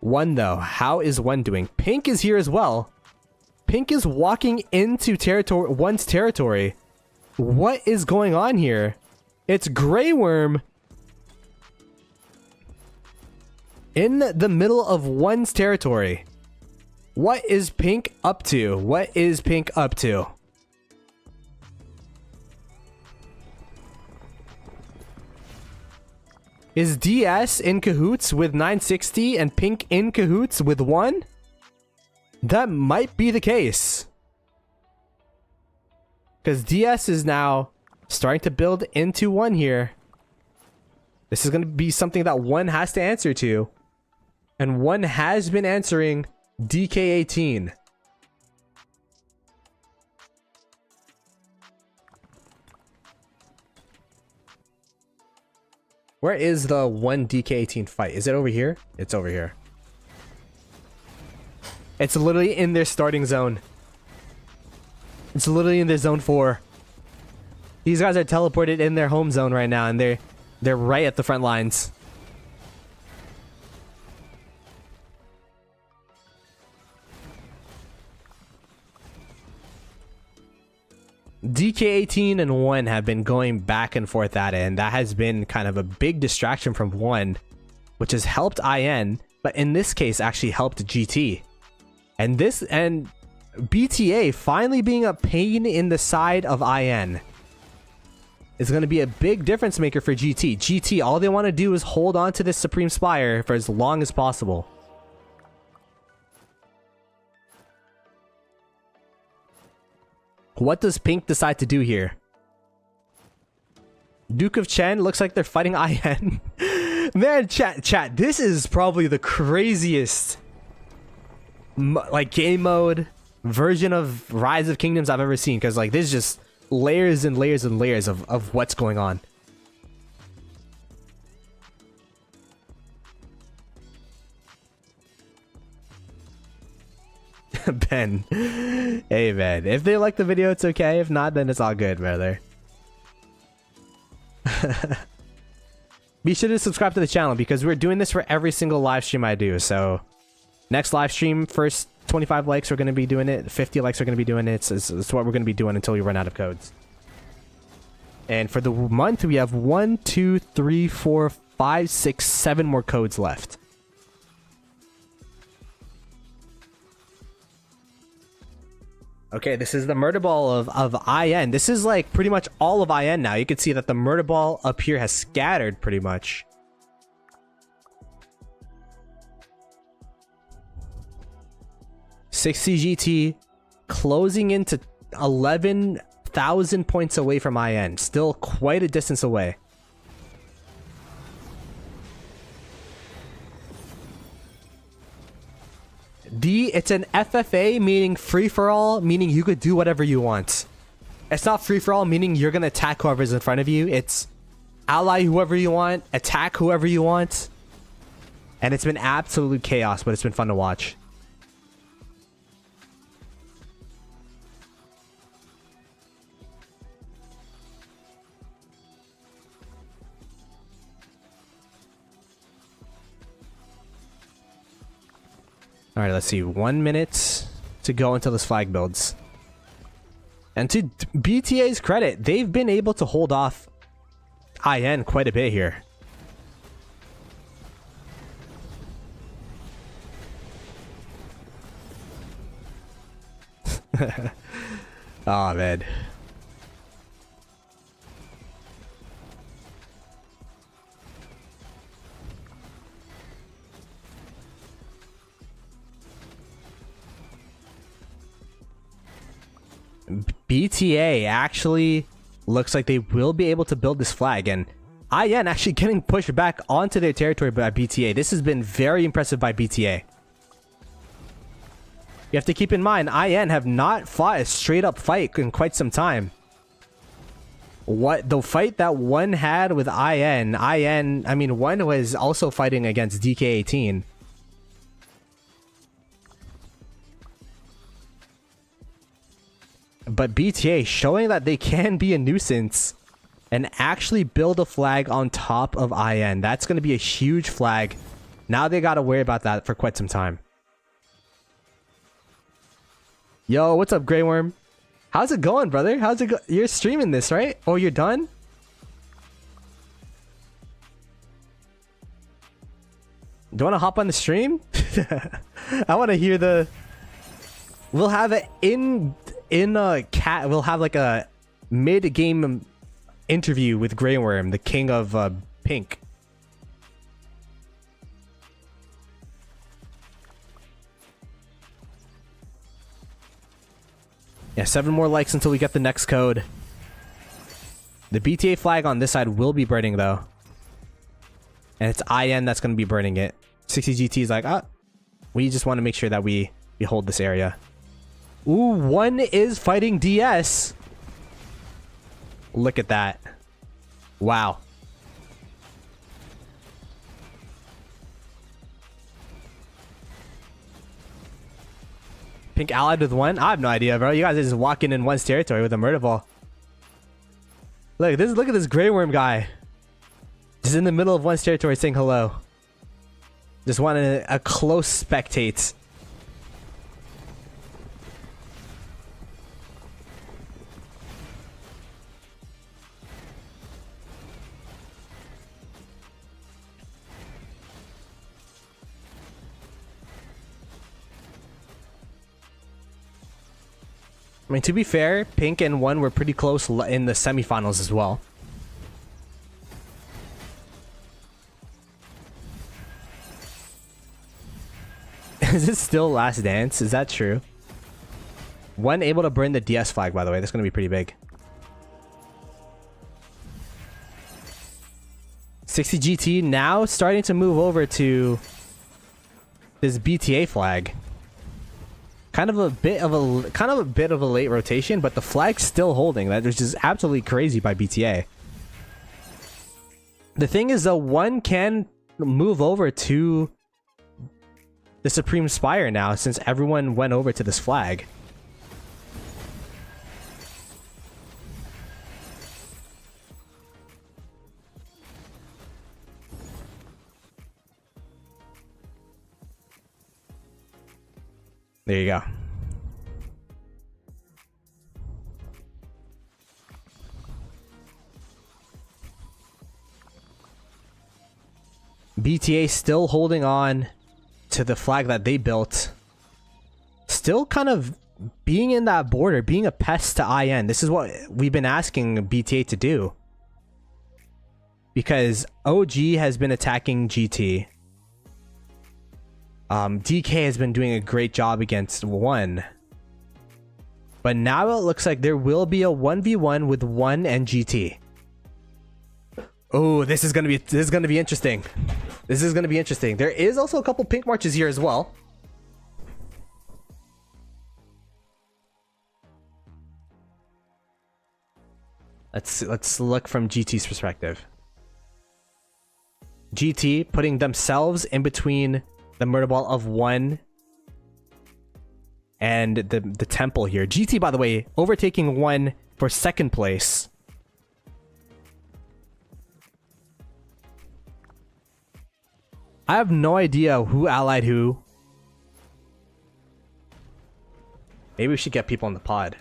1 though. How is 1 doing? Pink is here as well. Pink is walking into one's territory. What is going on here? It's Grey Worm in the middle of one's territory. What is Pink up to? What is Pink up to? Is DS in cahoots with 960 and Pink in cahoots with 1? That might be the case. Because DS is now starting to build into 1 here. This is going to be something that 1 has to answer to. And one has been answering DK18. Where is the one DK18 fight? Is it over here? It's over here. It's literally in their starting zone. It's literally in their zone 4. These guys are teleported in their home zone right now, and they're right at the front lines. DK18 and 1 have been going back and forth at it, and that has been kind of a big distraction from 1, which has helped IN, but in this case actually helped GT. And BTA finally being a pain in the side of IN is going to be a big difference maker for GT. GT, all they want to do is hold on to this Supreme Spire for as long as possible. What does Pink decide to do here? Duke of Chen looks like they're fighting IN. Man, chat, this is probably the craziest like game mode version of Rise of Kingdoms I've ever seen, because like there's just layers and layers and layers of what's going on. Ben, hey man, if they like the video it's okay, if not then it's all good, brother. Be sure to subscribe to the channel because we're doing this for every single live stream I do. So next live stream, first 25 likes we're going to be doing it, 50 likes we're going to be doing it. It's what we're going to be doing until we run out of codes. And for the month we have 1 2 3 4 5 6 7 more codes left. Okay, this is the murder ball of IN. This is like pretty much all of IN now. You can see that the murder ball up here has scattered pretty much. CGT closing into 11,000 points away from IN. Still quite a distance away. It's an FFA, meaning free-for-all, meaning you could do whatever you want. It's not free-for-all, meaning you're going to attack whoever's in front of you. It's ally whoever you want, attack whoever you want. And it's been absolute chaos, but it's been fun to watch. Alright, let's see. 1 minute to go until this flag builds. And to BTA's credit, they've been able to hold off IN quite a bit here. Oh, man. BTA actually looks like they will be able to build this flag, and IN actually getting pushed back onto their territory by BTA. This has been very impressive by BTA. You have to keep in mind, IN have not fought a straight up fight in quite some time. What the fight that one had with I mean, one was also fighting against DK18. But BTA showing that they can be a nuisance and actually build a flag on top of IN. That's going to be a huge flag. Now they got to worry about that for quite some time. Yo, what's up, Grey Worm? How's it going, brother? How's it go? You're streaming this, right? Oh, you're done? Do you want to hop on the stream? I want to hear the... We'll have it we'll have like a mid-game interview with Grey Worm, the king of pink. Yeah, 7 more likes until we get the next code. The BTA flag on this side will be burning though. And it's IN that's going to be burning it. 60 GT is like, ah, we just want to make sure that we hold this area. Ooh, one is fighting DS. Look at that. Wow. Pink allied with one? I have no idea, bro. You guys are just walking in one's territory with a murder ball. Look at this Grey Worm guy. Just in the middle of one's territory saying hello. Just wanted a close spectate. I mean, to be fair, Pink and one were pretty close in the semifinals as well. Is it still Last Dance? Is that true? One able to burn the DS flag, by the way. That's going to be pretty big. 60 GT now starting to move over to this BTA flag. Kind of a bit of a late rotation, but the flag's still holding. That was just absolutely crazy by BTA. The thing is, though, one can move over to the Supreme Spire now, since everyone went over to this flag. There you go. BTA still holding on to the flag that they built. Still kind of being in that border, being a pest to IN. This is what we've been asking BTA to do. Because OG has been attacking GT. DK has been doing a great job against one. But now it looks like there will be a 1v1 with one and GT. Oh, this is gonna be interesting. This is gonna be interesting. There is also a couple pink marches here as well. Let's look from GT's perspective. GT putting themselves in between the murder ball of one and the temple here. GT, by the way, overtaking one for second place. I have no idea who allied who. Maybe we should get people on the pod.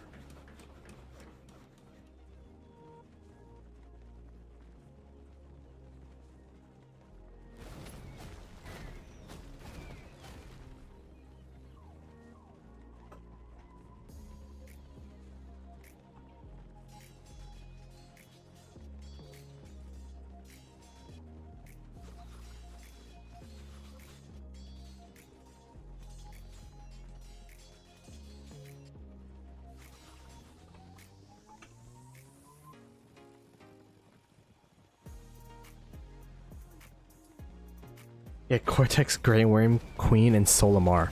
Yeah, Cortex, Grey Worm, Queen, and Solimar.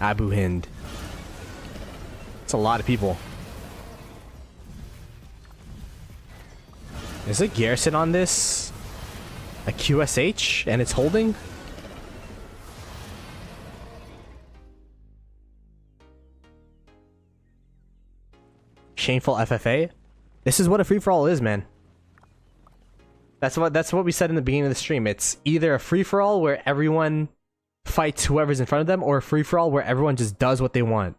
Abu Hind. It's a lot of people. Is it Garrison on this? A QSH? And it's holding? Shameful FFA? This is what a free-for-all is, man. That's what we said in the beginning of the stream. It's either a free-for-all where everyone fights whoever's in front of them, or a free-for-all where everyone just does what they want.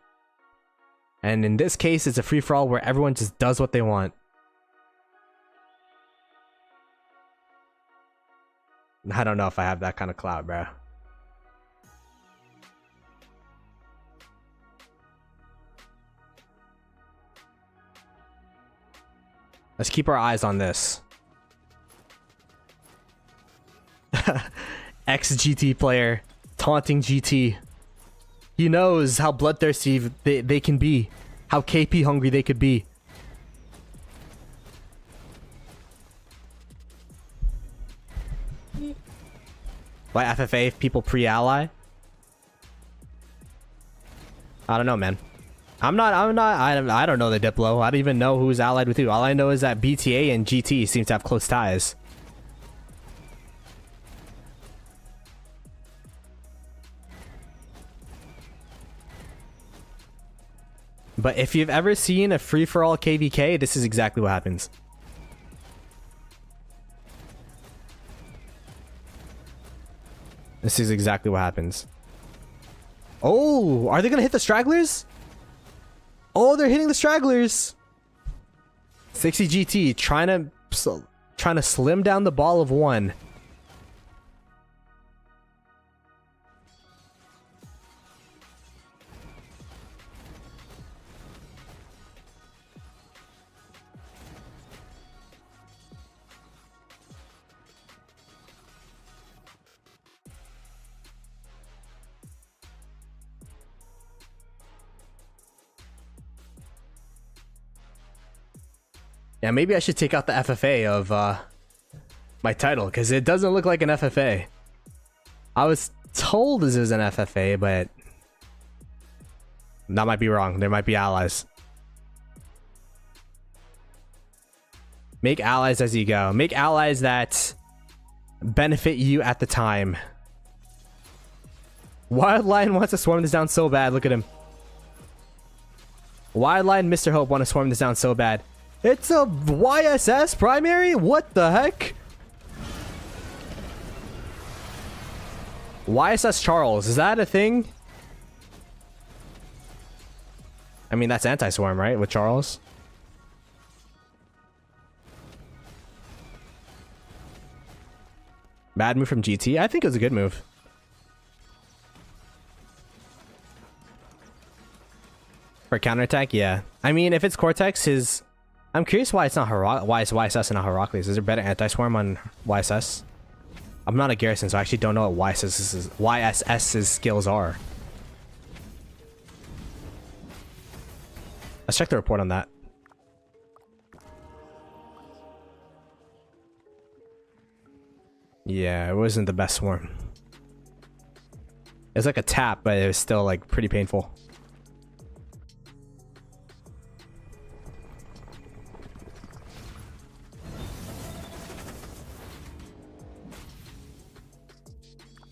And in this case, it's a free-for-all where everyone just does what they want. I don't know if I have that kind of clout, bro. Let's keep our eyes on this. Ex-GT player taunting GT. He knows how bloodthirsty they can be, how KP hungry they could be. Why FFA if people pre-ally? I don't know, man. I don't know the Diplo. I don't even know who's allied with who. All I know is that BTA and GT seem to have close ties. But if you've ever seen a free-for-all KVK, this is exactly what happens. This is exactly what happens. Oh, are they gonna hit the stragglers? Oh, they're hitting the stragglers. 60 GT trying to slim down the ball of one. Yeah, maybe I should take out the FFA of my title, because it doesn't look like an FFA. I was told this is an FFA, but that might be wrong. There might be allies. Make allies as you go. Make allies that benefit you at the time. Wild Lion wants to swarm this down so bad. Look at him. Wild Lion, Mr. Hope want to swarm this down so bad. It's a YSS primary? What the heck? YSS Charles, is that a thing? I mean, that's anti-swarm, right? With Charles? Bad move from GT? I think it was a good move. For counterattack, yeah. I mean, if it's Cortex, his... I'm curious why it's not why it's YSS and not Heracles. Is there better anti-swarm on YSS? I'm not a Garrison, so I actually don't know what YSS's skills are. Let's check the report on that. Yeah, it wasn't the best swarm. It was like a tap, but it was still like pretty painful.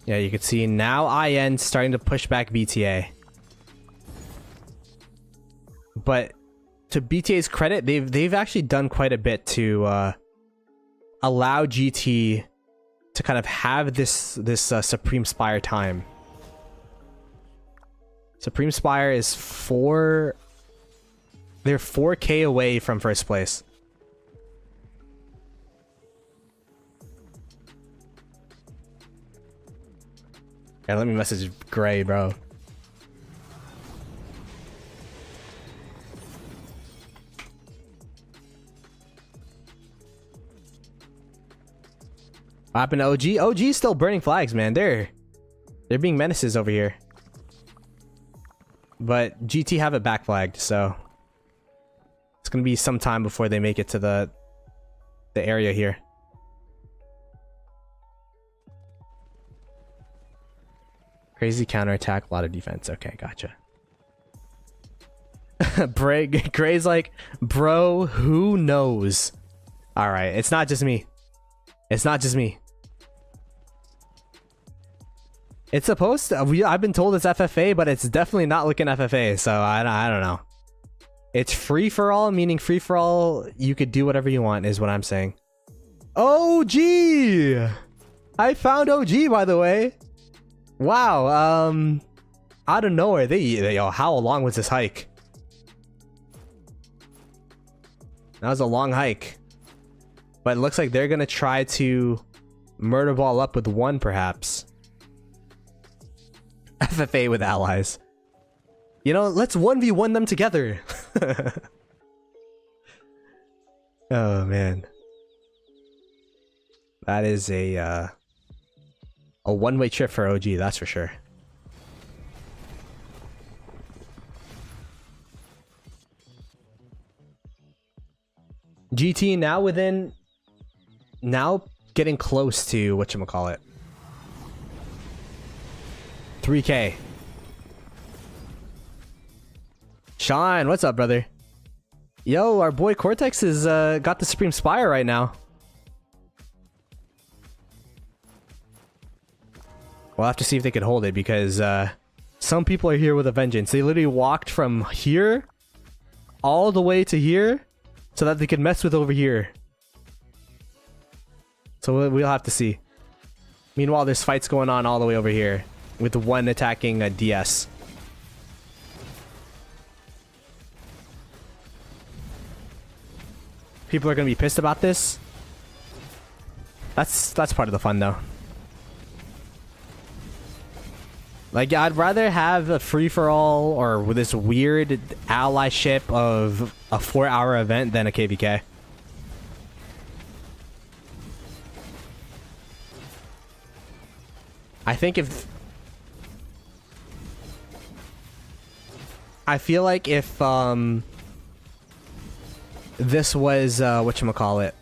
Yeah, you can see now IN starting to push back BTA. But to BTA's credit, they've actually done quite a bit to allow GT to kind of have this Supreme Spire time. Supreme Spire is they're 4K away from first place. Yeah, let me message Gray, bro. What happened to OG? OG's still burning flags, man. They're being menaces over here. But GT have it back flagged, so it's gonna be some time before they make it to the area here. Crazy counterattack, a lot of defense. Okay, gotcha. Gray's like, bro, who knows? Alright, it's not just me. It's not just me. It's supposed to... I've been told it's FFA, but it's definitely not looking FFA, so I don't know. It's free-for-all, meaning free-for-all, you could do whatever you want, is what I'm saying. OG! I found OG, by the way. Wow, out of nowhere, yo, how long was this hike? That was a long hike. But it looks like they're gonna try to murder ball up with one, perhaps. FFA with allies. You know, let's 1v1 them together. Oh, man. That is a one-way trip for OG, that's for sure. GT now getting close to whatchamacallit. 3K. Sean, what's up, brother? Yo, our boy Cortex is got the Supreme Spire right now. We'll have to see if they can hold it because some people are here with a vengeance. They literally walked from here all the way to here so that they could mess with over here. So we'll have to see. Meanwhile, there's fights going on all the way over here with the one attacking a DS. People are gonna be pissed about this. That's part of the fun, though. Like, I'd rather have a free-for-all or with this weird allyship of a 4-hour event than a KVK. I think if... I feel like if, this was, whatchamacallit.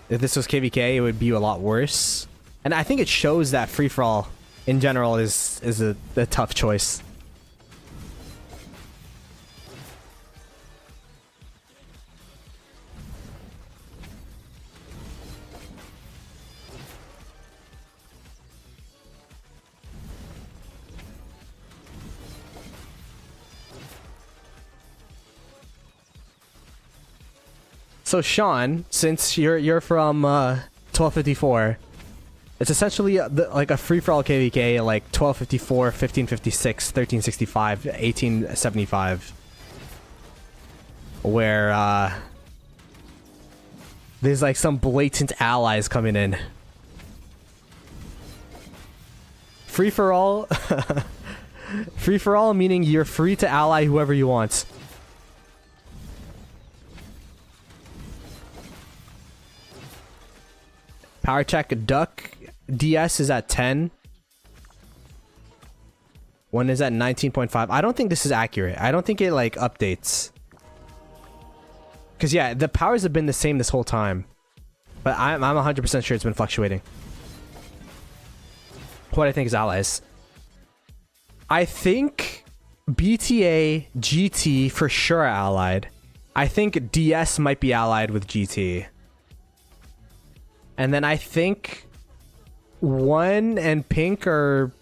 If this was KVK, it would be a lot worse. And I think it shows that free-for-all in general is a tough choice. So Sean, since you're from 1254, it's essentially like a free-for-all KVK, like 1254, 1556, 1365, 1875, where there's like some blatant allies coming in. Free-for-all, free-for-all meaning you're free to ally whoever you want. Power check duck DS is at 10. One is at 19.5. I don't think this is accurate. I don't think it like updates. Cause yeah, the powers have been the same this whole time. But I'm 100% sure it's been fluctuating. What I think is allies. I think BTA, GT for sure are allied. I think DS might be allied with GT. And then I think 1 and Pink are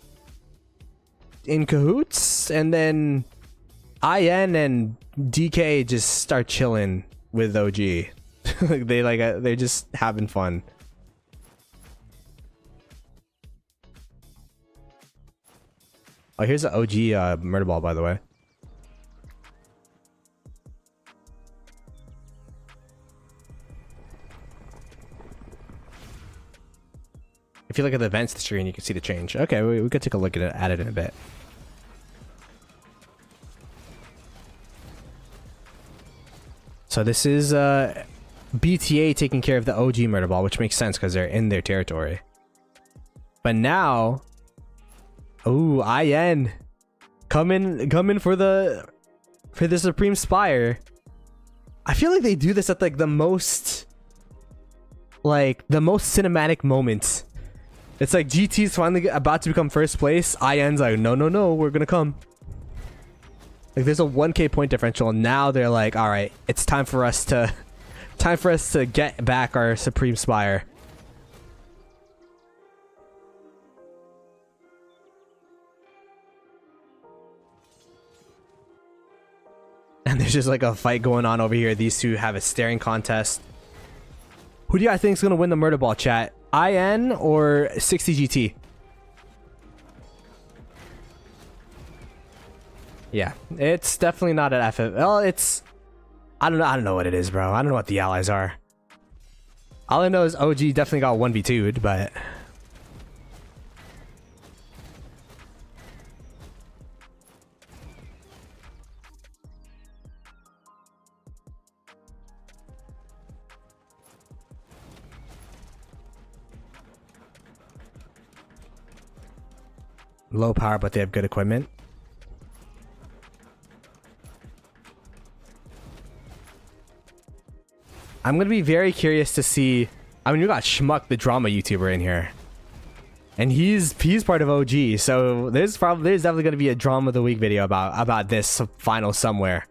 in cahoots, and then IN and DK just start chilling with OG. They're just having fun. Oh, here's the OG murder ball, by the way. If you look at the events screen, you can see the change. Okay, we could take a look at it in a bit. So this is BTA taking care of the OG murder ball, which makes sense because they're in their territory. But now, ooh, IN coming for the Supreme Spire. I feel like they do this at like the most cinematic moments. It's like GT's finally about to become first place. IN's like, no, we're gonna come. Like there's a 1k point differential, and now they're like, all right, it's time for us to get back our Supreme Spire. And there's just like a fight going on over here. These two have a staring contest. Who do you guys think is gonna win the murder ball, chat? IN or 60 GT? Yeah, it's definitely not an FF. Well, it's I don't know what it is, bro. I don't know what the allies are. All I know is OG definitely got 1v2'd, but low power, but they have good equipment. I'm gonna be very curious to see. I mean, you got Schmuck, the drama YouTuber, in here. And he's part of OG, so there's definitely gonna be a drama of the week video about this final somewhere.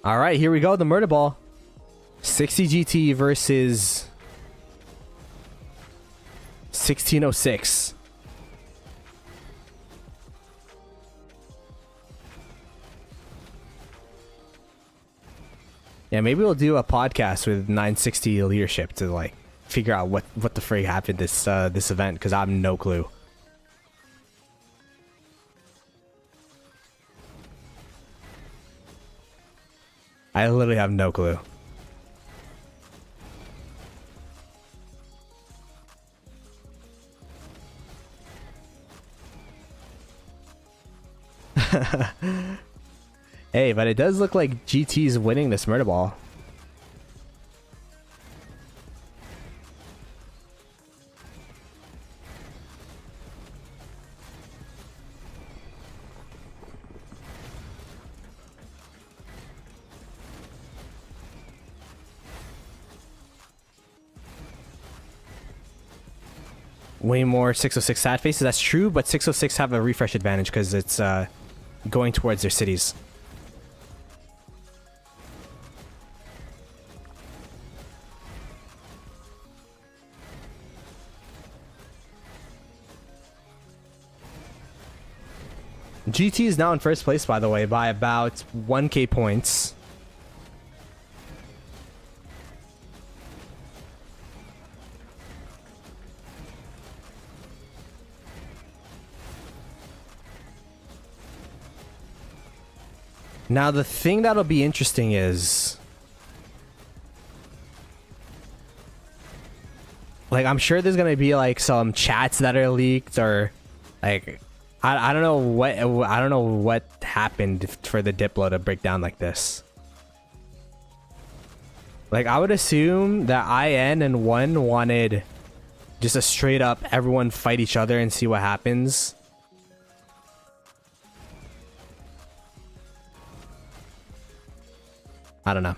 All right, here we go. The murder ball. 60 GT versus 1606. Yeah, maybe we'll do a podcast with 960 leadership to like figure out what the frig happened this event, because I have no clue. I literally have no clue. Hey, but it does look like GT's winning this murder ball. Way more 606 sad faces, that's true, but 606 have a refresh advantage because it's going towards their cities. GT is now in first place, by the way, by about 1k points. Now, the thing that'll be interesting is, like, I'm sure there's gonna be like some chats that are leaked, or like, I don't know what happened for the Diplo to break down like this. Like, I would assume that IN and 1 wanted just a straight up everyone fight each other and see what happens. I don't know.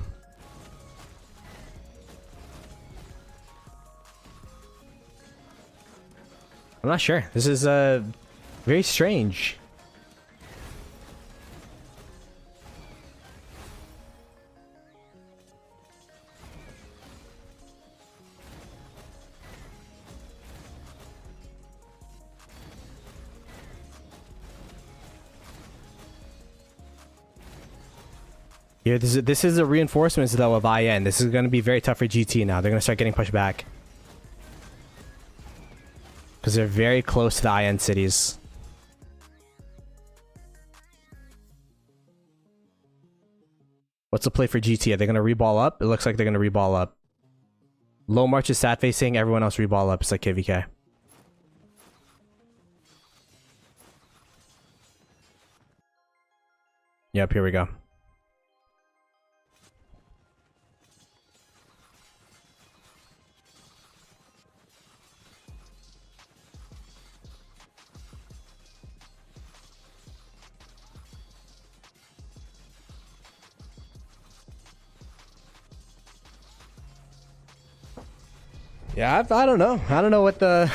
I'm not sure. This is very strange. Yeah, this is a reinforcements though of IN. This is going to be very tough for GT now. They're going to start getting pushed back because they're very close to the IN cities. What's the play for GT? Are they going to reball up? It looks like they're going to reball up. Low March is sat facing. Everyone else reball up. It's like KVK. Yep, here we go. Yeah, I don't know. I don't know what the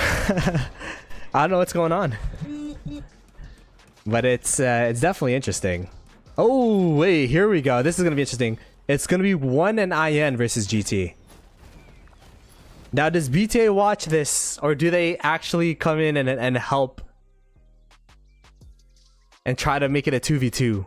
I don't know what's going on. But it's definitely interesting. Oh, wait, here we go. This is going to be interesting. It's going to be 1 and IN versus GT. Now, does BTA watch this, or do they actually come in and help and try to make it a 2v2?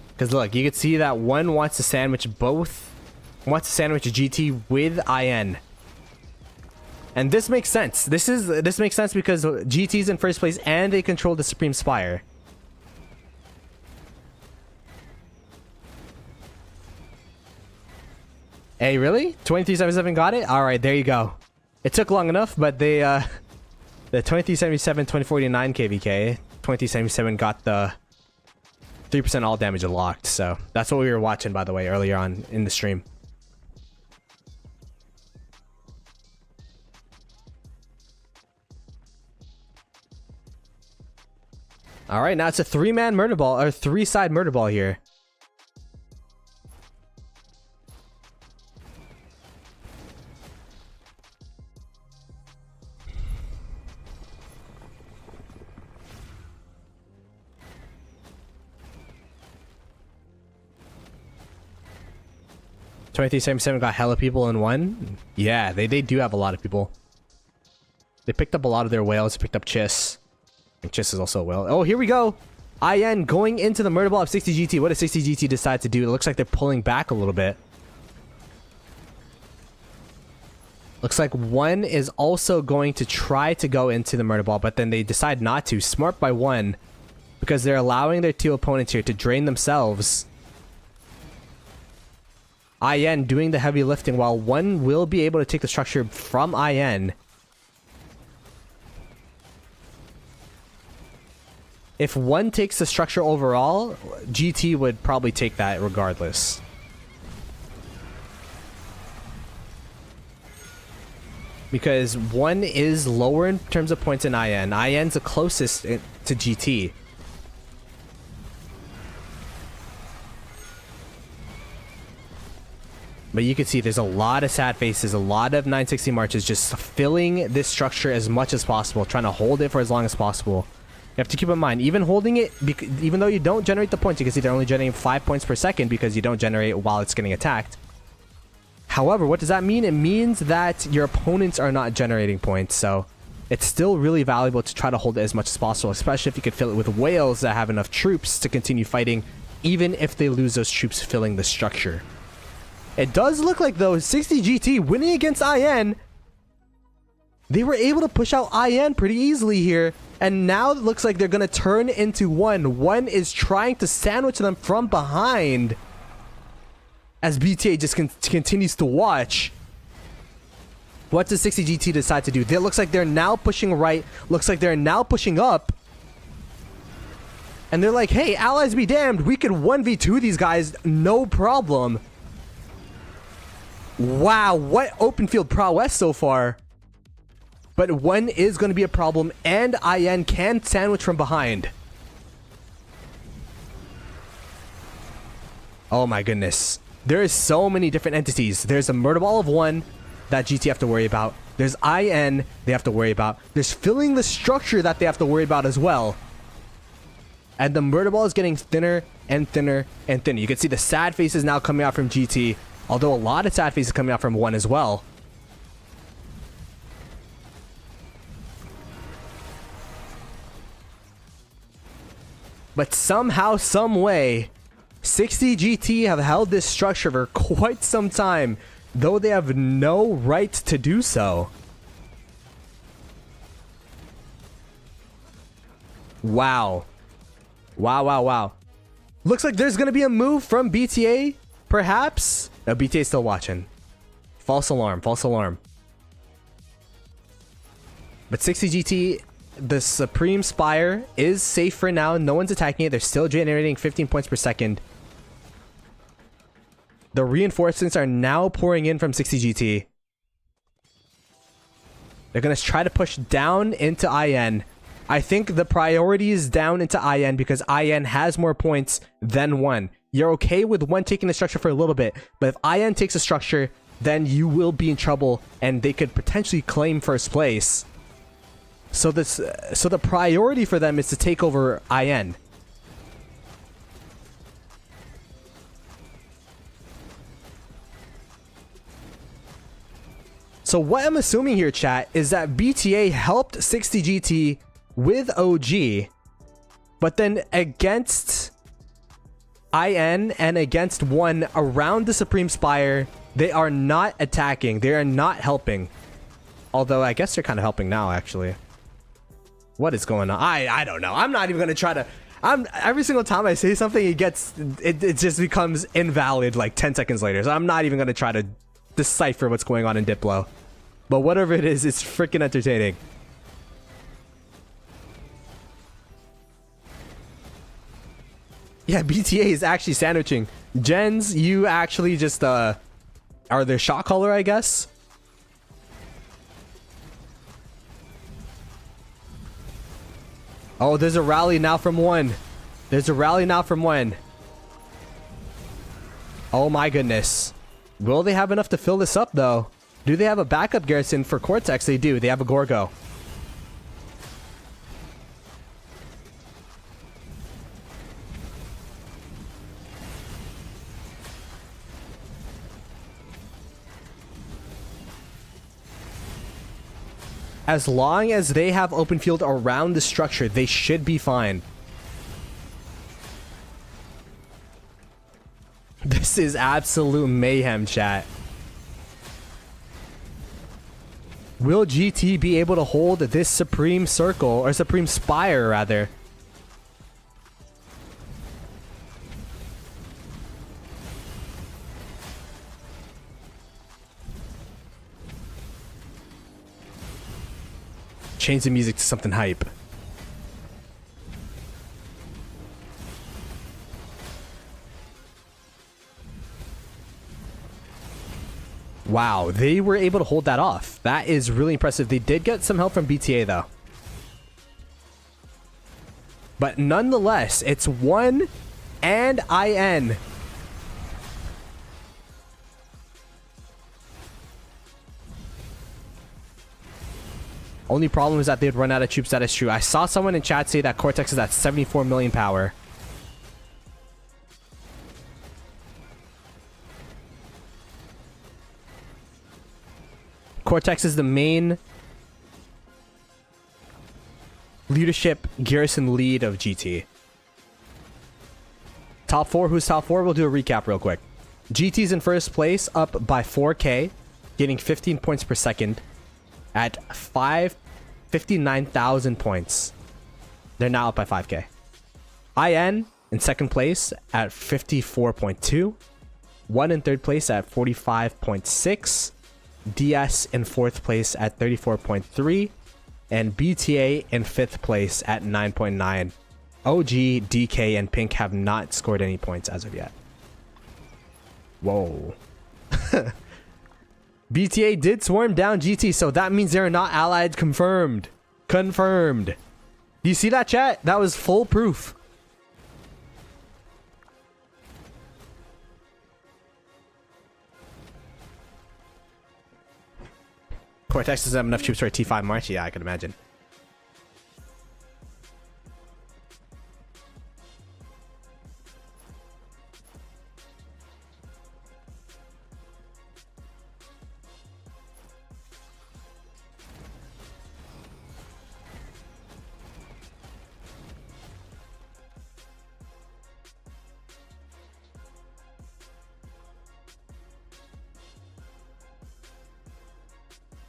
Because look, you can see that 1 wants to sandwich GT with IN. And this makes sense. This makes sense because GT's in first place and they control the Supreme Spire. Hey, really? 2377 got it? Alright, there you go. It took long enough, but they The 2377, 2049 KVK. 2377 got the 3% all damage locked. So that's what we were watching, by the way, earlier on in the stream. All right, now it's a 3-man murder ball, or 3-side murder ball here. $23.77 got hella people in one. Yeah, they do have a lot of people. They picked up a lot of their whales. Picked up Chiss. And Chiss is also a whale. Oh, here we go. IN going into the murder ball of 60 GT. What does 60 GT decide to do? It looks like they're pulling back a little bit. Looks like one is also going to try to go into the murder ball, but then they decide not to. Smart by one, because they're allowing their two opponents here to drain themselves. IN doing the heavy lifting, while one will be able to take the structure from IN. If one takes the structure overall, GT would probably take that regardless. Because one is lower in terms of points in IN. IN's the closest to GT. But you can see there's a lot of sad faces, a lot of 960 marches just filling this structure as much as possible, trying to hold it for as long as possible. You have to keep in mind, even holding it, even though you don't generate the points, you can see they're only generating 5 points per second because you don't generate while it's getting attacked. However, what does that mean? It means that your opponents are not generating points, so it's still really valuable to try to hold it as much as possible, especially if you could fill it with whales that have enough troops to continue fighting, even if they lose those troops filling the structure. It does look like, though, 60 GT winning against IN, they were able to push out IN pretty easily here. And now it looks like they're going to turn into one. One is trying to sandwich them from behind as BTA just continues to watch. What does 60 GT decide to do? It looks like they're now pushing right. Looks like they're now pushing up. And they're like, hey, allies be damned. We could 1v2 these guys, no problem. Wow, what open field prowess so far. But one is going to be a problem, and IN can sandwich from behind. Oh my goodness. There is so many different entities. There's a murder ball of one that GT have to worry about. There's IN they have to worry about. There's filling the structure that they have to worry about as well. And the murder ball is getting thinner and thinner and thinner. You can see the sad faces now coming out from GT, although a lot of sad faces coming out from one as well. But somehow, some way, 60 GT have held this structure for quite some time, though they have no right to do so. Wow. Wow, wow, wow. Looks like there's going to be a move from BTA, perhaps? No, BTA is still watching. False alarm, false alarm. But 60 GT... the Supreme Spire is safe for now. No one's attacking it. They're still generating 15 points per second. The reinforcements are now pouring in from 60 GT. They're going to try to push down into IN. I think the priority is down into IN because IN has more points than one. You're okay with one taking the structure for a little bit, but if IN takes a structure, then you will be in trouble and they could potentially claim first place. So the priority for them is to take over IN. So what I'm assuming here, chat, is that BTA helped 60 GT with OG, but then against IN and against one around the Supreme Spire, they are not attacking. They are not helping. Although I guess they're kind of helping now, actually. What is going on? I don't know. I'm not even gonna try to. Every single time I say something, it just becomes invalid like 10 seconds later. So I'm not even gonna try to decipher what's going on in Diplo. But whatever it is, it's freaking entertaining. Yeah, BTA is actually sandwiching. Jens, you actually just are their shot caller, I guess. Oh, there's a rally now from one. There's a rally now from one. Oh my goodness. Will they have enough to fill this up though? Do they have a backup garrison for Cortex? They do. They have a Gorgo. As long as they have open field around the structure, they should be fine. This is absolute mayhem, chat. Will GT be able to hold this Supreme Circle, or Supreme Spire, rather? Change the music to something hype. Wow, they were able to hold that off. That is really impressive. They did get some help from BTA though. But nonetheless, it's 1 and IN. Only problem is that they'd run out of troops. That is true. I saw someone in chat say that Cortex is at 74 million power. Cortex is the main leadership garrison lead of GT. Top 4. Who's top 4? We'll do a recap real quick. GT's in first place, up by 4k, getting 15 points per second at 59,000 points. They're now up by 5k. IN in second place at 54.2. 1 in third place at 45.6. DS in fourth place at 34.3. And BTA in fifth place at 9.9. OG, DK, and Pink have not scored any points as of yet. Whoa. BTA did swarm down GT, so that means they're not allied. Confirmed. Confirmed. Do you see that, chat? That was full proof. Cortex doesn't have enough troops for a T5 march? Yeah, I can imagine.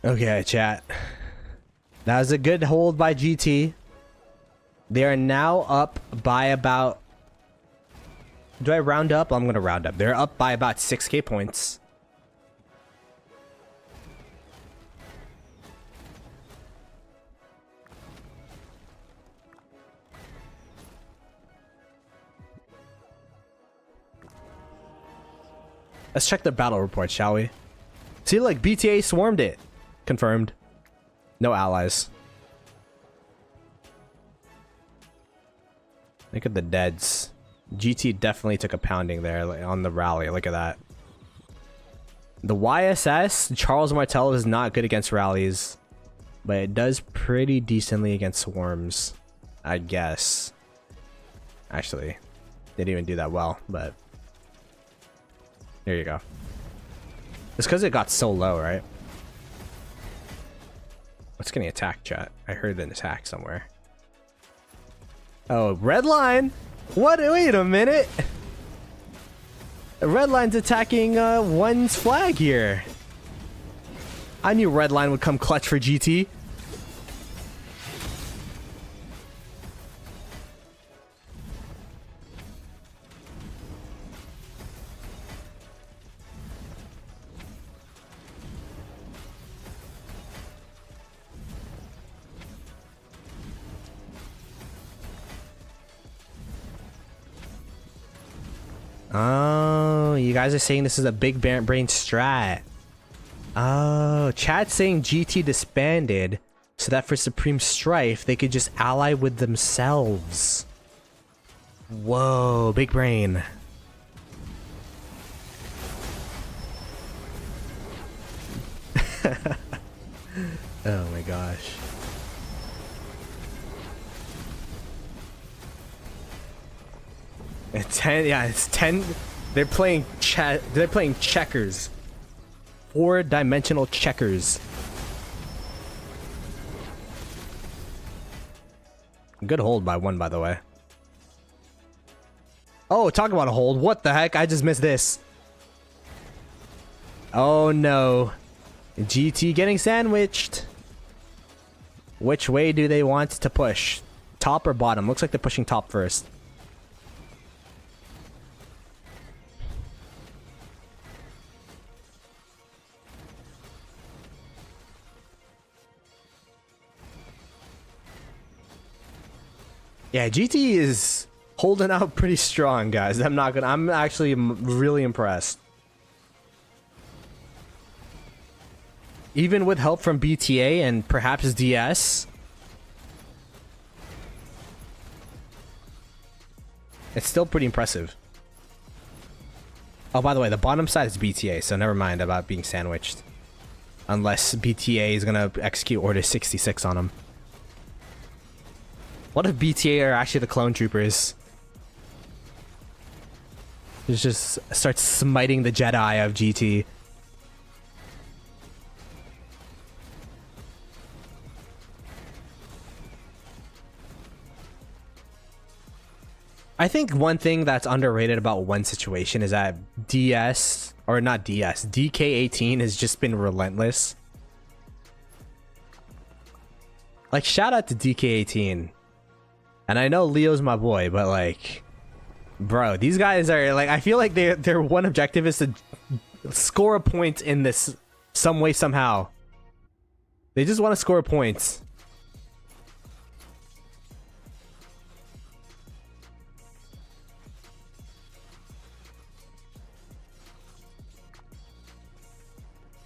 Okay, chat. That was a good hold by GT. They are now up by about... Do I round up? I'm going to round up. They're up by about 6k points. Let's check the battle report, shall we? See, like, BTA swarmed it. Confirmed. No allies. Look at the deads. GT definitely took a pounding there, like, on the rally. Look at that. The YSS, Charles Martel, is not good against rallies, but it does pretty decently against swarms, I guess. Actually, they didn't even do that well, but there you go. It's because it got so low, right? What's getting attacked, chat? I heard an attack somewhere. Oh, red line. What? Wait a minute. Red line's attacking one's flag here. I knew red line would come clutch for GT. Oh, you guys are saying this is a big brain strat. Oh, chat's saying GT disbanded so that for Supreme Strife they could just ally with themselves. Whoa, big brain. Oh my gosh. It's 10, yeah, it's 10. They're playing checkers. 4-dimensional checkers. Good hold by one, by the way. Oh, talk about a hold. What the heck? I just missed this. Oh no. GT getting sandwiched. Which way do they want to push? Top or bottom? Looks like they're pushing top first. Yeah, GT is holding out pretty strong, guys. I'm actually really impressed. Even with help from BTA and perhaps DS, it's still pretty impressive. Oh, by the way, the bottom side is BTA, so never mind about being sandwiched. Unless BTA is gonna execute Order 66 on them. What if BTA are actually the clone troopers? Just start smiting the Jedi of GT. I think one thing that's underrated about one situation is that DK18 has just been relentless. Like, shout out to DK18. And I know Leo's my boy, but like, bro, these guys are like, I feel like their one objective is to score a point in this some way, somehow. They just want to score points.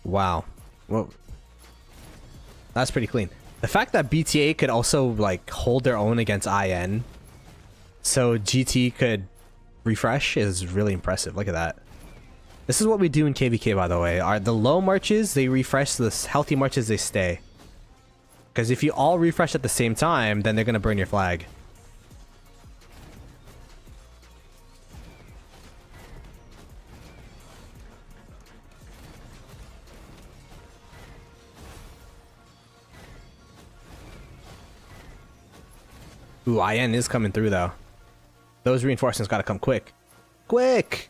Wow. Well, that's pretty clean. The fact that BTA could also like hold their own against IN, so GT could refresh, is really impressive. Look at that. This is what we do in KVK, by the way. Are the low marches, they refresh, the healthy marches, they stay. Because if you all refresh at the same time, then they're going to burn your flag. Ooh, IN is coming through, though. Those reinforcements gotta come quick. Quick!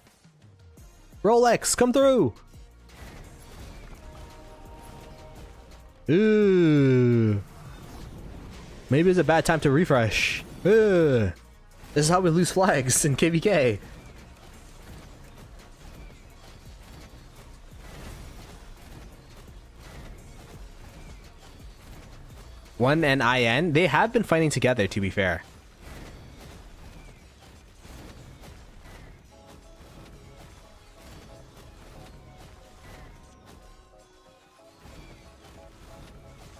Rolex, come through! Ooh. Maybe it's a bad time to refresh. This is how we lose flags in KVK. One and IN, they have been fighting together, to be fair.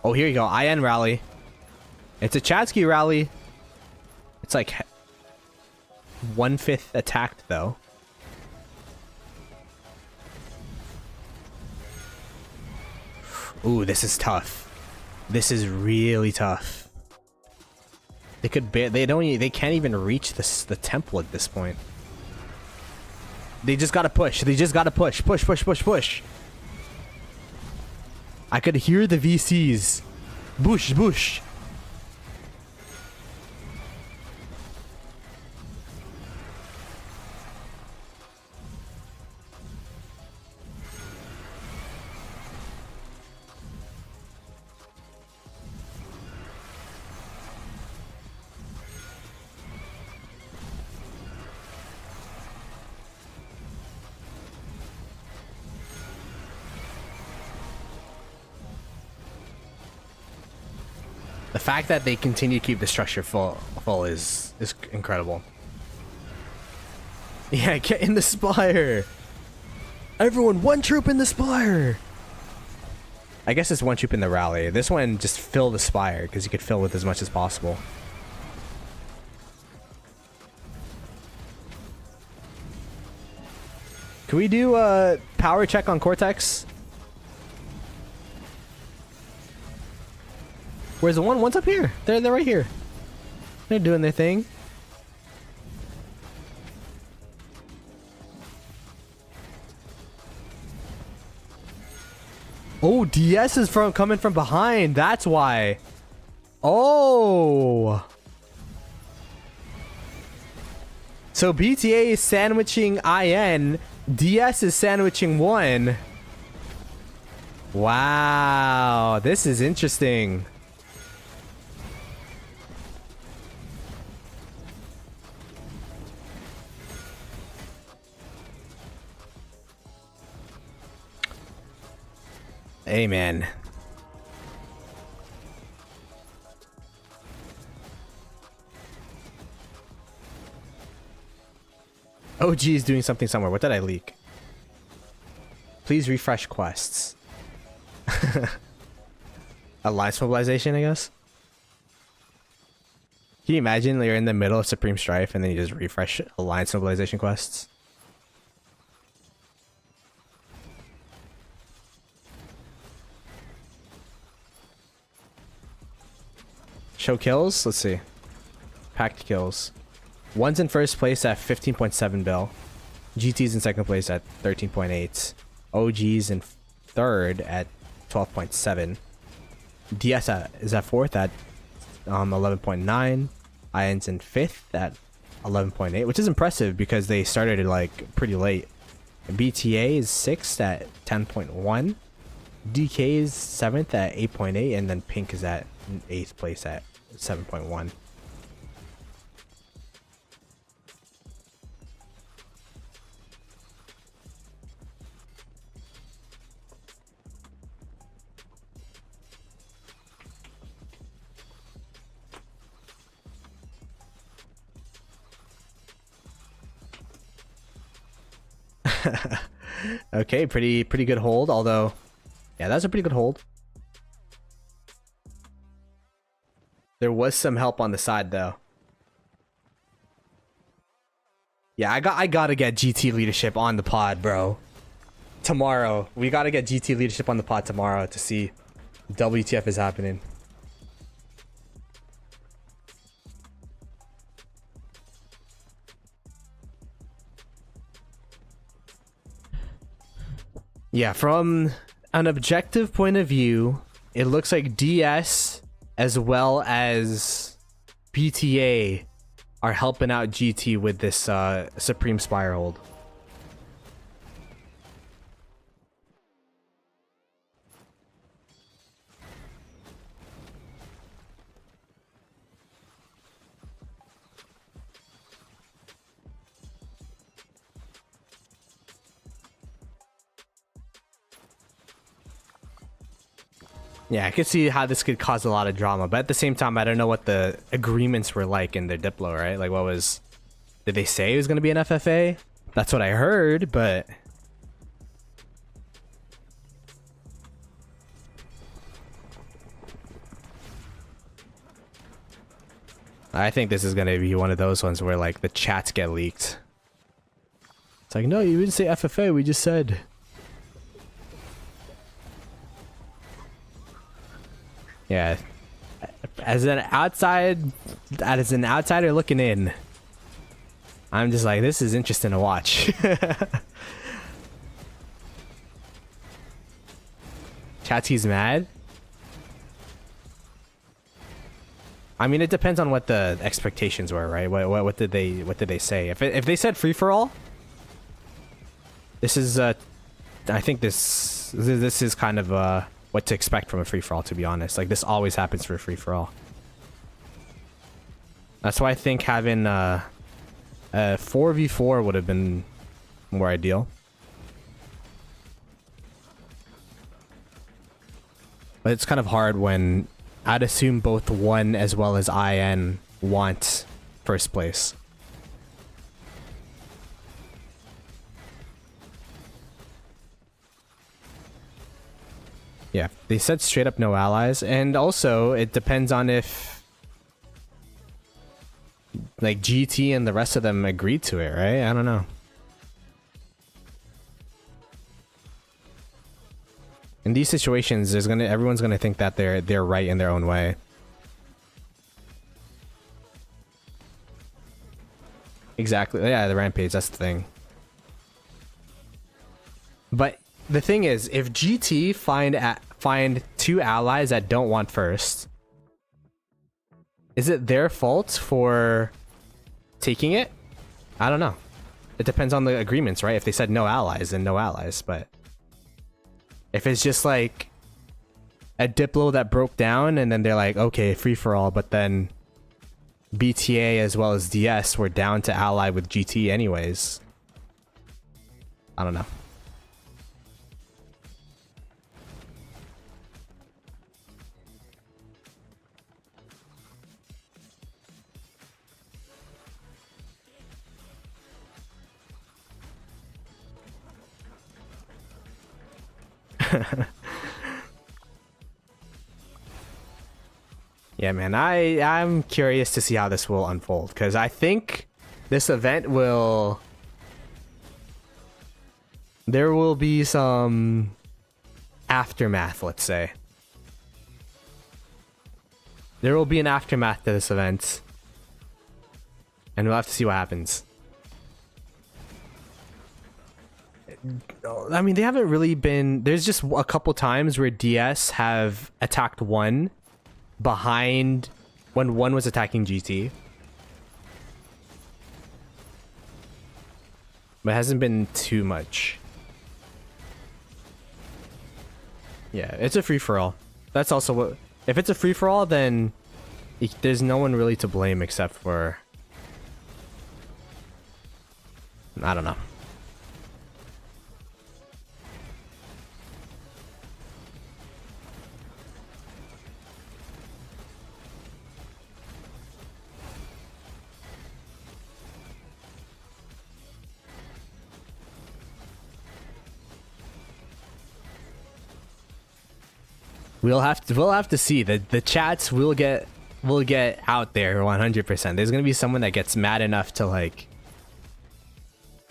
Oh, here you go. IN rally. It's a Chadsky rally. It's like 1/5 attacked, though. Ooh, this is tough. This is really tough. They could they can't even reach the temple at this point. They just gotta push. They just gotta push. Push, push, push, push. I could hear the VCs. Bush, bush. The fact that they continue to keep the structure full is incredible. Yeah, get in the spire. Everyone, one troop in the spire. I guess it's one troop in the rally. This one, just fill the spire, because you could fill with as much as possible. Can we do a power check on Cortex? Where's the one? One's up here. They're right here. They're doing their thing. Oh, DS is coming from behind. That's why. Oh. So BTA is sandwiching IN. DS is sandwiching 1. Wow. This is interesting. Hey, man. OG is doing something somewhere. What did I leak? Please refresh quests. Alliance mobilization, I guess. Can you imagine you're in the middle of Supreme Strife and then you just refresh Alliance mobilization quests? Show kills? Let's see. Packed kills. One's in first place at 15.7 bill. GT's in second place at 13.8. OG's in third at 12.7. DS is at fourth at 11.9. IN's in fifth at 11.8, which is impressive because they started it like pretty late. BTA is sixth at 10.1. DK is seventh at 8.8, and then Pink is at eighth place at 7.1. Okay, pretty good hold, although yeah, that's a pretty good hold. There was some help on the side though. Yeah, I gotta get GT leadership on the pod, bro. Tomorrow. We gotta get GT leadership on the pod tomorrow to see WTF is happening. Yeah, from an objective point of view, it looks like DS as well as BTA are helping out GT with this Supreme Spire hold. Yeah, I could see how this could cause a lot of drama, but at the same time, I don't know what the agreements were like in their Diplo, right? Like, what was... Did they say it was going to be an FFA? That's what I heard, but... I think this is going to be one of those ones where, like, the chats get leaked. It's like, no, you didn't say FFA, we just said... Yeah, as an outsider looking in, I'm just like, this is interesting to watch. Chatty's mad. I mean, it depends on what the expectations were, right? What did they say? If they said free for all, this is I think this is kind of what to expect from a free-for-all, to be honest. Like, this always happens for a free-for-all. That's why I think having a 4v4 would have been more ideal. But it's kind of hard when I'd assume both 1 as well as IN want first place. Yeah, they said straight up no allies, and also it depends on if like GT and the rest of them agreed to it, right? I don't know. In these situations, everyone's gonna think that they're right in their own way. Exactly. Yeah, the rampage, that's the thing. But the thing is, if GT find two allies that don't want first, is it their fault for taking it? I don't know. It depends on the agreements, right? If they said no allies, then no allies. But if it's just like a Diplo that broke down and then they're like, okay, free for all, but then BTA as well as DS were down to ally with GT anyways. I don't know. Yeah, man, I'm curious to see how this will unfold, because I think this event there will be some aftermath, let's say. There will be an aftermath to this event, and we'll have to see what happens. I mean, they haven't really been... There's just a couple times where DS have attacked one behind when one was attacking GT. But it hasn't been too much. Yeah, it's a free-for-all. That's also what... If it's a free-for-all, then there's no one really to blame except for... I don't know. We'll have to see. The chats will get out there 100%. There's gonna be someone that gets mad enough to like,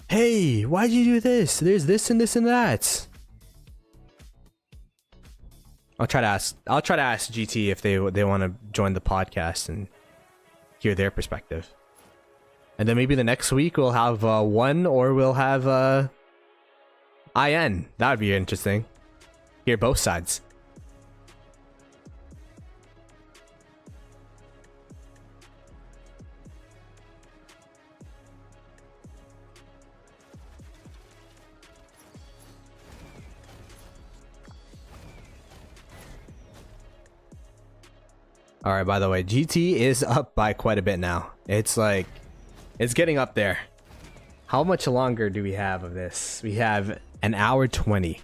hey, why'd you do this? There's this and this and that. I'll try to ask GT if they want to join the podcast and hear their perspective. And then maybe the next week we'll have one, or we'll have IN. That would be interesting. Hear both sides. All right, by the way, GT is up by quite a bit now. It's like, it's getting up there. How much longer do we have of this? We have an hour 20.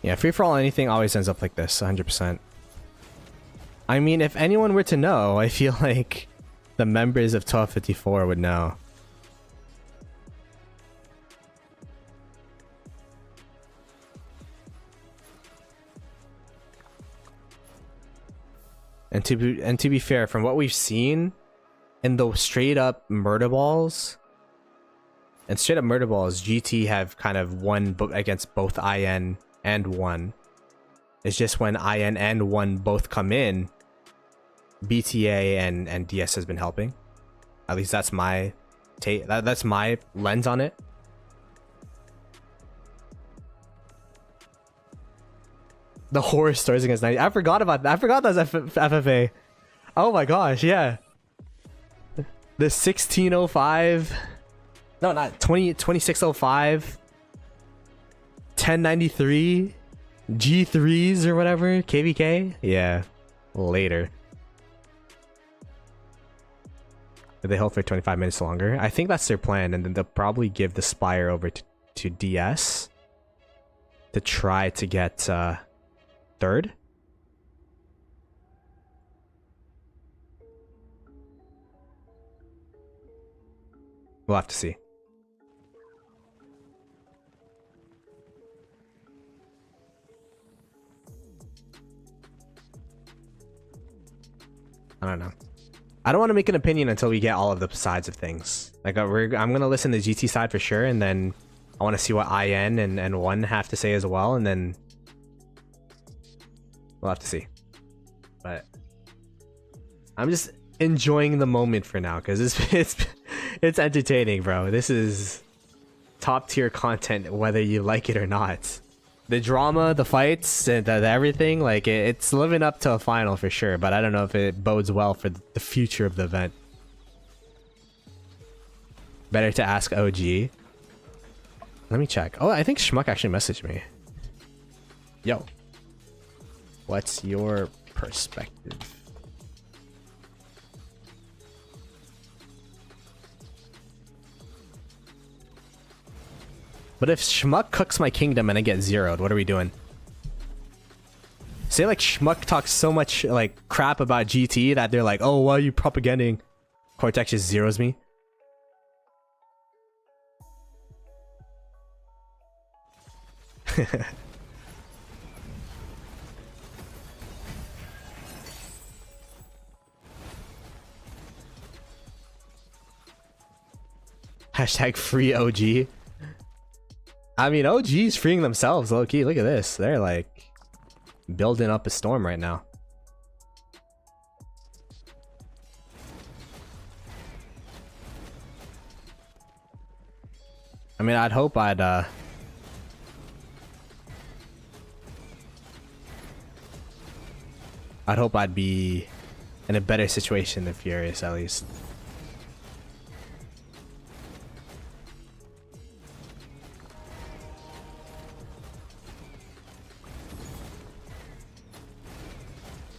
Yeah, free for all anything always ends up like this, 100%. I mean, if anyone were to know, I feel like the members of 1254 would know. And to be fair, from what we've seen in the straight up murder balls, GT have kind of won against both IN and 1. It's just when IN and 1 both come in, BTA and DS has been helping. At least that's my take. That's my lens on it. The horror stories against 90. I forgot about that. I forgot that was FFA. Oh my gosh, yeah. The 1605. No, not 2605. 1093. G3s or whatever. KVK. Yeah. Later. They hold for 25 minutes longer. I think that's their plan, and then they'll probably give the Spire over to DS. to try to get third. We'll have to see. I don't know. I don't want to make an opinion until we get all of the sides of things. Like I'm gonna listen to the GT side for sure, and then I want to see what IN and one have to say as well, and then we'll have to see. But I'm just enjoying the moment for now because it's entertaining, bro. This is top tier content, whether you like it or not. The drama, the fights, and the everything, like it's living up to a final for sure. But I don't know if it bodes well for the future of the event. Better to ask OG. Let me check. Oh, I think Schmuck actually messaged me. Yo, what's your perspective? But if Schmuck cooks my kingdom and I get zeroed, what are we doing? Say like Schmuck talks so much like crap about GT that they're like, oh, why are you propaganding? Cortex just zeros me. Hashtag free OG. I mean, OG's freeing themselves, low-key. Look at this. They're like building up a storm right now. I mean, I'd hope I'd be in a better situation than Furious, at least.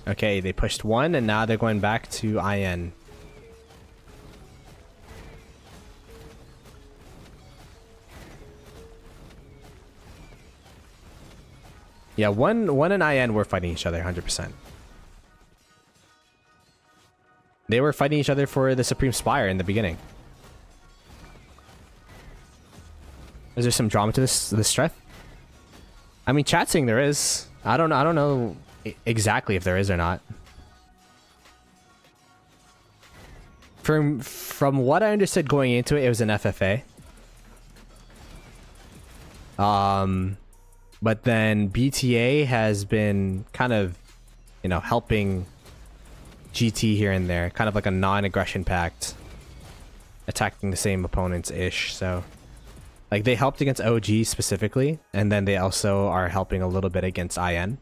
Okay, they pushed one, and now they're going back to IN. Yeah, one and IN were fighting each other 100%. They were fighting each other for the Supreme Spire in the beginning. Is there some drama to this Strife? I mean, chat saying there is. I don't know exactly if there is or not. From what I understood going into it, it was an FFA. But then BTA has been kind of, you know, helping GT here and there, kind of like a non-aggression pact, attacking the same opponents ish. So like they helped against OG specifically, and then they also are helping a little bit against IN.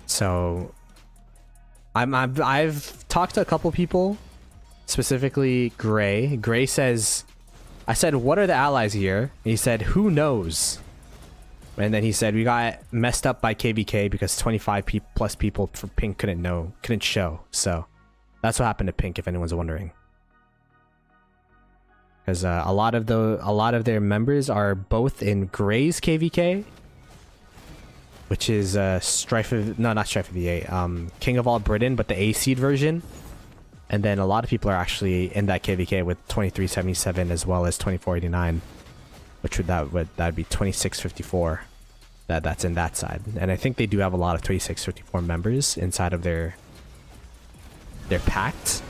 So I've talked to a couple people, specifically Gray. Gray says, I said, what are the allies here? And he said, who knows? And then he said, we got messed up by KVK because 25 plus people for Pink couldn't show. So that's what happened to Pink, if anyone's wondering. Because a lot of their members are both in Gray's KVK, which is Strife of, no, not Strife of the 8, King of All Britain, but the A seed version. And then a lot of people are actually in that KVK with 2377 as well as 2489, which that'd be 2654. That's in that side. And I think they do have a lot of 2654 members inside of their pact.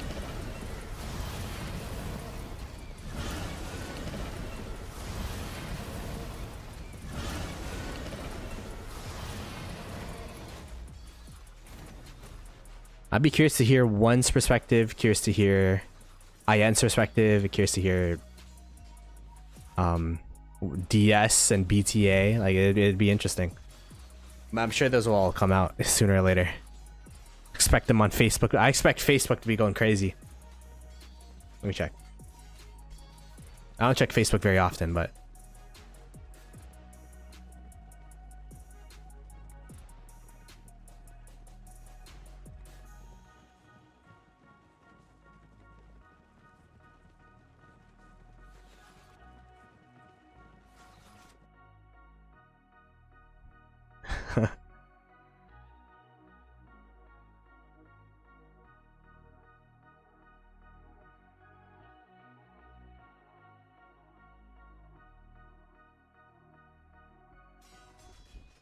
I'd be curious to hear one's perspective, curious to hear IN's perspective, curious to hear DS and BTA. Like it'd be interesting. I'm sure those will all come out sooner or later. Expect them on Facebook. I expect Facebook to be going crazy. Let me check. I don't check Facebook very often, but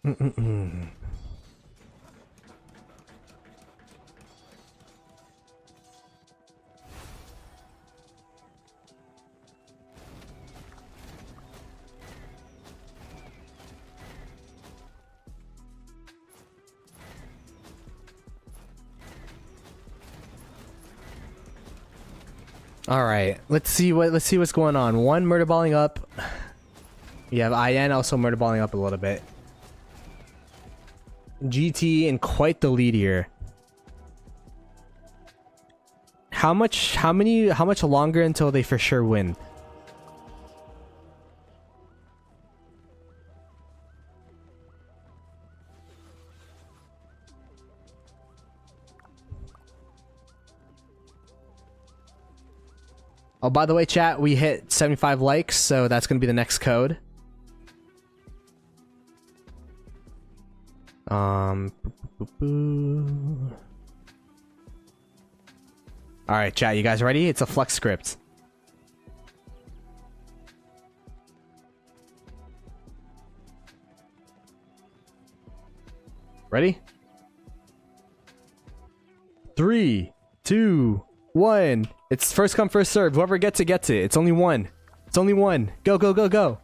All right, let's see what's going on. One murder balling up. You have IN also murder balling up a little bit. GT in quite the lead here. How much longer until they for sure win? Oh, by the way, chat, we hit 75 likes, so that's going to be the next code. All right, chat, you guys ready? It's a flex script. Ready? 3, 2, 1. It's first come, first serve. Whoever gets it, gets it. It's only one. It's only one. Go, go, go, go.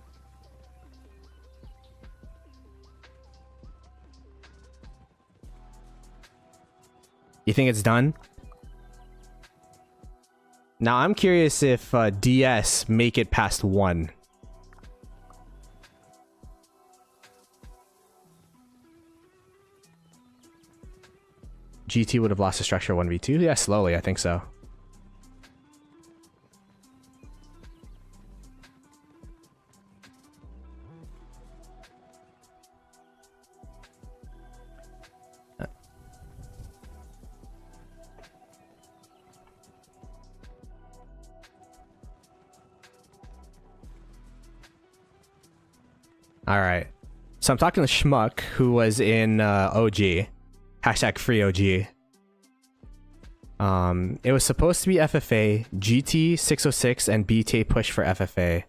You think it's done? Now, I'm curious if DS make it past 1. GT would have lost a structure 1v2? Yeah, slowly, I think so. Alright. So I'm talking to Schmuck, who was in OG. Hashtag free OG. It was supposed to be FFA, GT 606, and BTA push for FFA.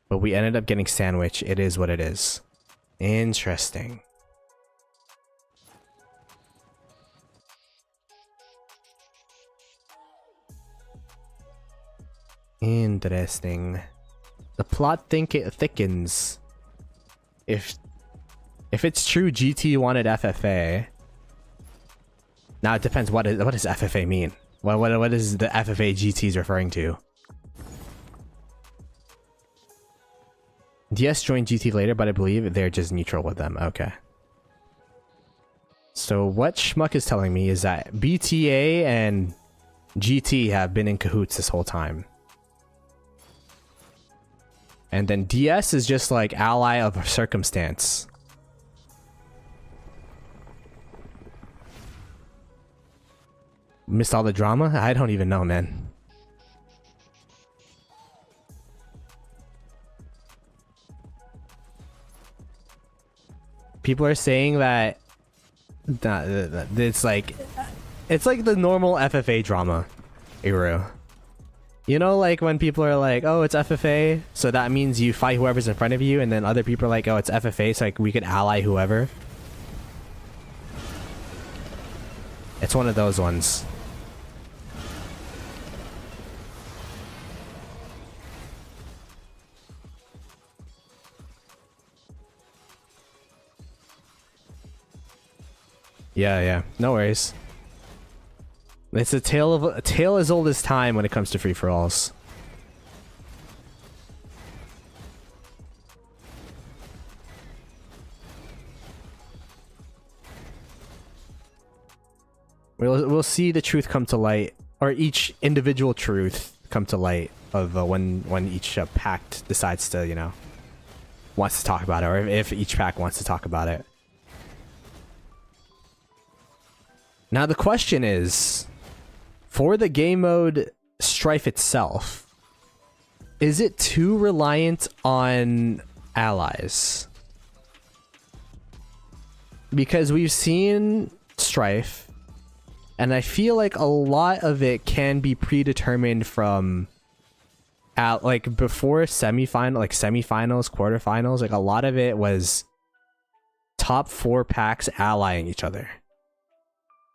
But we ended up getting sandwich. It is what it is. Interesting. Interesting. The plot thickens. If it's true GT wanted FFA. Now it depends what does FFA mean? What is the FFA GT is referring to? DS joined GT later, but I believe they're just neutral with them. Okay. So what Schmuck is telling me is that BTA and GT have been in cahoots this whole time. And then DS is just like ally of circumstance. Missed all the drama? I don't even know, man. People are saying that it's like the normal FFA drama, Iru. You know, like when people are like, oh, it's FFA, so that means you fight whoever's in front of you, and then other people are like, oh, it's FFA, so like we could ally whoever. It's one of those ones. Yeah, no worries. It's a tale as old as time when it comes to free-for-alls. We'll see the truth come to light, or each individual truth come to light of when each pact decides to, you know, wants to talk about it, or if each pack wants to talk about it. Now the question is, for the game mode Strife itself, is it too reliant on allies? Because we've seen Strife, and I feel like a lot of it can be predetermined from like before semifinals, quarterfinals, like a lot of it was top 4 packs allying each other,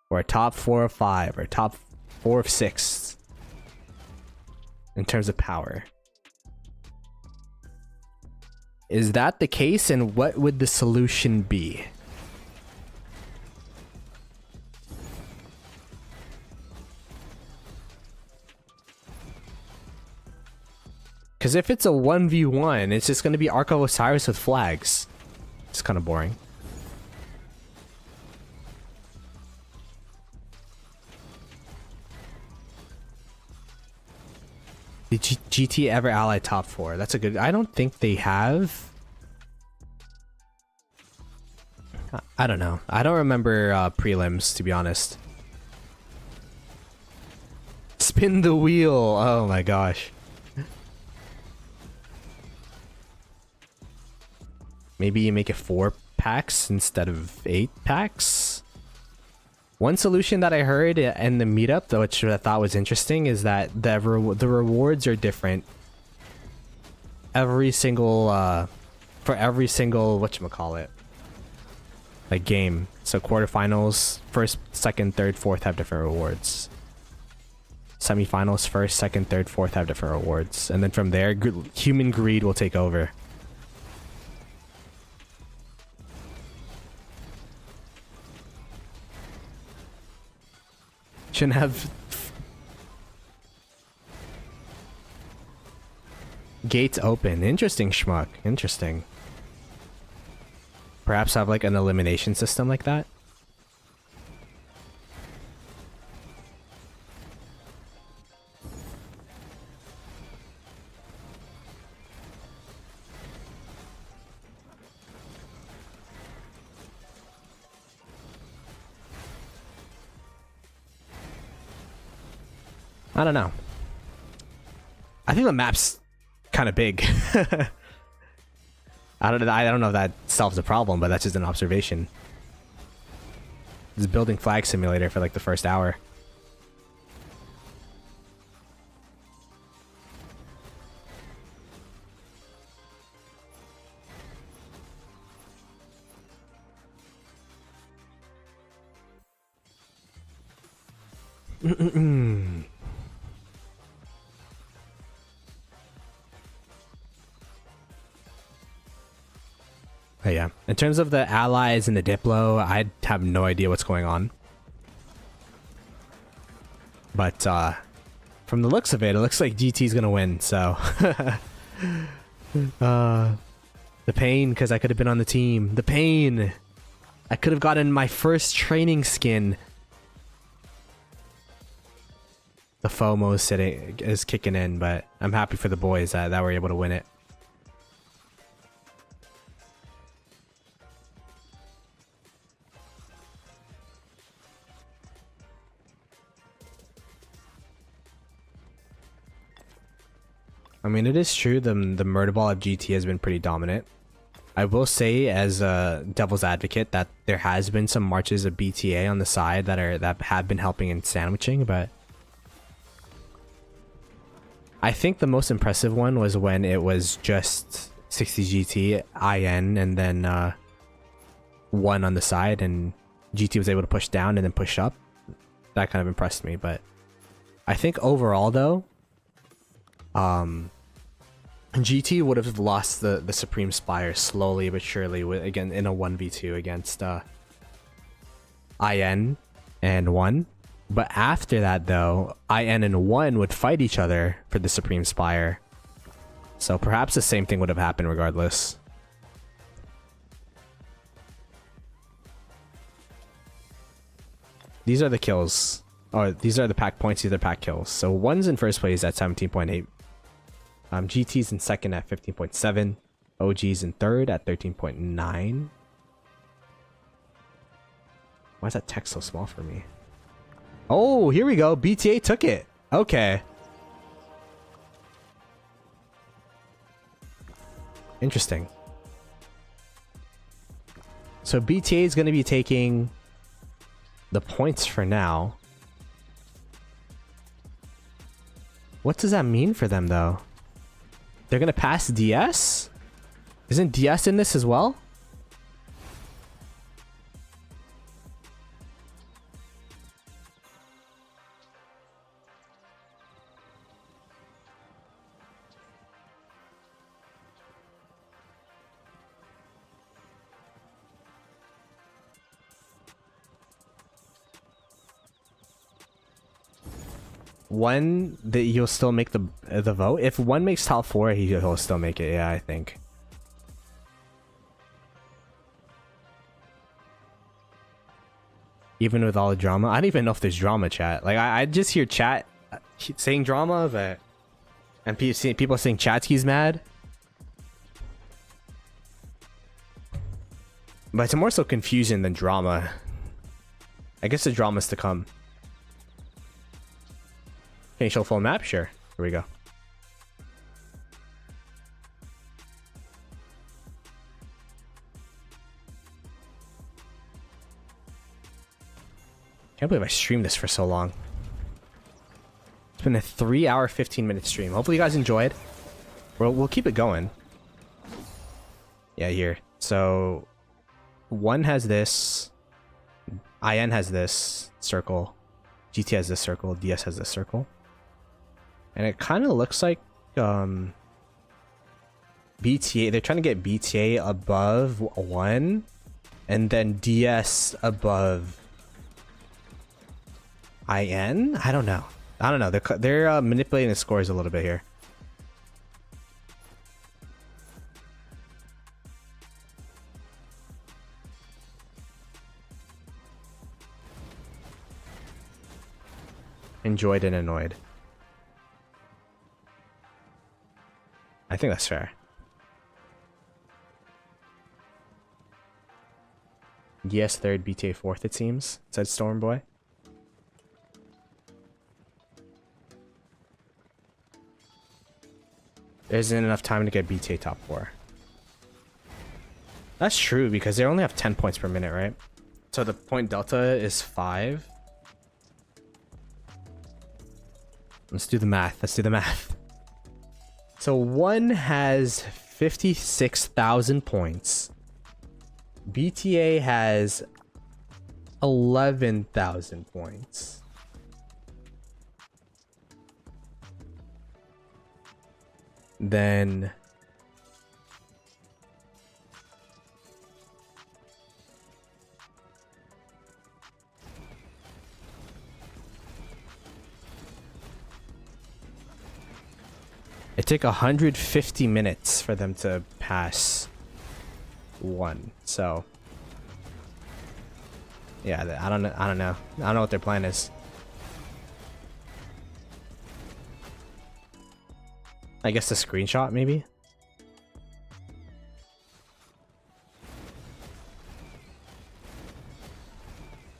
or a top 4 of 5, or top 4 of 6 in terms of power. Is that the case, and what would the solution be? Because if it's a 1v1, it's just going to be Ark of Osiris with flags. It's kind of boring. Did GT ever ally top 4? That's a good... I don't think they have. I don't know. I don't remember prelims, to be honest. Spin the wheel. Oh my gosh. Maybe you make it 4 packs instead of 8 packs? One solution that I heard in the meetup, though, which I thought was interesting, is that the rewards are different every single for every single whatchamacallit, like game. So quarterfinals, first, second, third, fourth have different rewards. Semifinals, first, second, third, fourth have different rewards, and then from there, human greed will take over. Shouldn't have gates open. Interesting, schmuck. Interesting. Perhaps have like an elimination system like that. I don't know. I think the map's kind of big. I don't know if that solves the problem, but that's just an observation. It's building flag simulator for like the first hour. But yeah, in terms of the allies and the Diplo, I have no idea what's going on. But from the looks of it, it looks like GT's gonna win, so... the pain, because I could have been on the team. The pain! I could have gotten my first training skin. The FOMO is kicking in, but I'm happy for the boys that were able to win it. I mean, it is true the murder ball of GT has been pretty dominant. I will say, as a devil's advocate, that there has been some marches of BTA on the side that have been helping in sandwiching, but I think the most impressive one was when it was just 60 GT, IN, and then 1 on the side, and GT was able to push down and then push up. That kind of impressed me, but I think overall, though, GT would have lost the Supreme Spire slowly but surely, again in a 1v2 against IN and 1. But after that, though, IN and 1 would fight each other for the Supreme Spire. So perhaps the same thing would have happened regardless. These are the kills. Oh, these are the pack points, these are pack kills. So 1's in first place at 17.8. GT's in second at 15.7. OG's in third at 13.9. Why is that text so small for me? Oh, here we go. BTA took it. Okay. Interesting. So BTA is going to be taking the points for now. What does that mean for them, though? They're going to pass DS? Isn't DS in this as well? one that you'll still make the vote. If one makes top 4, he'll still make it. Yeah, I think. Even with all the drama, I don't even know if there's drama, chat. Like I just hear chat saying drama, but and people saying Chatsky's mad. But it's more so confusion than drama. I guess the drama's to come. Can you show full map? Sure. Here we go. Can't believe I streamed this for so long. It's been a 3-hour, 15-minute stream. Hopefully you guys enjoyed. We'll keep it going. Yeah, here. So, one has this. IN has this circle. GT has this circle. DS has this circle. And it kind of looks like BTA. They're trying to get BTA above 1, and then DS above IN. I don't know. They're manipulating the scores a little bit here. Enjoyed and annoyed. I think that's fair. DS third, BTA fourth, it seems, said Stormboy. There isn't enough time to get BTA top 4. That's true, because they only have 10 points per minute, right? So the point delta is 5. Let's do the math. So one has 56,000 points. BTA has 11,000 points. Then it took 150 minutes for them to pass 1. So yeah, I don't know. I don't know what their plan is. I guess the screenshot, maybe?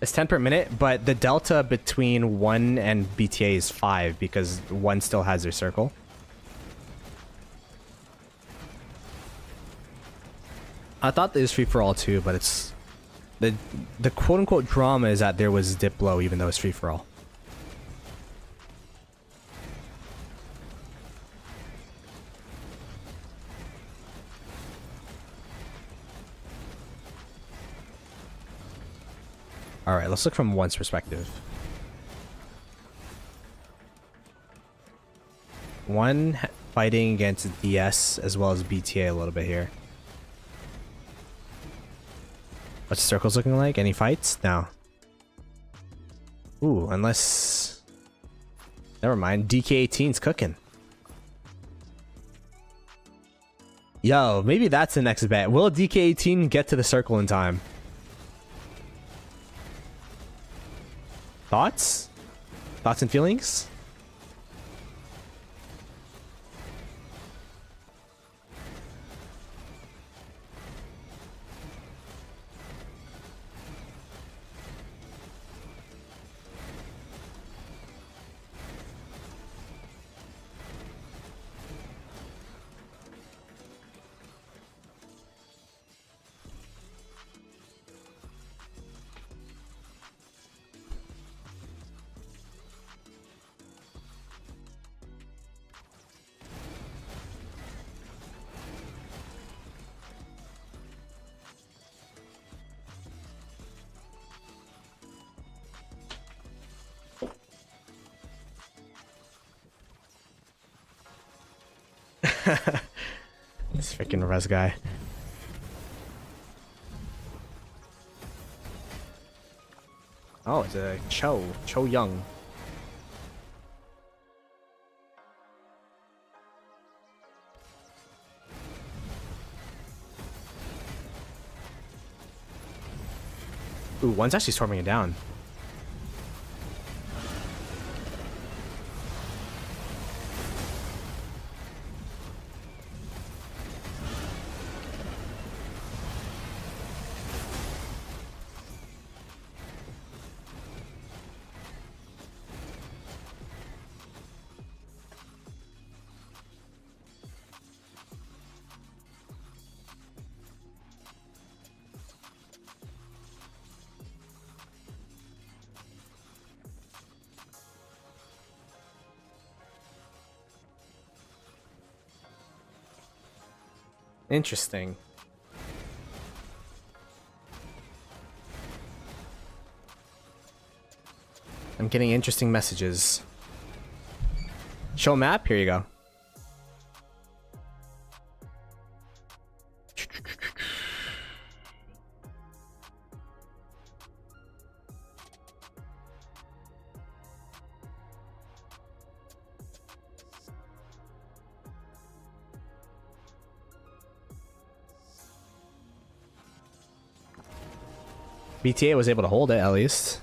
It's 10 per minute, but the delta between 1 and BTA is 5 because 1 still has their circle. I thought there was free for all too, but it's the quote unquote drama is that there was Diplo even though it's free for all. All right, let's look from one's perspective. One fighting against DS as well as BTA a little bit here. What's the circles looking like? Any fights? No. Ooh, unless... Never mind. DK18's cooking. Yo, maybe that's the next bet. Will DK18 get to the circle in time? Thoughts? Thoughts and feelings? This freaking res guy. Oh, it's a Cho Young. Ooh, one's actually storming it down. Interesting. I'm getting interesting messages. Show map? Here you go. BTA was able to hold it at least.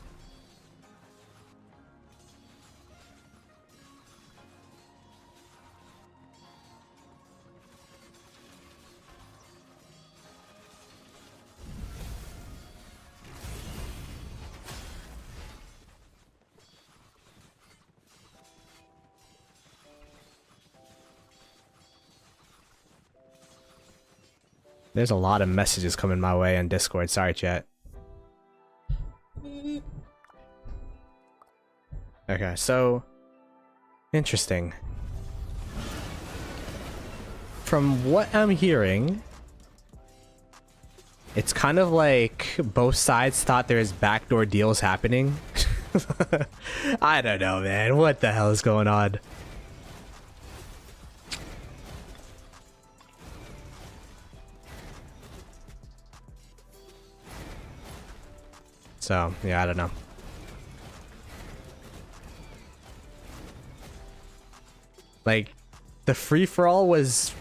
There's a lot of messages coming my way on Discord. Sorry, chat. Okay, so interesting. From what I'm hearing, it's kind of like both sides thought there's backdoor deals happening. I don't know, man. What the hell is going on? So, yeah, I don't know. Like, the free-for-all was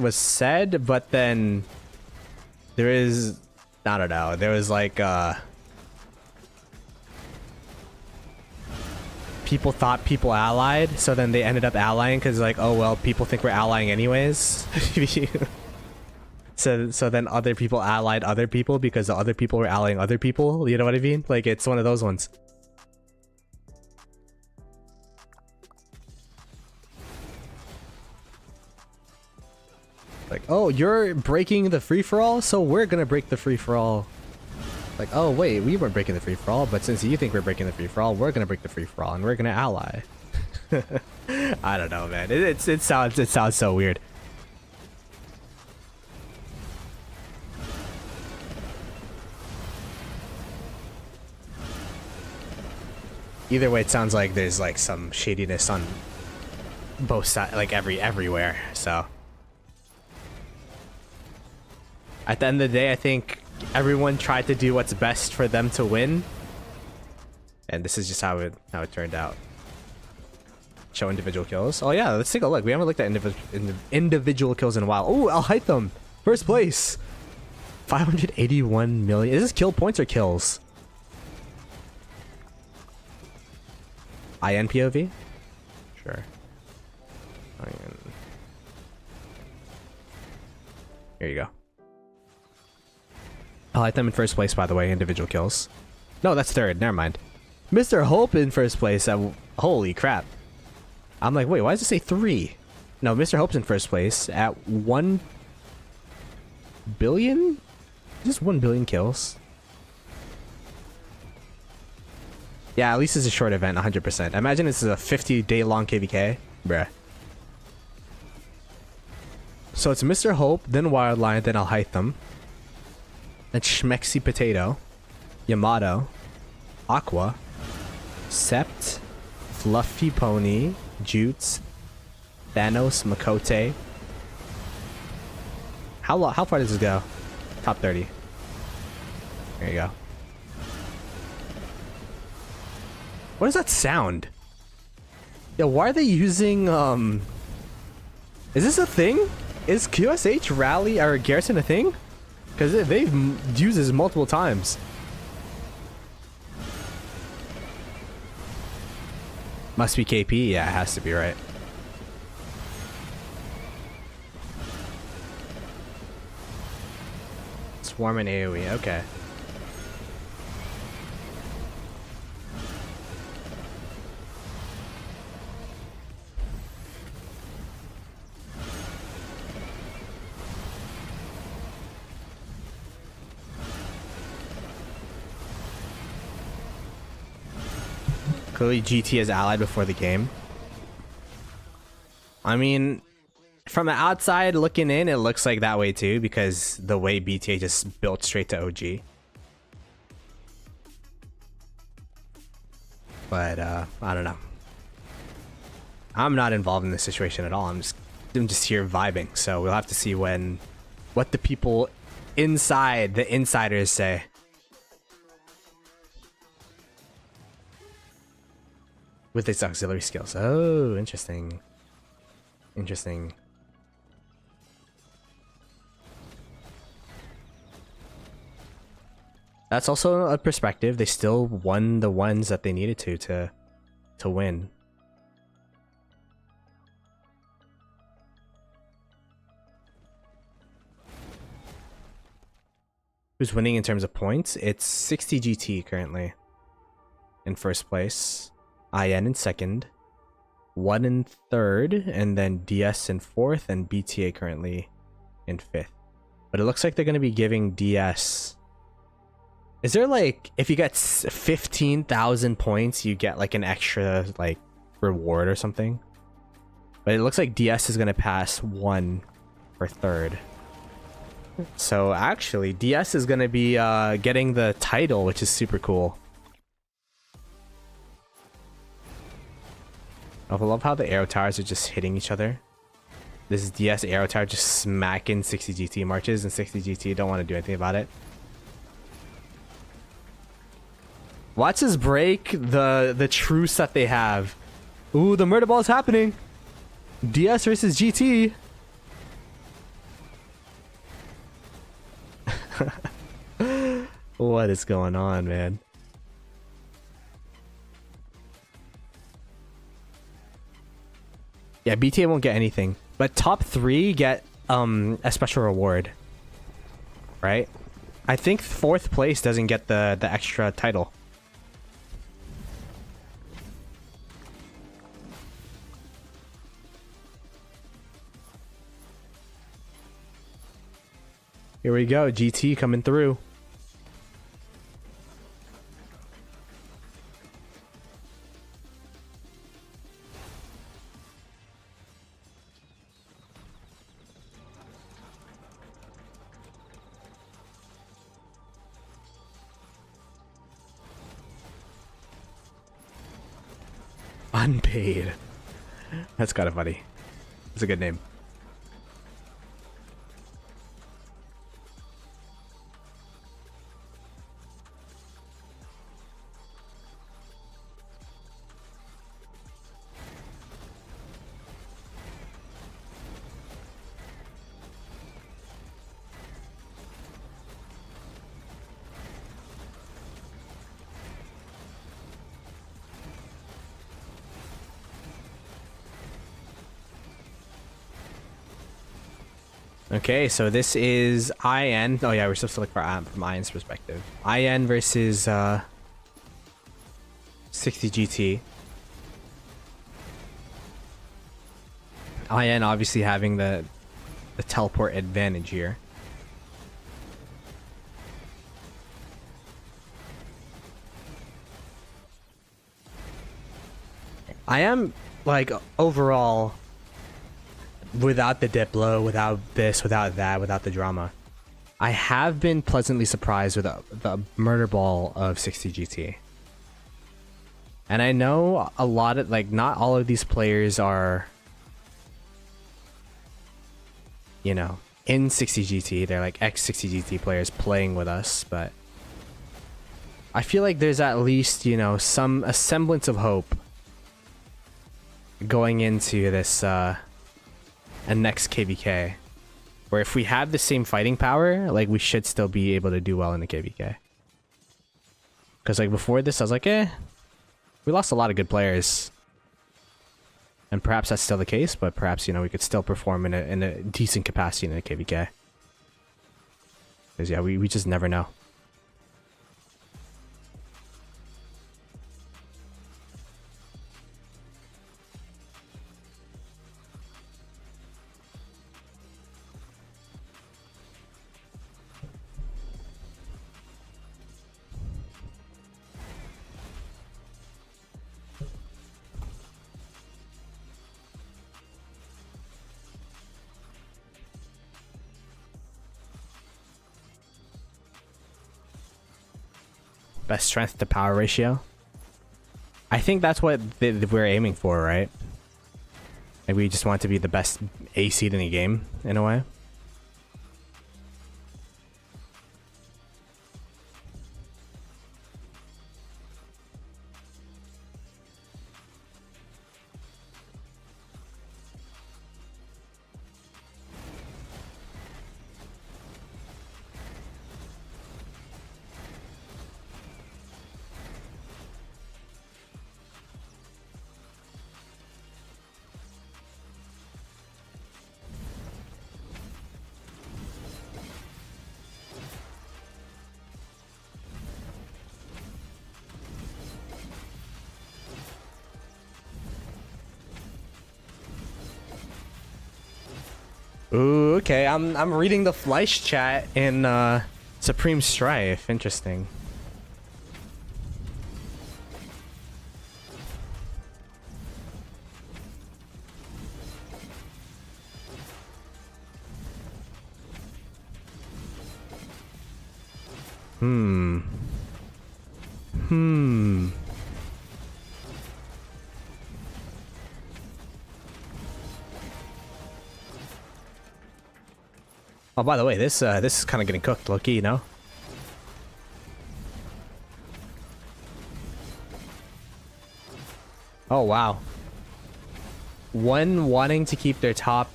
said, but then there is, I don't know, there was like, people thought people allied, so then they ended up allying because like, oh well, people think we're allying anyways. So then other people allied other people because the other people were allying other people, you know what I mean? Like, it's one of those ones. Like, oh, you're breaking the free-for-all, so we're gonna break the free-for-all. Like, oh wait, we weren't breaking the free-for-all, but since you think we're breaking the free-for-all, we're gonna break the free-for-all and we're gonna ally. I don't know, man. It sounds so weird. Either way, it sounds like there's like some shadiness on both sides, like everywhere. So at the end of the day, I think everyone tried to do what's best for them to win, and this is just how it turned out. Show individual kills. Oh yeah, let's take a look. We haven't looked at individual kills in a while. Oh, I'll hide them. First place, 581 million. Is this kill points or kills? IN POV? Sure. Here you go. I like them in first place, by the way, individual kills. No, that's third. Never mind. Mr. Hope in first place. Holy crap. I'm like, wait, why does it say 3? No, Mr. Hope's in first place at 1 billion? Just 1 billion kills. Yeah, at least it's a short event, 100%. Imagine this is a 50-day-long KVK. Bruh. So it's Mr. Hope, then Wildlion, then I'll hide them. Then Schmexy Potato, Yamato, Aqua, Sept, Fluffy Pony, Jutes, Thanos, Makote. How far does this go? Top 30. There you go. What does that sound? Yo, why are they using, is this a thing? Is QSH Rally or Garrison a thing? Because they've used this multiple times. Must be KP? Yeah, it has to be, right? Swarm and AoE, okay. Clearly GT is allied before the game. I mean, from the outside looking in, it looks like that way too, because the way BTA just built straight to OG. But I don't know. I'm not involved in this situation at all. I'm just here vibing. So we'll have to see what the people inside, the insiders, say. With its auxiliary skills. Oh, interesting. Interesting. That's also a perspective. They still won the ones that they needed to win. Who's winning in terms of points? It's 60 GT currently in first place. IN in second, 1 in third, and then DS in fourth, and BTA currently in fifth. But it looks like they're going to be giving DS. Is there like, if you get 15,000 points, you get like an extra like reward or something? But it looks like DS is going to pass 1 for third. So actually, DS is going to be getting the title, which is super cool. I love how the arrow towers are just hitting each other. This is DS arrow tower just smacking 60 GT marches, and 60 GT don't want to do anything about it. Watch us break the truce that they have. Ooh, the murder ball is happening. DS versus GT. What is going on, man? Yeah, BTA won't get anything, but top 3 get a special reward, right? I think 4th place doesn't get the extra title. Here we go, GT coming through. Unpaid. That's kind of funny. It's a good name. Okay, so this is IN. Oh yeah, we're supposed to look for from IN's perspective. IN versus 60 GT. IN obviously having the teleport advantage here. I am like overall, without the Diplo, without this, without that, without the drama, I have been pleasantly surprised with the murder ball of 60 GT. And I know a lot of, like, not all of these players are, you know, in 60 GT. They're like ex 60 GT players playing with us, but I feel like there's at least, you know, a semblance of hope going into this and next KVK, where if we have the same fighting power, like, we should still be able to do well in the KVK. Because like before this, I was like, we lost a lot of good players. And perhaps that's still the case, but perhaps, you know, we could still perform in a decent capacity in a KVK. Because, yeah, we just never know. Best strength to power ratio. I think that's what we're aiming for, right? Like we just want to be the best A seed in the game, in a way. Ooh, okay. I'm reading the Fleisch chat in Supreme Strife. Interesting. Hmm. Oh, by the way, this is kind of getting cooked, low-key, you know? Oh, wow. One wanting to keep their top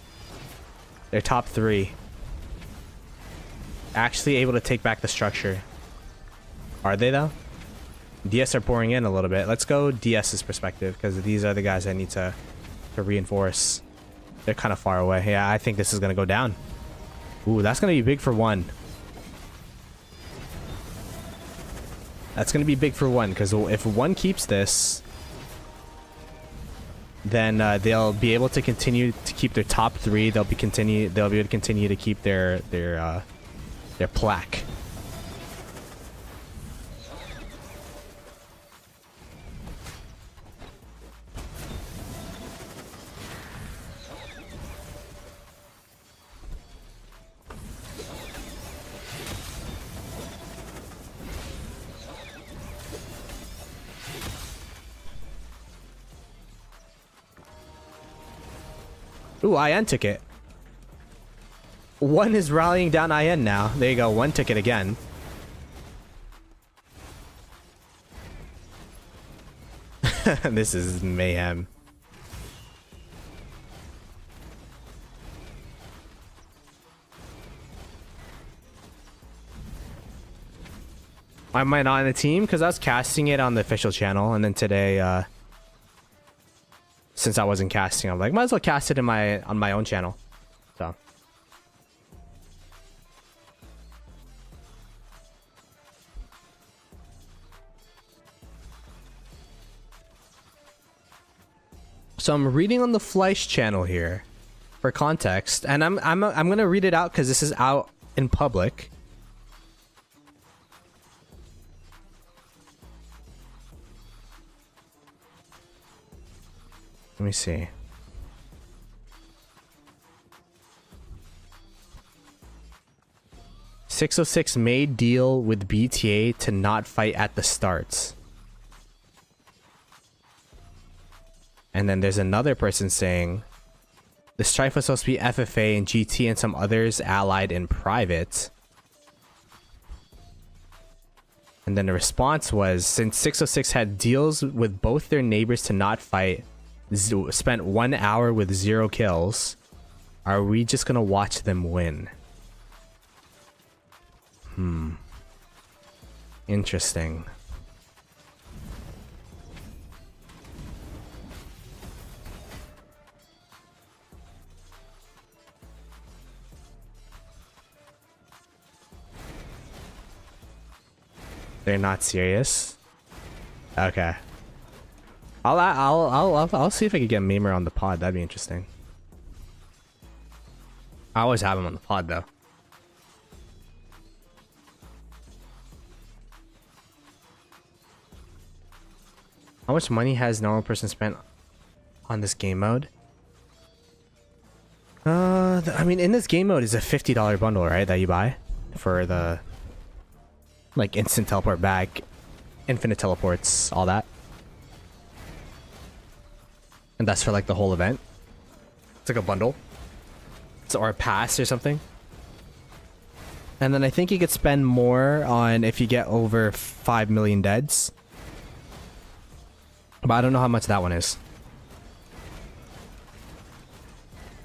three. Actually able to take back the structure. Are they, though? DS are pouring in a little bit. Let's go DS's perspective, because these are the guys I need to reinforce. They're kind of far away. Yeah, I think this is going to go down. Ooh, that's going to be big for one. That's going to be big for one, because if one keeps this, then they'll be able to continue to keep their top three. They'll be able to continue to keep their plaque. Ooh, IN took it. One is rallying down IN now. There you go. One took it again. This is mayhem. Am I not in the team? Because I was casting it on the official channel, and then today, since I wasn't casting, I'm like, might as well cast it on my own channel. So. So I'm reading on the Fleisch channel here for context, and I'm gonna read it out because this is out in public. Let me see. "606 made deal with BTA to not fight at the starts." And then there's another person saying, "The Strife was supposed to be FFA and GT and some others allied in private." And then the response was, "Since 606 had deals with both their neighbors to not fight, spent 1 hour with 0 kills, are we just gonna watch them win?" Interesting. They're not serious. Okay. I'll see if I can get Mamer on the pod. That'd be interesting. I always have him on the pod though. How much money has normal person spent on this game mode? I mean, in this game mode is a $50 bundle, right? That you buy for the like instant teleport back, infinite teleports, all that. And that's for like the whole event. It's like a bundle. It's or a pass or something. And then I think you could spend more on if you get over 5 million deads. But I don't know how much that one is.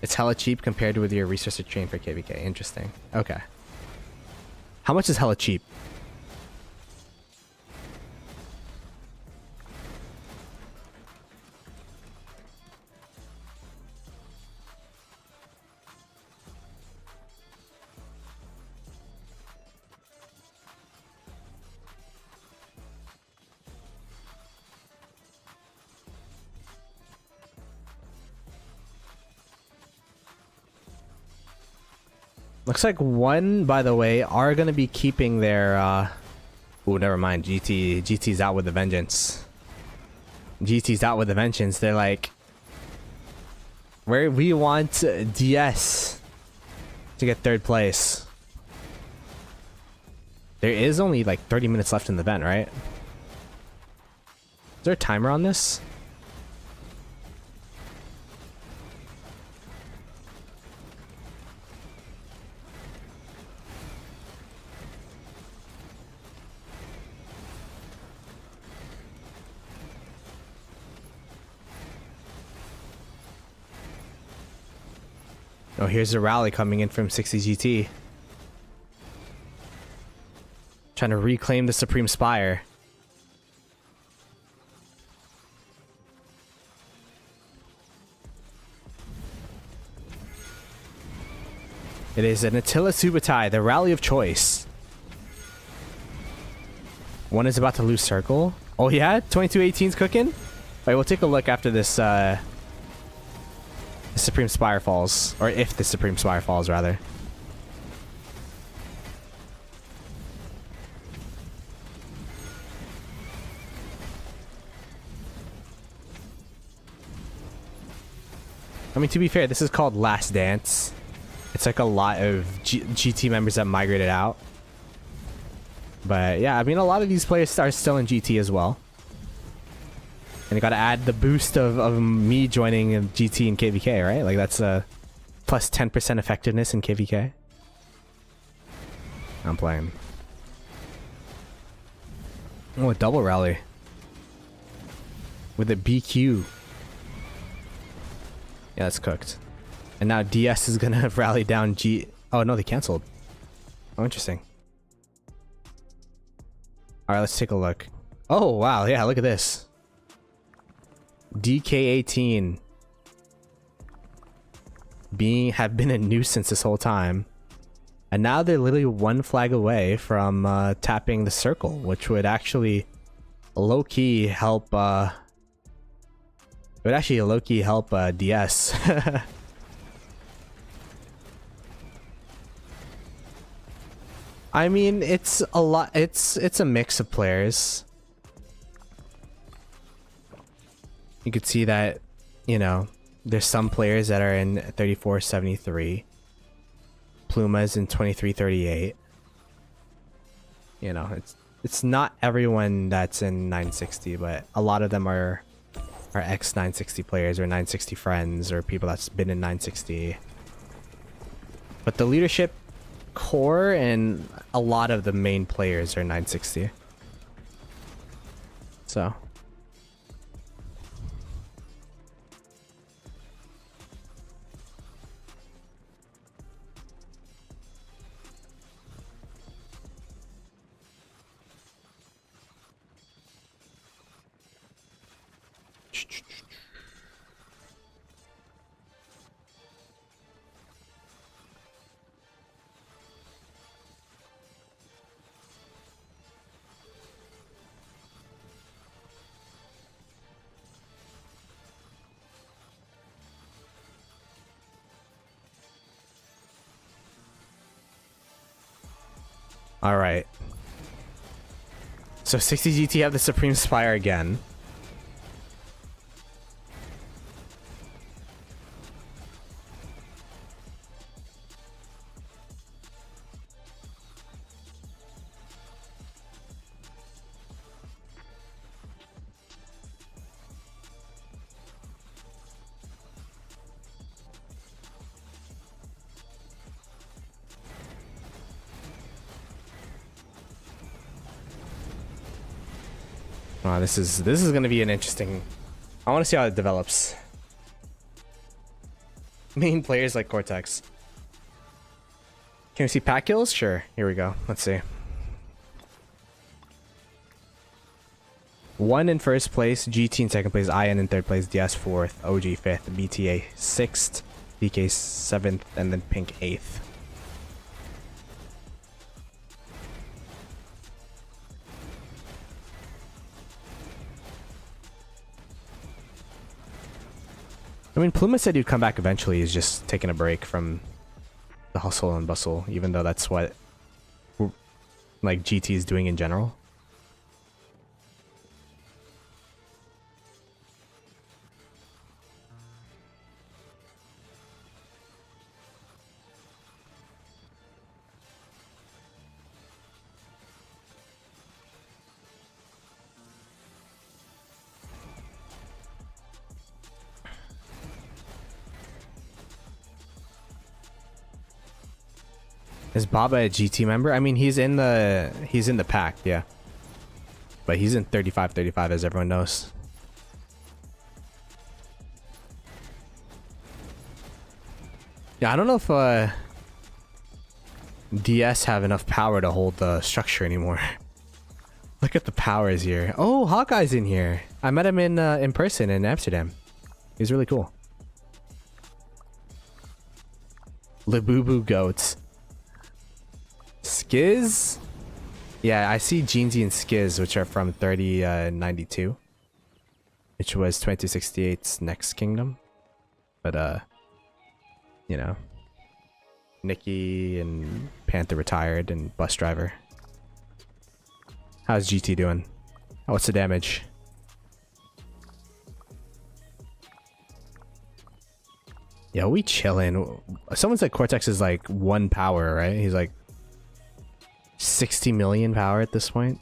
It's hella cheap compared to with your resource to train for KVK. Interesting. Okay. How much is hella cheap? Looks like one, by the way, are going to be keeping their... Oh, never mind. GT's out with a vengeance. GT's out with a vengeance. They're like... we want DS to get third place. There is only like 30 minutes left in the event, right? Is there a timer on this? Oh, here's a rally coming in from 60 GT. Trying to reclaim the Supreme Spire. It is an Attila Subutai, the rally of choice. One is about to lose circle. Oh yeah? 2218's cooking? Wait, we'll take a look after this the Supreme Spire falls. Or if the Supreme Spire falls, rather. I mean, to be fair, this is called Last Dance. It's like a lot of GT members that migrated out. But yeah, I mean, a lot of these players are still in GT as well. And you gotta add the boost of me joining GT and KVK, right? Like that's a plus 10% effectiveness in KVK. I'm playing. Oh, a double rally. With a BQ. Yeah, that's cooked. And now DS is gonna rally down G... Oh, no, they canceled. Oh, interesting. Alright, let's take a look. Oh, wow, yeah, look at this. DK18 have been a nuisance this whole time, and now they're literally one flag away from tapping the circle, which would actually low-key help it would actually low-key help DS. I mean, it's a lot. It's a mix of players. You could see that, you know, there's some players that are in 3473. Pluma's in 2338. You know, it's not everyone that's in 960, but a lot of them are ex 960 players or 960 friends or people that's been in 960. But the leadership core and a lot of the main players are 960. So All right. So 60 GT have the Supreme Spire again. Wow, this is gonna be an interesting. I want to see how it develops. Main players like Cortex. Can we see pack kills? Sure. Here we go. Let's see. 1 in first place, GT in second place, IN in third place, DS fourth, OG fifth, BTA sixth, DK seventh, and then Pink eighth. I mean, Pluma said he'd come back eventually. He's just taking a break from the hustle and bustle, even though that's what like GT is doing in general. Is Baba a GT member? I mean, he's in the pack, yeah. But he's in 35-35, as everyone knows. Yeah, I don't know if DS have enough power to hold the structure anymore. Look at the powers here. Oh, Hawkeye's in here. I met him in person in Amsterdam. He's really cool. Labubu goats. Skiz? Yeah, I see Jeansy and Skiz, which are from 3092. Which was 2068's Next Kingdom. But, you know. Nikki and Panther retired and Bus Driver. How's GT doing? Oh, what's the damage? Yeah, we chillin'. Someone said Cortex is like 1 power, right? He's like 60 million power at this point.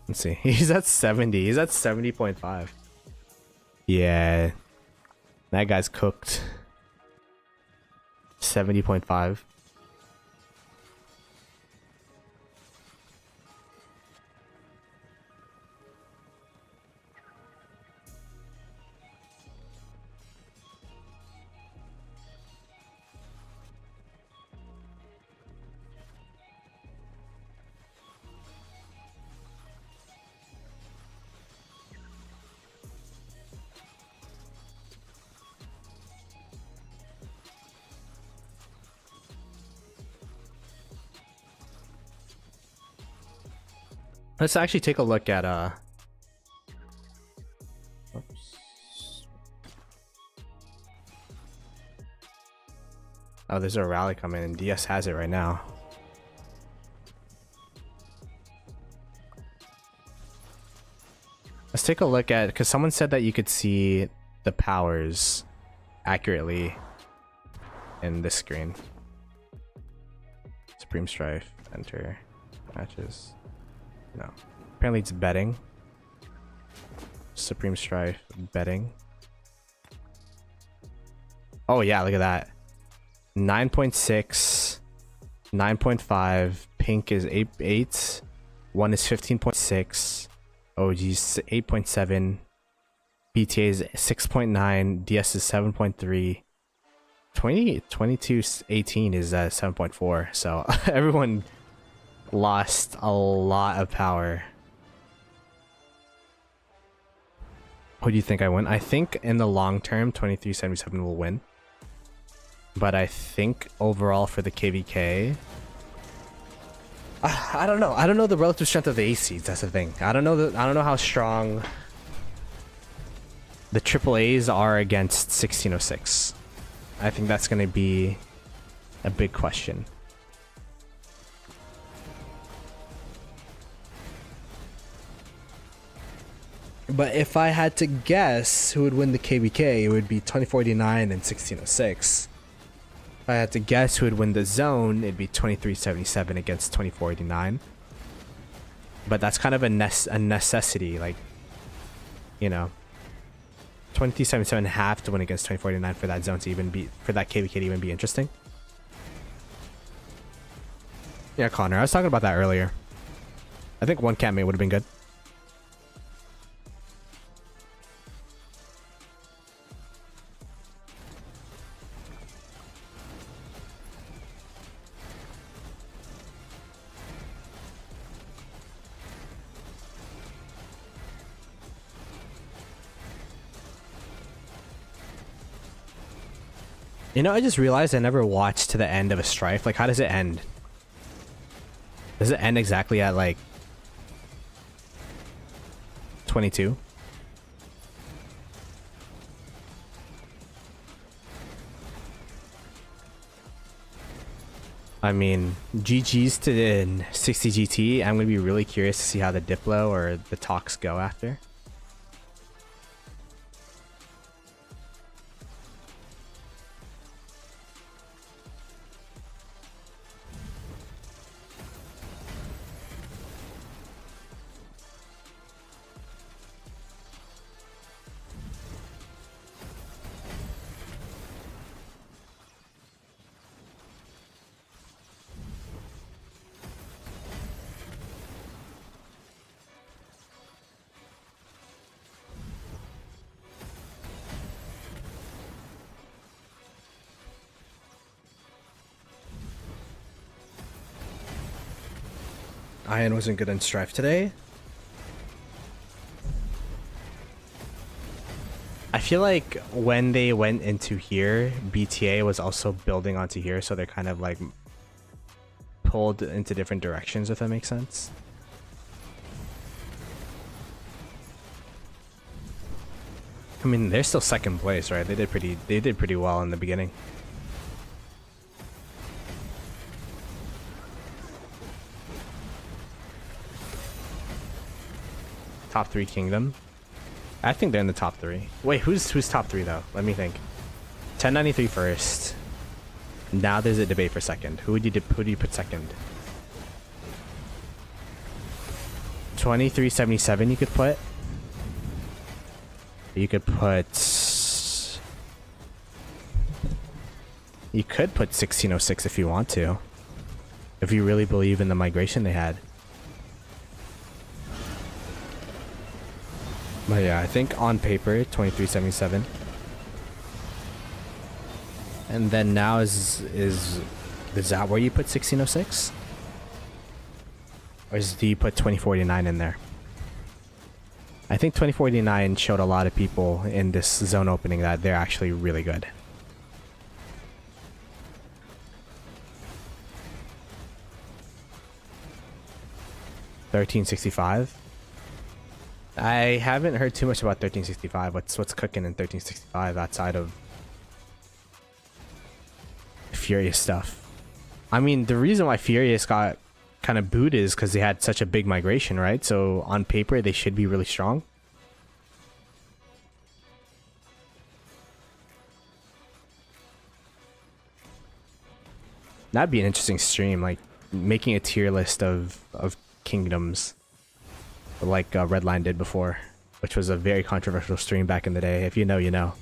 Let's see. He's at 70. He's at 70.5. Yeah. That guy's cooked. 70.5. Let's actually take a look at oops. Oh, there's a rally coming and DS has it right now. Let's take a look at, because someone said that you could see the powers accurately in this screen. Supreme Strife, enter matches. No. Apparently it's betting. Supreme Strife, betting. Oh yeah, look at that. 9.6, 9.5, pink is 8, 1 is 15.6, OG's 8.7, BTA is 6.9, DS is 7.3, 2218 is 7.4, so everyone lost a lot of power. Who do you think I win? I think in the long term 2377 will win, but I think overall for the KVK, I don't know the relative strength of the A seeds. That's the thing. I don't know how strong the AAAs are against 1606. I think that's going to be a big question. But if I had to guess who would win the KBK, it would be 2049 and 1606. If I had to guess who would win the zone, it'd be 2377 against 2489. But that's kind of a necessity, like, you know, 2377 have to win against 2049 for that zone to even be, for that KBK to even be interesting. Yeah, Connor, I was talking about that earlier. I think one campmate would have been good. You know, I just realized I never watched to the end of a Strife. Like, how does it end? Does it end exactly at, like, 22? I mean, GG's to 60 GT. I'm going to be really curious to see how the Diplo or the talks go after. Ian wasn't good in Strife today. I feel like when they went into here, BTA was also building onto here, so they're kind of like pulled into different directions, if that makes sense. I mean, they're still second place, right? They did pretty well in the beginning. Top 3 kingdom. I think they're in the top 3. Wait, who's top 3 though? Let me think. 1093 first. Now there's a debate for second. Who do you put second? 2377 you could put. You could put 1606 if you want to. If you really believe in the migration they had. But yeah, I think on paper 2377. And then now is that where you put 1606? Or do you put 2049 in there? I think 2049 showed a lot of people in this zone opening that they're actually really good. $1365. I haven't heard too much about 1365. What's cooking in 1365 outside of Furious stuff? I mean, the reason why Furious got kind of booed is because they had such a big migration, right? So on paper, they should be really strong. That'd be an interesting stream, like making a tier list of kingdoms, like Redline did before, which was a very controversial stream back in the day. If you know, you know.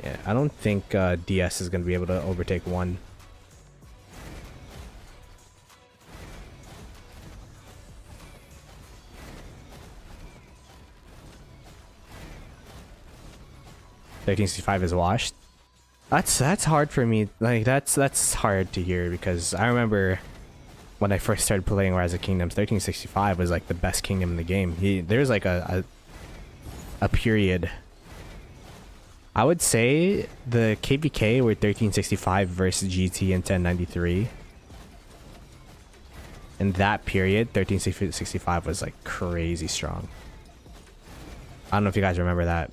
Yeah, I don't think DS is going to be able to overtake 1. $1365 is washed. That's hard for me. Like that's hard to hear because I remember when I first started playing Rise of Kingdoms, 1365 was like the best kingdom in the game. There's like a period. I would say the KBK were 1365 versus GT and 1093. in that period, 1365 was like crazy strong. I don't know if you guys remember that.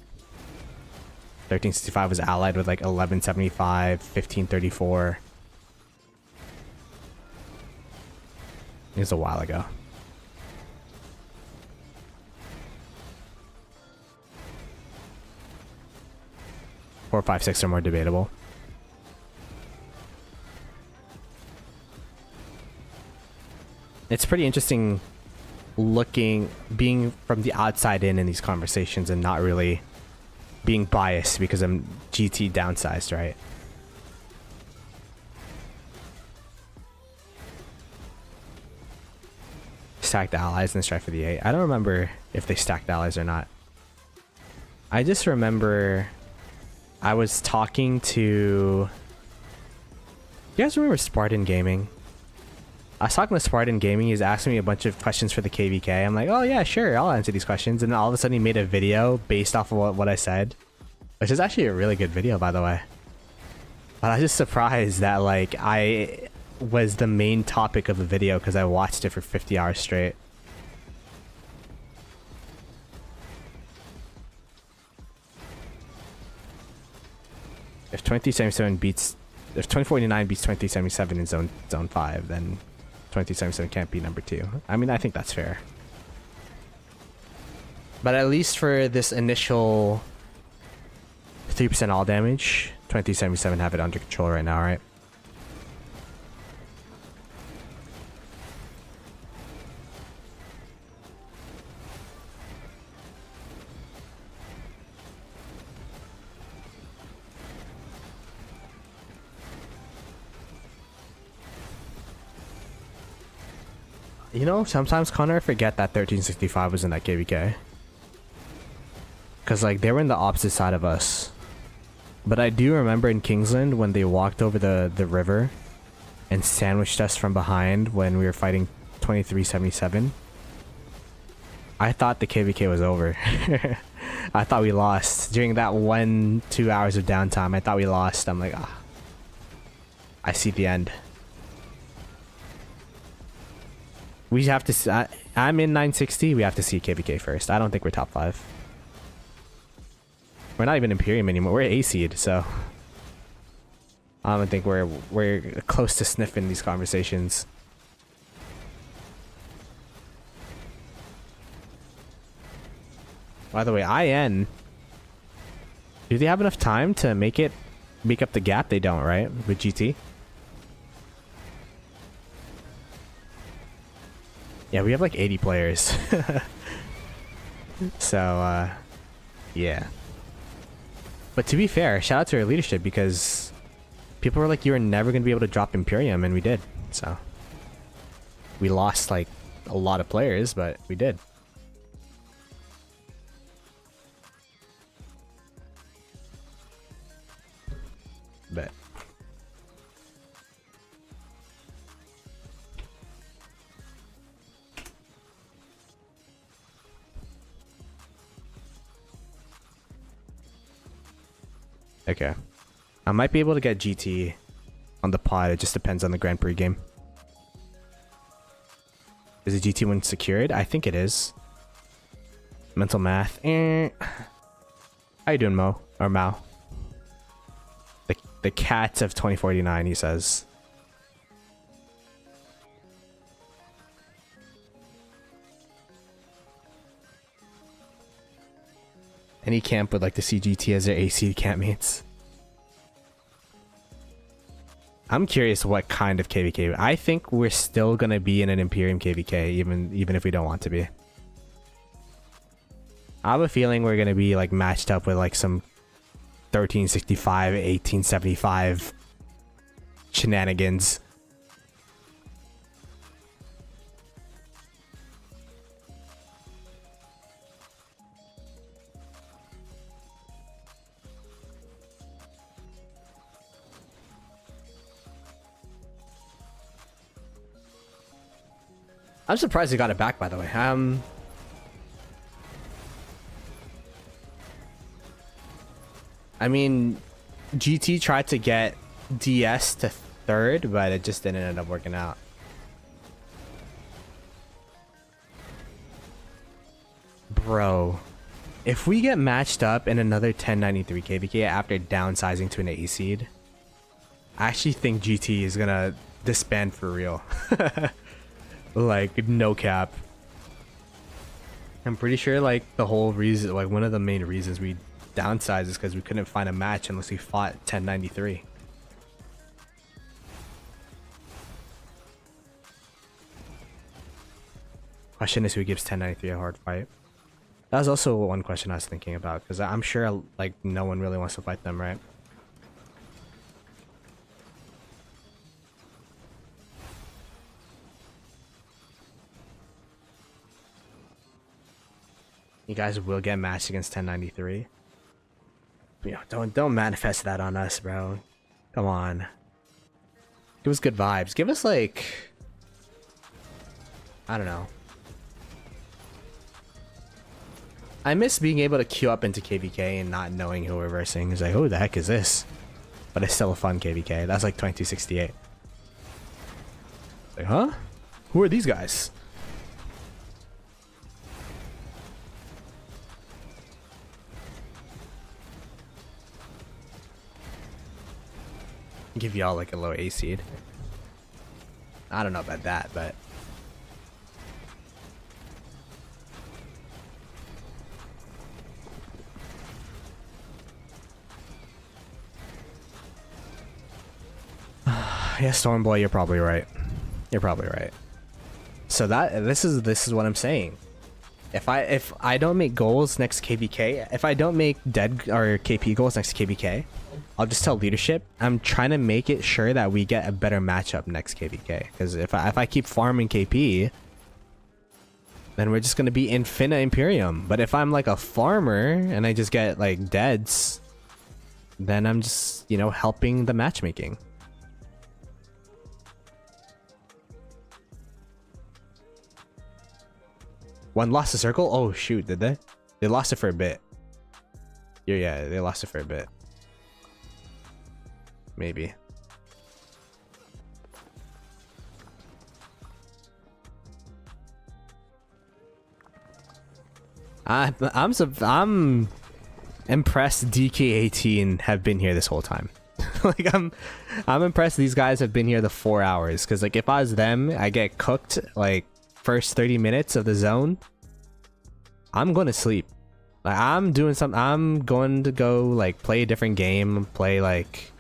1365 was allied with like 1175, 1534. It was a while ago. Four, five, six are more debatable. It's pretty interesting being from the outside in these conversations and not really being biased because I'm GT downsized, right? Stacked allies and Strife for the 8. I don't remember if they stacked allies or not. I just remember I was talking to... You guys remember Spartan Gaming? I was talking to Spartan Gaming. He was asking me a bunch of questions for the KVK. I'm like, oh yeah, sure, I'll answer these questions. And then all of a sudden he made a video based off of what I said. Which is actually a really good video, by the way. But I was just surprised that like I was the main topic of the video because I watched it for 50 hours straight. If 2077 beats... If 2049 beats 2077 in zone 5, then 2077 can't be number 2. I mean, I think that's fair. But at least for this initial 3% all damage, 2077 have it under control right now, right? You know, sometimes, Connor, I forget that 1365 was in that KVK. Because, like, they were in the opposite side of us. But I do remember in Kingsland when they walked over the river and sandwiched us from behind when we were fighting 2377. I thought the KVK was over. I thought we lost. During that 1-2 hours of downtime, I thought we lost. I'm like, ah. I see the end. We have to... I'm in 960. We have to see KVK first. I don't think we're top 5. We're not even Imperium anymore. We're A seed, so... I don't think we're close to sniffing these conversations. By the way, IN... Do they have enough time to make up the gap? They don't, right? With GT? Yeah, we have like 80 players. So, yeah. But to be fair, shout out to our leadership because people were like, you were never going to be able to drop Imperium, and we did. So, we lost like a lot of players, but we did. Bet. Okay. I might be able to get GT on the pod. It just depends on the Grand Prix game. Is the GT one secured? I think it is. Mental math. How you doing, Mo? Or Mao? The cats of 2049, he says. Any camp would like to see GT as their AC campmates. I'm curious what kind of KVK. I think we're still gonna be in an Imperium KVK, even if we don't want to be. I have a feeling we're gonna be like matched up with like some 1365, 1875 shenanigans. I'm surprised they got it back, by the way. I mean, GT tried to get DS to 3rd, but it just didn't end up working out. Bro, if we get matched up in another 1093 KVK after downsizing to an 8 seed, I actually think GT is gonna disband for real. Like, no cap. I'm pretty sure like the whole reason, like one of the main reasons we downsized is because we couldn't find a match unless we fought 1093. Question is who gives 1093 a hard fight. That was also one question I was thinking about, because I'm sure like no one really wants to fight them, right? You guys will get matched against 1093. You know, don't manifest that on us, bro. Come on. Give us good vibes. Give us like, I don't know. I miss being able to queue up into KVK and not knowing who we're versing. It's like, who the heck is this? But it's still a fun KVK. That's like 2268. Like, huh? Who are these guys? Give y'all like a low A seed. I don't know about that, but yeah, Stormboy, you're probably right. You're probably right. So this is what I'm saying. If I don't make goals next KVK, if I don't make dead or KP goals next KVK, I'll just tell leadership I'm trying to make it sure that we get a better matchup next KVK. Because if I keep farming KP, then we're just gonna be Infina Imperium. But if I'm like a farmer and I just get like deads, then I'm just, you know, helping the matchmaking. One lost the circle? Oh shoot, did they? They lost it for a bit. Yeah, they lost it for a bit. Maybe. I'm impressed DK18 have been here this whole time. Like I'm impressed these guys have been here the 4 hours, because like if I was them, I get cooked like first 30 minutes of the zone. I'm going to sleep. Like I'm doing something. I'm going to go like play a different game, play like,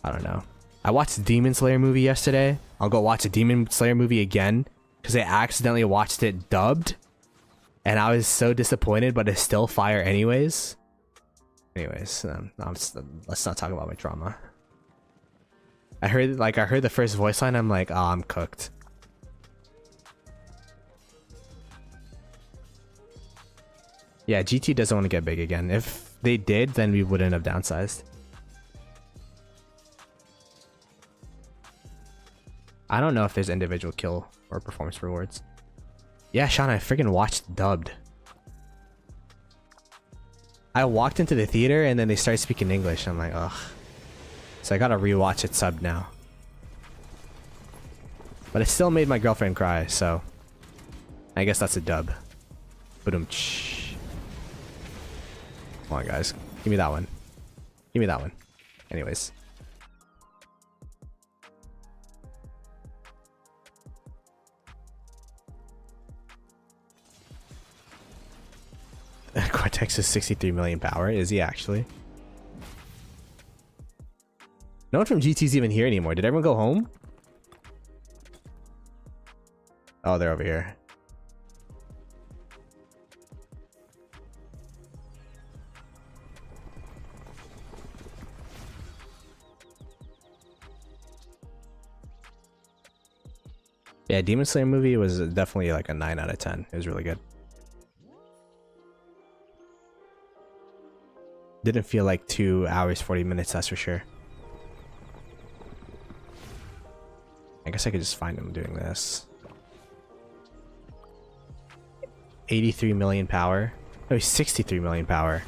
I don't know. I watched the Demon Slayer movie yesterday. I'll go watch a Demon Slayer movie again because I accidentally watched it dubbed and I was so disappointed, but it's still fire anyways. Let's not talk about my trauma. I heard the first voice line. I'm like, oh, I'm cooked. Yeah, GT doesn't want to get big again. If they did, then we wouldn't have downsized. I don't know if there's individual kill or performance rewards. Yeah, Sean, I freaking watched dubbed. I walked into the theater and then they started speaking English. I'm like, ugh. So I gotta rewatch it subbed now. But it still made my girlfriend cry, so I guess that's a dub. Ba-dum-tsh. Come on, guys. Give me that one. Give me that one. Anyways. Cortex is 63 million power. Is he actually? No one from GT's even here anymore. Did everyone go home? Oh, they're over here. Yeah, Demon Slayer movie was definitely like a 9 out of 10. It was really good. Didn't feel like 2 hours 40 minutes, that's for sure. I guess I could just find him doing this. 83 million power. Oh, 63 million power.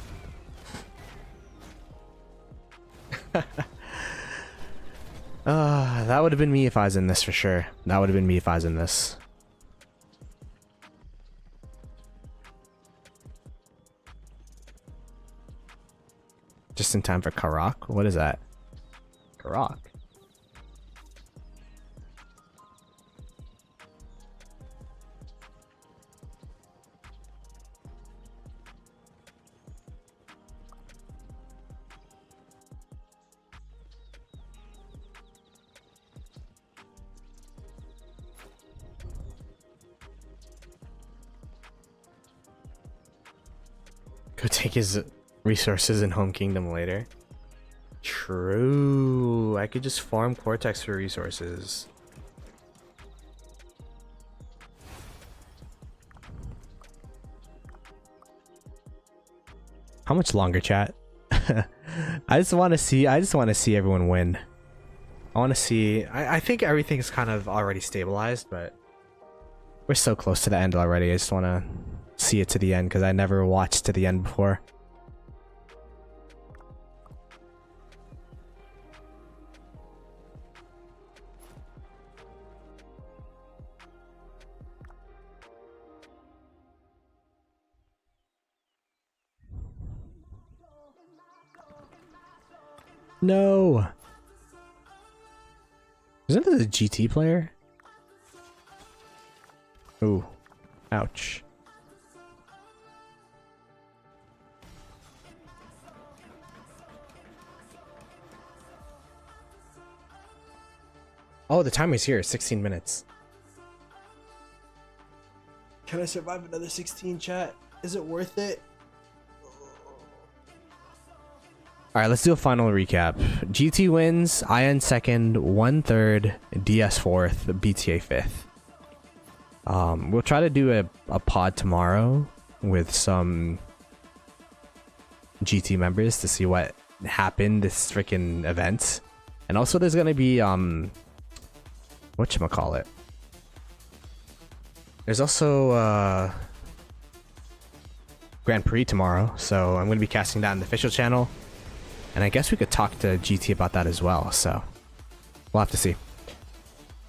That would have been me if I was in this for sure. That would have been me if I was in this. Just in time for Karak. What is that? Karak. Go take his resources in Home Kingdom later. True. I could just farm Cortex for resources. How much longer, chat? I just want to see everyone win. I want to see. I think everything's kind of already stabilized, but we're so close to the end already. I just want to see it to the end because I never watched to the end before. No. Isn't this a GT player? Ooh. Ouch. Oh, the timer's here. 16 minutes. Can I survive another 16, chat? Is it worth it? Alright, let's do a final recap. GT wins, IN second, 1/3, DS fourth, BTA fifth. We'll try to do a pod tomorrow with some GT members to see what happened this freaking event. And also there's gonna be whatchamacallit. There's also Grand Prix tomorrow, so I'm gonna be casting that on the official channel. And I guess we could talk to GT about that as well, so we'll have to see.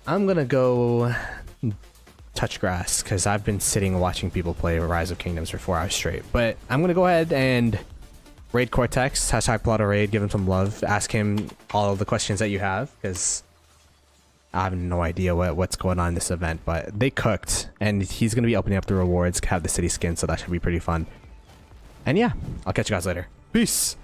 I'm gonna go touch grass because I've been sitting watching people play Rise of Kingdoms for 4 hours straight. But I'm gonna go ahead and raid Cortex, #Ploto raid, give him some love, ask him all of the questions that you have because I have no idea what's going on in this event, but they cooked and he's gonna be opening up the rewards, have the city skin, so that should be pretty fun. And yeah, I'll catch you guys later. Peace.